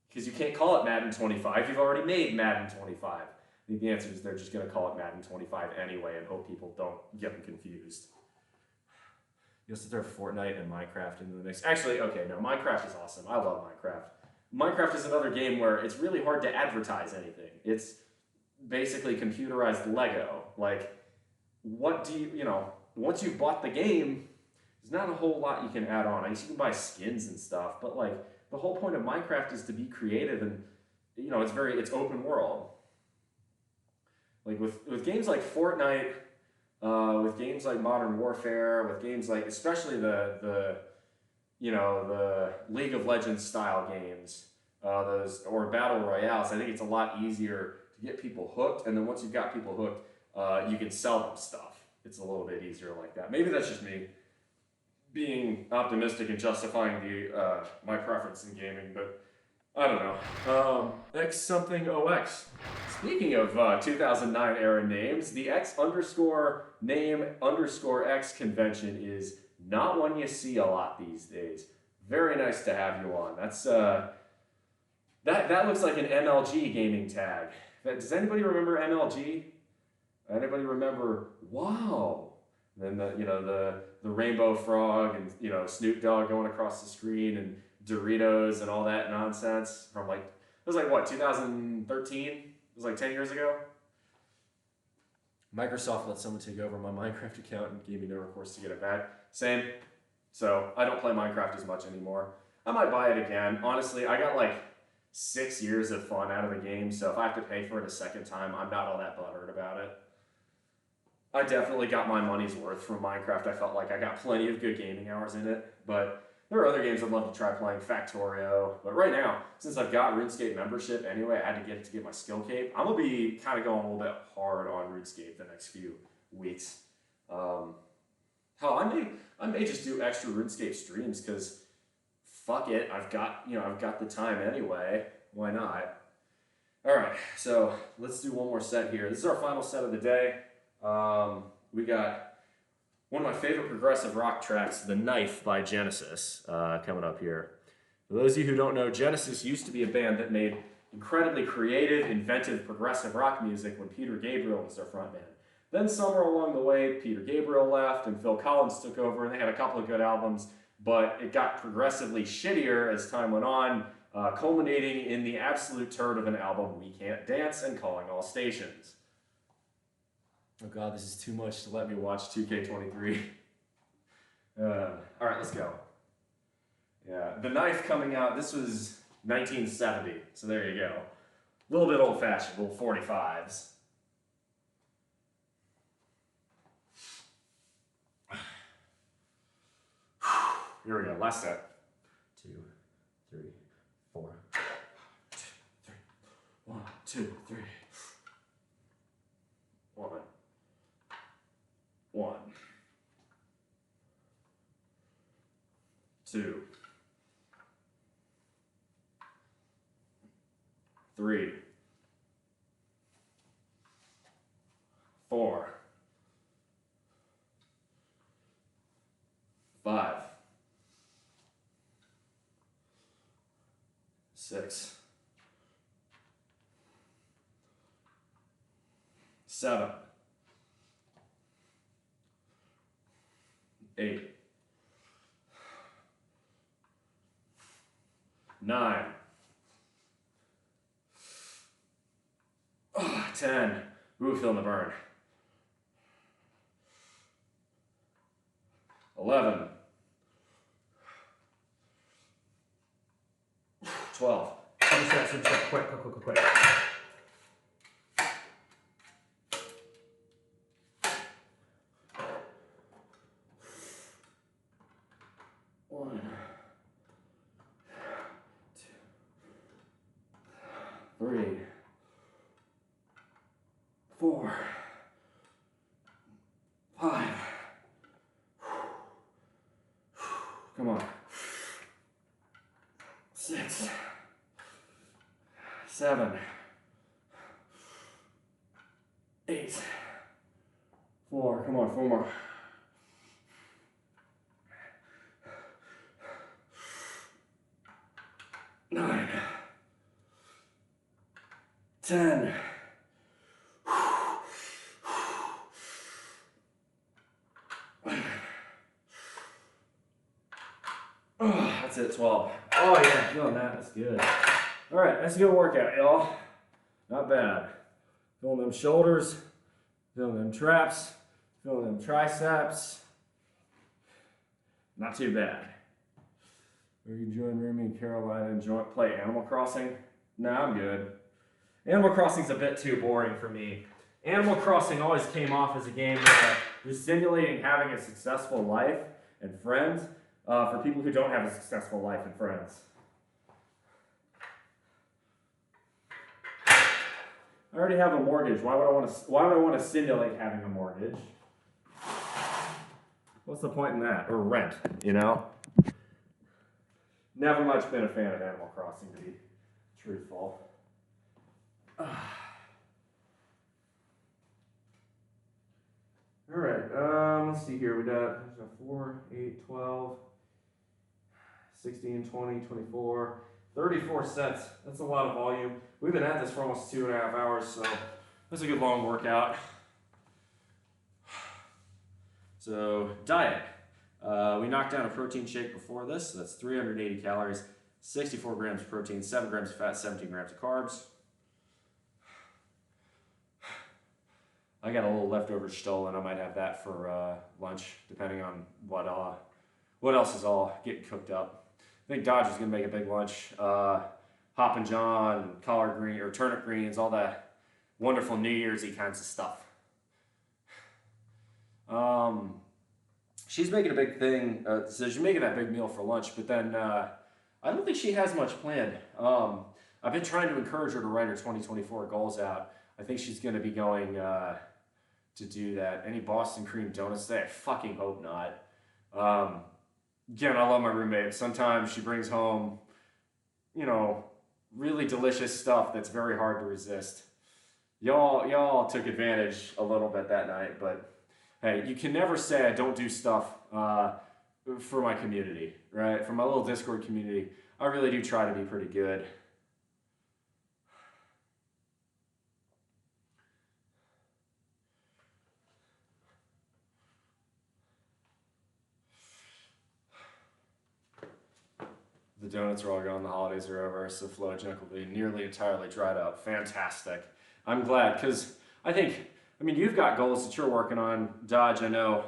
Because you can't call it Madden 25. You've already made Madden 25. I think the answer is they're just going to call it Madden 25 anyway and hope people don't get them confused. You also throw Fortnite and Minecraft into the mix. Actually, okay, no, Minecraft is awesome. I love Minecraft. Minecraft is another game where it's really hard to advertise anything. It's basically computerized Lego. Like, what do you, once you've bought the game, there's not a whole lot you can add on. I guess you can buy skins and stuff, but like, the whole point of Minecraft is to be creative and, it's open world. Like with games like Fortnite, with games like Modern Warfare, with games like, especially the League of Legends style games, or Battle Royales, I think it's a lot easier to get people hooked. And then once you've got people hooked, you can sell them stuff. It's a little bit easier like that. Maybe that's just me being optimistic and justifying my preference in gaming, but I don't know. X something OX. Speaking of 2009 era names, the X_name_X convention is not one you see a lot these days. Very nice to have you on. That's that looks like an MLG gaming tag. Does anybody remember MLG? Anybody remember? Wow. And then the rainbow frog and Snoop Dogg going across the screen and Doritos and all that nonsense from it was like what, 2013? It was like 10 years ago. Microsoft let someone take over my Minecraft account and gave me no recourse to get it back. Same. So I don't play Minecraft as much anymore. I might buy it again. Honestly, I got like 6 years of fun out of the game, so if I have to pay for it a second time, I'm not all that butthurt about it. I definitely got my money's worth from Minecraft. I felt like I got plenty of good gaming hours in it, but there are other games I'd love to try playing, Factorio. But right now, since I've got RuneScape membership anyway, I had to get it to get my skill cape. I'm gonna be kind of going a little bit hard on RuneScape the next few weeks. Hell, I may just do extra RuneScape streams because fuck it, I've got the time anyway. Why not? All right, so let's do one more set here. This is our final set of the day. We got one of my favorite progressive rock tracks, The Knife by Genesis, coming up here. For those of you who don't know, Genesis used to be a band that made incredibly creative, inventive, progressive rock music when Peter Gabriel was their frontman. Then somewhere along the way, Peter Gabriel left and Phil Collins took over, and they had a couple of good albums, but it got progressively shittier as time went on, culminating in the absolute turd of an album, We Can't Dance, and Calling All Stations. Oh god, this is too much to let me watch 2K23. All right, let's go. Yeah, The Knife coming out, this was 1970, so there you go. A little bit old-fashioned, little 45s. Here we go, last set. 2, 3, 4. 1, 2, 3. 1. 1, 2, 3, 4, 5, 6, 7, 8, 9, 10. Ooh, feeling the burn. 11, 12. Quick. 1, 2, 3, 4, 5. Come on. 6, 7, 8, 4, come on, 4 more. 9, 10. Oh, that's it, 12. Oh yeah, feeling that, that's good. All right, that's a good workout, y'all. Not bad. Feeling them shoulders, feeling them traps, feeling them triceps. Not too bad. Are you enjoying Rumi and Carolina and play Animal Crossing? Nah, I'm good. Animal Crossing's a bit too boring for me. Animal Crossing always came off as a game where you're simulating having a successful life and friends for people who don't have a successful life and friends. I already have a mortgage. Why would I want to simulate having a mortgage? What's the point in that? Or rent, you know? Never much been a fan of Animal Crossing, to be truthful. All right, let's see here. We got 4, 8, 12, 16, 20, 24, 34 sets. That's a lot of volume. We've been at this for almost 2.5 hours, so that's a good long workout. So, diet. We knocked down a protein shake before this. So that's 380 calories, 64 grams of protein, 7 grams of fat, 17 grams of carbs. I got a little leftover stollen. I might have that for lunch, depending on what else is all getting cooked up. I think Dodger's gonna make a big lunch. Hoppin' John, collard green or turnip greens, all that wonderful New Year's-y kinds of stuff. She's making a big thing, so she's making that big meal for lunch, but then I don't think she has much planned. I've been trying to encourage her to write her 2024 goals out. I think she's going to be going to do that. Any Boston cream donuts today? I fucking hope not. Again, I love my roommate. Sometimes she brings home, you know, really delicious stuff that's very hard to resist. Y'all took advantage a little bit that night, but hey, you can never say I don't do stuff for my community, right? For my little Discord community, I really do try to be pretty good. The donuts are all gone, the holidays are over, so the flow junk will be nearly entirely dried up. Fantastic. I'm glad, because I mean, you've got goals that you're working on, Dodge, I know.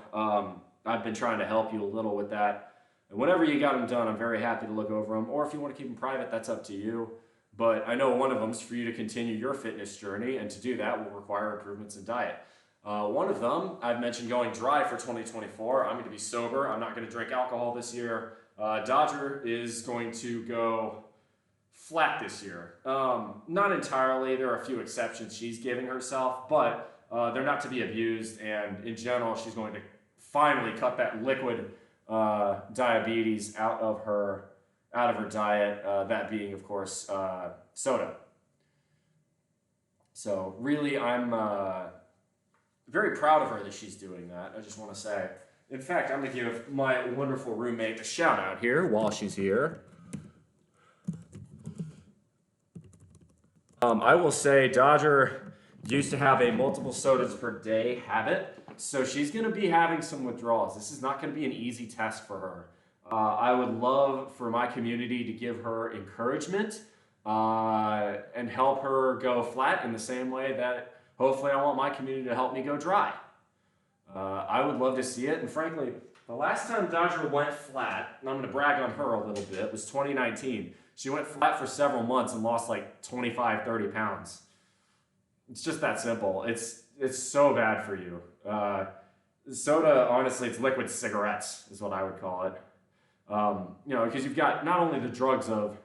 I've been trying to help you a little with that. And whenever you got them done, I'm very happy to look over them. Or if you want to keep them private, that's up to you. But I know one of them is for you to continue your fitness journey, and to do that will require improvements in diet. One of them, I've mentioned going dry for 2024. I'm going to be sober. I'm not going to drink alcohol this year. Dodger is going to go flat this year. Not entirely. There are a few exceptions she's giving herself, but they're not to be abused, and in general, she's going to finally cut that liquid diabetes out of her diet, that being, of course, soda. So really, I'm very proud of her that she's doing that. I just want to say. In fact, I'm going to give my wonderful roommate a shout out here while she's here. I will say Dodger used to have a multiple sodas per day habit, so she's going to be having some withdrawals. This is not going to be an easy test for her. I would love for my community to give her encouragement and help her go flat in the same way that hopefully I want my community to help me go dry. I would love to see it, and frankly, the last time Dodger went flat, and I'm going to brag on her a little bit, was 2019. She went flat for several months and lost like 25, 30 pounds. It's just that simple. It's so bad for you. Soda, honestly, it's liquid cigarettes is what I would call it. You know, because you've got not only the drugs of,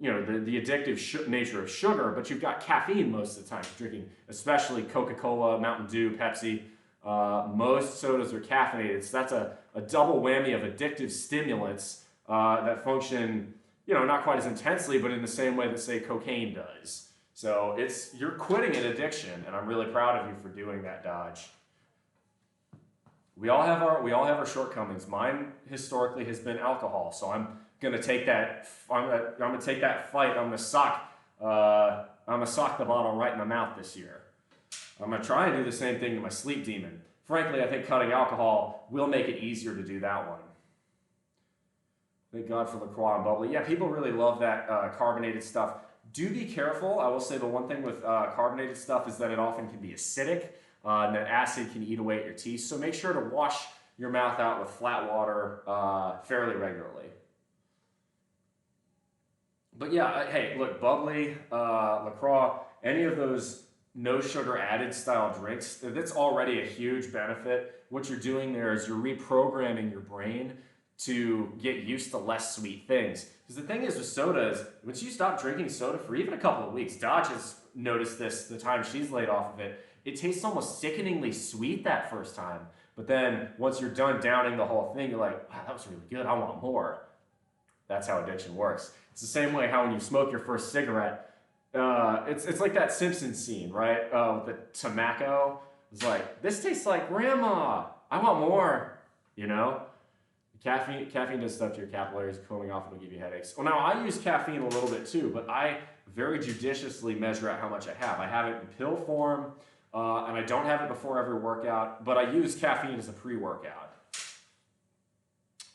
you know, the addictive nature of sugar, but you've got caffeine most of the time. You're drinking, especially Coca-Cola, Mountain Dew, Pepsi. Most sodas are caffeinated, so that's a double whammy of addictive stimulants that function not quite as intensely, but in the same way that, say, cocaine does. So you're quitting an addiction, and I'm really proud of you for doing that, Dodge. We all have our shortcomings. Mine historically has been alcohol, so I'm gonna take that. I'm gonna take that fight. I'm gonna sock the bottle right in the mouth this year. I'm gonna try and do the same thing to my sleep demon. Frankly, I think cutting alcohol will make it easier to do that one. Thank God for LaCroix and bubbly. Yeah, people really love that carbonated stuff. Do be careful. I will say the one thing with carbonated stuff is that it often can be acidic, and that acid can eat away at your teeth. So make sure to wash your mouth out with flat water fairly regularly. But yeah, hey, look, bubbly, LaCroix, any of those no sugar added style drinks, that's already a huge benefit. What you're doing there is you're reprogramming your brain to get used to less sweet things. Because the thing is with soda is, once you stop drinking soda for even a couple of weeks, Dodge has noticed this the time she's laid off of it, it tastes almost sickeningly sweet that first time. But then once you're done downing the whole thing, you're like, wow, that was really good, I want more. That's how addiction works. It's the same way how when you smoke your first cigarette, it's like that Simpsons scene, right? With the tobacco. It's like, this tastes like grandma. I want more, Caffeine does stuff to your capillaries, cooling off, it'll give you headaches. Well, now I use caffeine a little bit too, but I very judiciously measure out how much I have. I have it in pill form, and I don't have it before every workout, but I use caffeine as a pre-workout.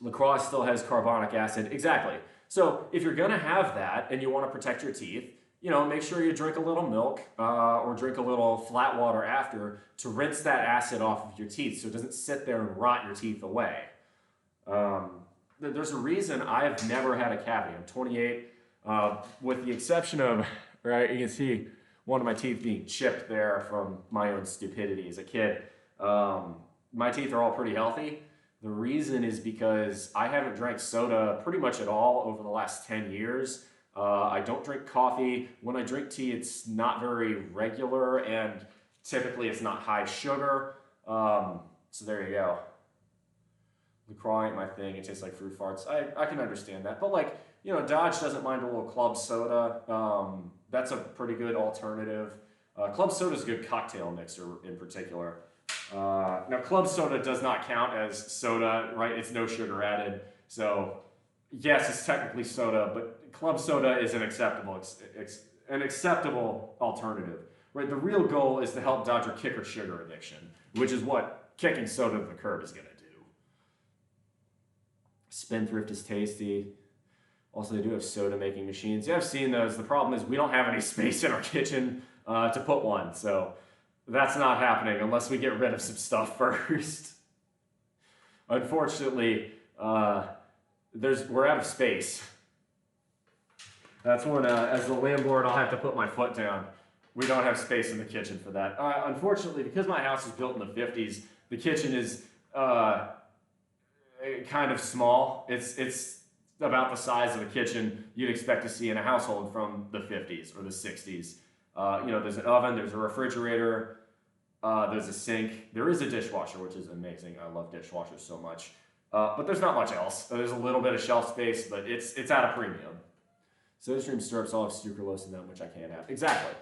LaCroix still has carbonic acid. Exactly. So if you're going to have that and you want to protect your teeth, make sure you drink a little milk or drink a little flat water after to rinse that acid off of your teeth so it doesn't sit there and rot your teeth away. There's a reason I've never had a cavity. I'm 28, with the exception of, right, you can see one of my teeth being chipped there from my own stupidity as a kid. My teeth are all pretty healthy. The reason is because I haven't drank soda pretty much at all over the last 10 years. I don't drink coffee. When I drink tea, it's not very regular, and typically it's not high sugar. So there you go. LaCroix ain't my thing. It tastes like fruit farts. I can understand that. But Dodge doesn't mind a little club soda. That's a pretty good alternative. Club soda is a good cocktail mixer in particular. Now, club soda does not count as soda, right? It's no sugar added. So, yes, it's technically soda, but club soda is an acceptable alternative, right? The real goal is to help Dodger kick her sugar addiction, which is what kicking soda to the curb is going to do. Spendthrift is tasty. Also, they do have soda making machines. Yeah, I've seen those. The problem is we don't have any space in our kitchen to put one, so that's not happening unless we get rid of some stuff first. Unfortunately, we're out of space. That's when, as the landlord, I'll have to put my foot down. We don't have space in the kitchen for that. Unfortunately, because my house was built in the 50s, the kitchen is kind of small. It's about the size of a kitchen you'd expect to see in a household from the 50s or the 60s. There's an oven, there's a refrigerator, there's a sink, there is a dishwasher, which is amazing. I love dishwashers so much. But there's not much else. There's a little bit of shelf space, but it's at a premium. SodaStream syrups all have sucralose in them, which I can't have. Exactly.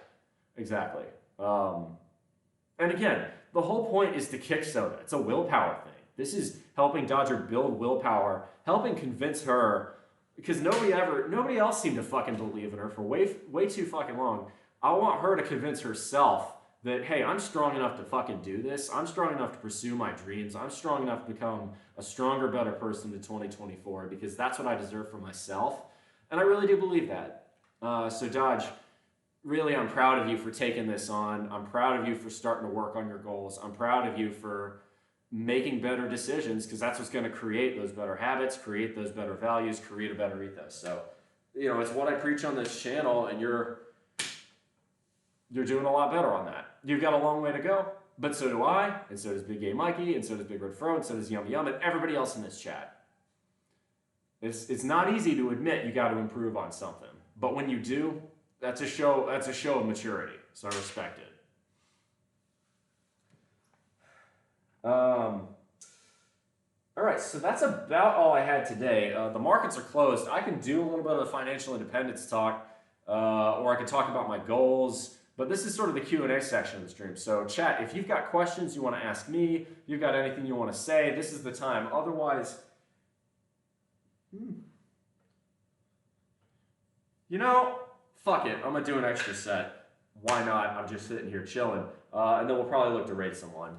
And again, the whole point is to kick soda. It's a willpower thing. This is helping Dodger build willpower, helping convince her, because nobody else seemed to fucking believe in her for way too fucking long. I want her to convince herself that, hey, I'm strong enough to fucking do this. I'm strong enough to pursue my dreams. I'm strong enough to become a stronger, better person in 2024 because that's what I deserve for myself. And I really do believe that. So Dodge, really, I'm proud of you for taking this on. I'm proud of you for starting to work on your goals. I'm proud of you for making better decisions because that's what's going to create those better habits, create those better values, create a better ethos. So, it's what I preach on this channel, and you're doing a lot better on that. You've got a long way to go, but so do I, and so does Big Gay Mikey, and so does Big Red Fro, and so does Yum Yum, and everybody else in this chat. It's not easy to admit you got to improve on something, but when you do, that's a show of maturity. So I respect it. All right, so that's about all I had today. The markets are closed. I can do a little bit of financial independence talk, or I can talk about my goals. But this is sort of the Q&A section of the stream. So chat, if you've got questions you want to ask me, if you've got anything you want to say, this is the time. Otherwise, you know, fuck it. I'm going to do an extra set. Why not? I'm just sitting here chilling. And then we'll probably look to rate someone.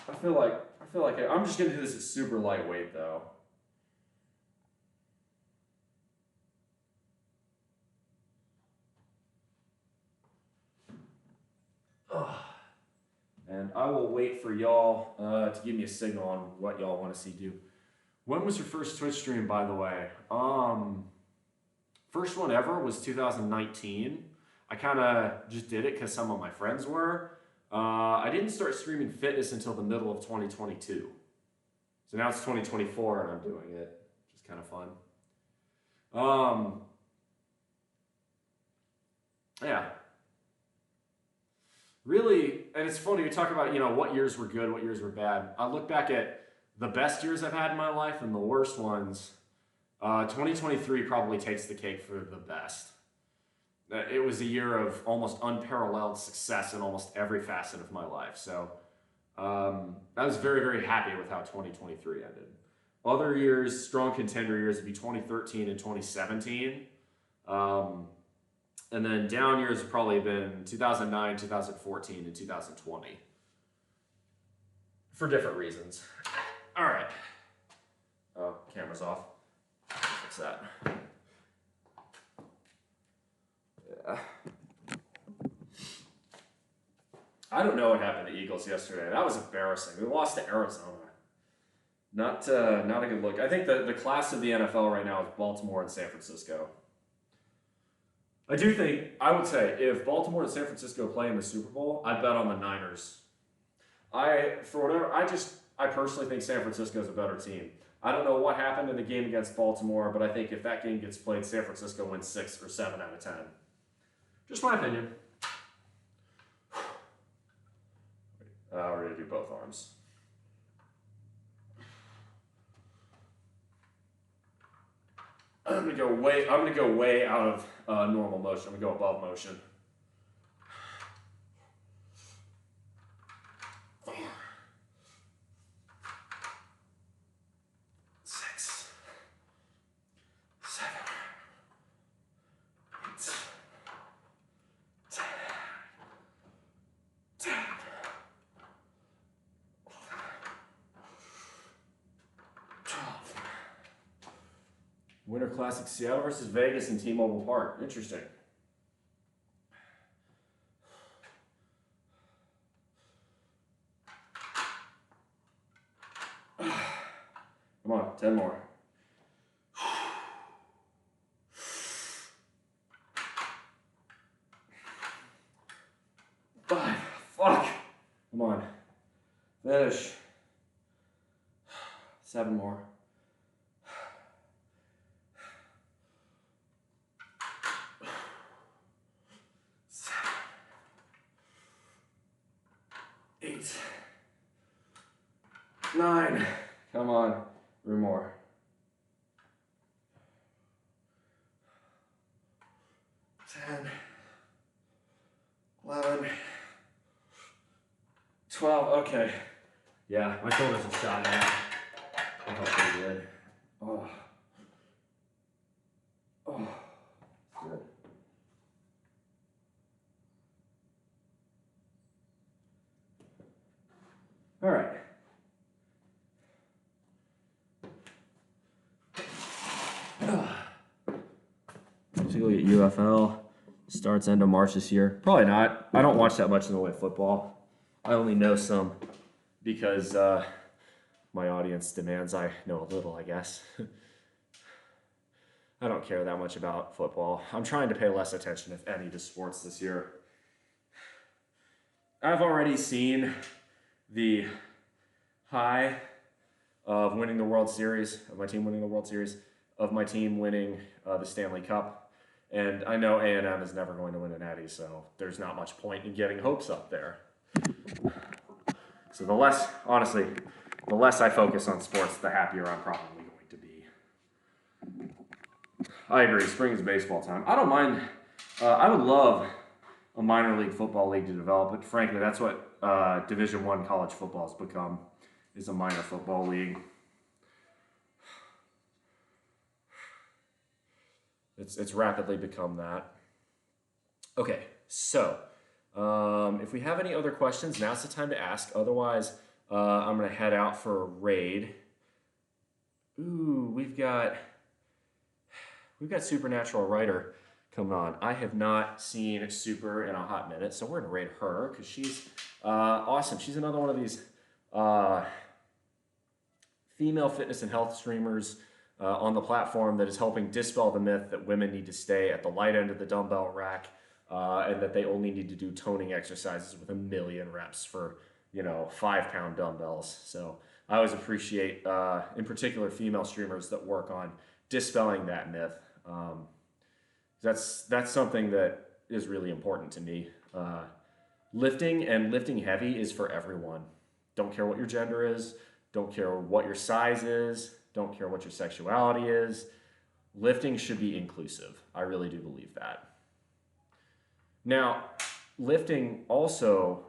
I feel like I'm just going to do this at super lightweight, though. And I will wait for y'all to give me a signal on what y'all want to see do. When was your first Twitch stream, by the way? First one ever was 2019. I kind of just did it because some of my friends were. I didn't start streaming fitness until the middle of 2022. So now it's 2024 and I'm doing it, which is kind of fun. Yeah. Really, and it's funny, we talk about, what years were good, what years were bad. I look back at the best years I've had in my life and the worst ones. 2023 probably takes the cake for the best. It was a year of almost unparalleled success in almost every facet of my life. So I was very, very happy with how 2023 ended. Other years, strong contender years, would be 2013 and 2017. And then down years have probably been 2009, 2014, and 2020. For different reasons. All right. Oh, camera's off. Fix that. Yeah. I don't know what happened to the Eagles yesterday. That was embarrassing. We lost to Arizona. Not a good look. I think the class of the NFL right now is Baltimore and San Francisco. I would say, if Baltimore and San Francisco play in the Super Bowl, I'd bet on the Niners. I personally think San Francisco is a better team. I don't know what happened in the game against Baltimore, but I think if that game gets played, San Francisco wins 6 or 7 out of 10. Just my opinion. We're going to do both arms. I'm gonna go way out of normal motion. I'm gonna go above motion. 4, 6, 7, 8, 10, 10. Winter Classic, Seattle versus Vegas in T-Mobile Park. Interesting. Come on, 10 more. 5. Fuck. Come on. Finish. 7 more. 8, 9, come on, 3 more. 10, 11, 12, okay. Yeah, my shoulders are shot now. I felt pretty good. Oh. Good. All right. Particularly at UFL. Starts end of March this year. Probably not. I don't watch that much in the way of football. I only know some because my audience demands I know a little, I guess. I don't care that much about football. I'm trying to pay less attention, if any, to sports this year. I've already seen the high of winning the World Series, of my team winning the World Series, of my team winning the Stanley Cup. And I know A&M is never going to win a Natty, so there's not much point in getting hopes up there. So the less, honestly, the less I focus on sports, the happier I'm probably going to be. I agree. Spring is baseball time. I don't mind. I would love a minor league football league to develop, but frankly, that's what Division I college football has become, is a minor football league. It's rapidly become that. Okay, so if we have any other questions, now's the time to ask. Otherwise, I'm going to head out for a raid. Ooh, we've got Supernatural Writer coming on. I have not seen Super in a hot minute, so we're going to raid her because she's awesome. She's another one of these female fitness and health streamers on the platform that is helping dispel the myth that women need to stay at the light end of the dumbbell rack and that they only need to do toning exercises with 1,000,000 reps for, 5-pound dumbbells. So I always appreciate, in particular, female streamers that work on dispelling that myth. That's something that is really important to me. Lifting and lifting heavy is for everyone. Don't care what your gender is. Don't care what your size is. Don't care what your sexuality is. Lifting should be inclusive. I really do believe that. Now, lifting also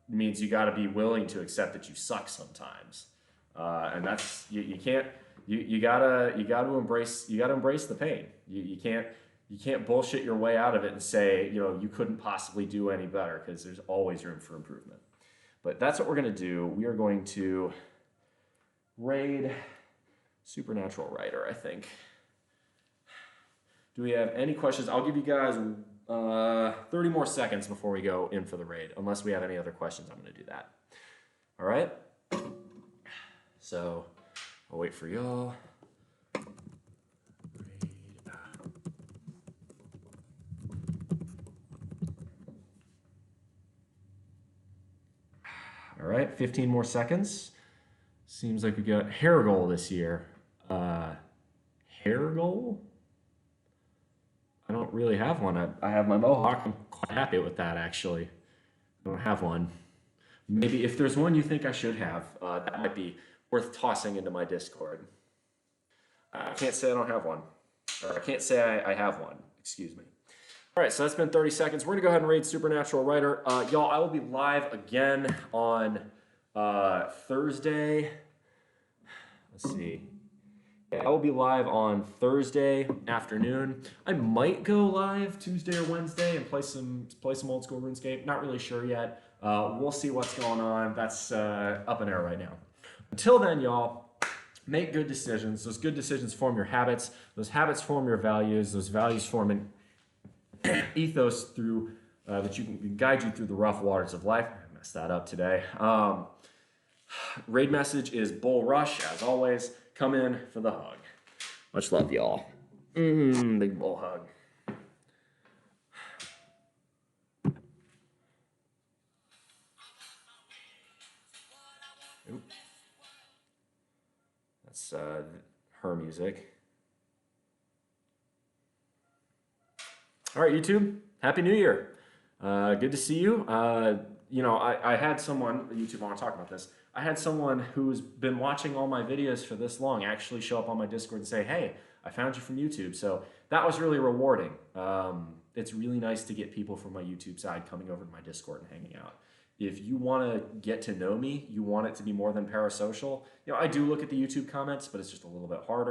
means you got to be willing to accept that you suck sometimes, and that's you can't. You gotta embrace the pain. You can't bullshit your way out of it and say you couldn't possibly do any better, because there's always room for improvement. But that's what we're gonna do. We are going to raid Supernatural Writer, I think. Do we have any questions? I'll give you guys 30 more seconds before we go in for the raid. Unless we have any other questions, I'm gonna do that. All right. So I'll wait for y'all. All right, 15 more seconds. Seems like we got hair goal this year. Hair goal? I don't really have one. I have my mohawk. I'm quite happy with that, actually. I don't have one. Maybe if there's one you think I should have, that might be worth tossing into my Discord. I can't say I don't have one. Or I can't say I have one. Excuse me. All right, so that's been 30 seconds. We're going to go ahead and raid Supernatural Writer. Y'all, I will be live again on Thursday. Let's see. Yeah, I will be live on Thursday afternoon. I might go live Tuesday or Wednesday and play some old school RuneScape. Not really sure yet. We'll see what's going on. That's up in air right now. Until then, y'all, make good decisions. Those good decisions form your habits. Those habits form your values. Those values form an ethos through that you can guide you through the rough waters of life. I messed that up today. Raid message is Bull Rush, as always. Come in for the hug. Much love, y'all. Big bull hug. Oop. That's her music. All right, YouTube. Happy New Year. Good to see you. I had someone, YouTube, I want to talk about this. I had someone who's been watching all my videos for this long actually show up on my Discord and say, hey, I found you from YouTube. So that was really rewarding. It's really nice to get people from my YouTube side coming over to my Discord and hanging out. If you want to get to know me, you want it to be more than parasocial. I do look at the YouTube comments, but it's just a little bit harder.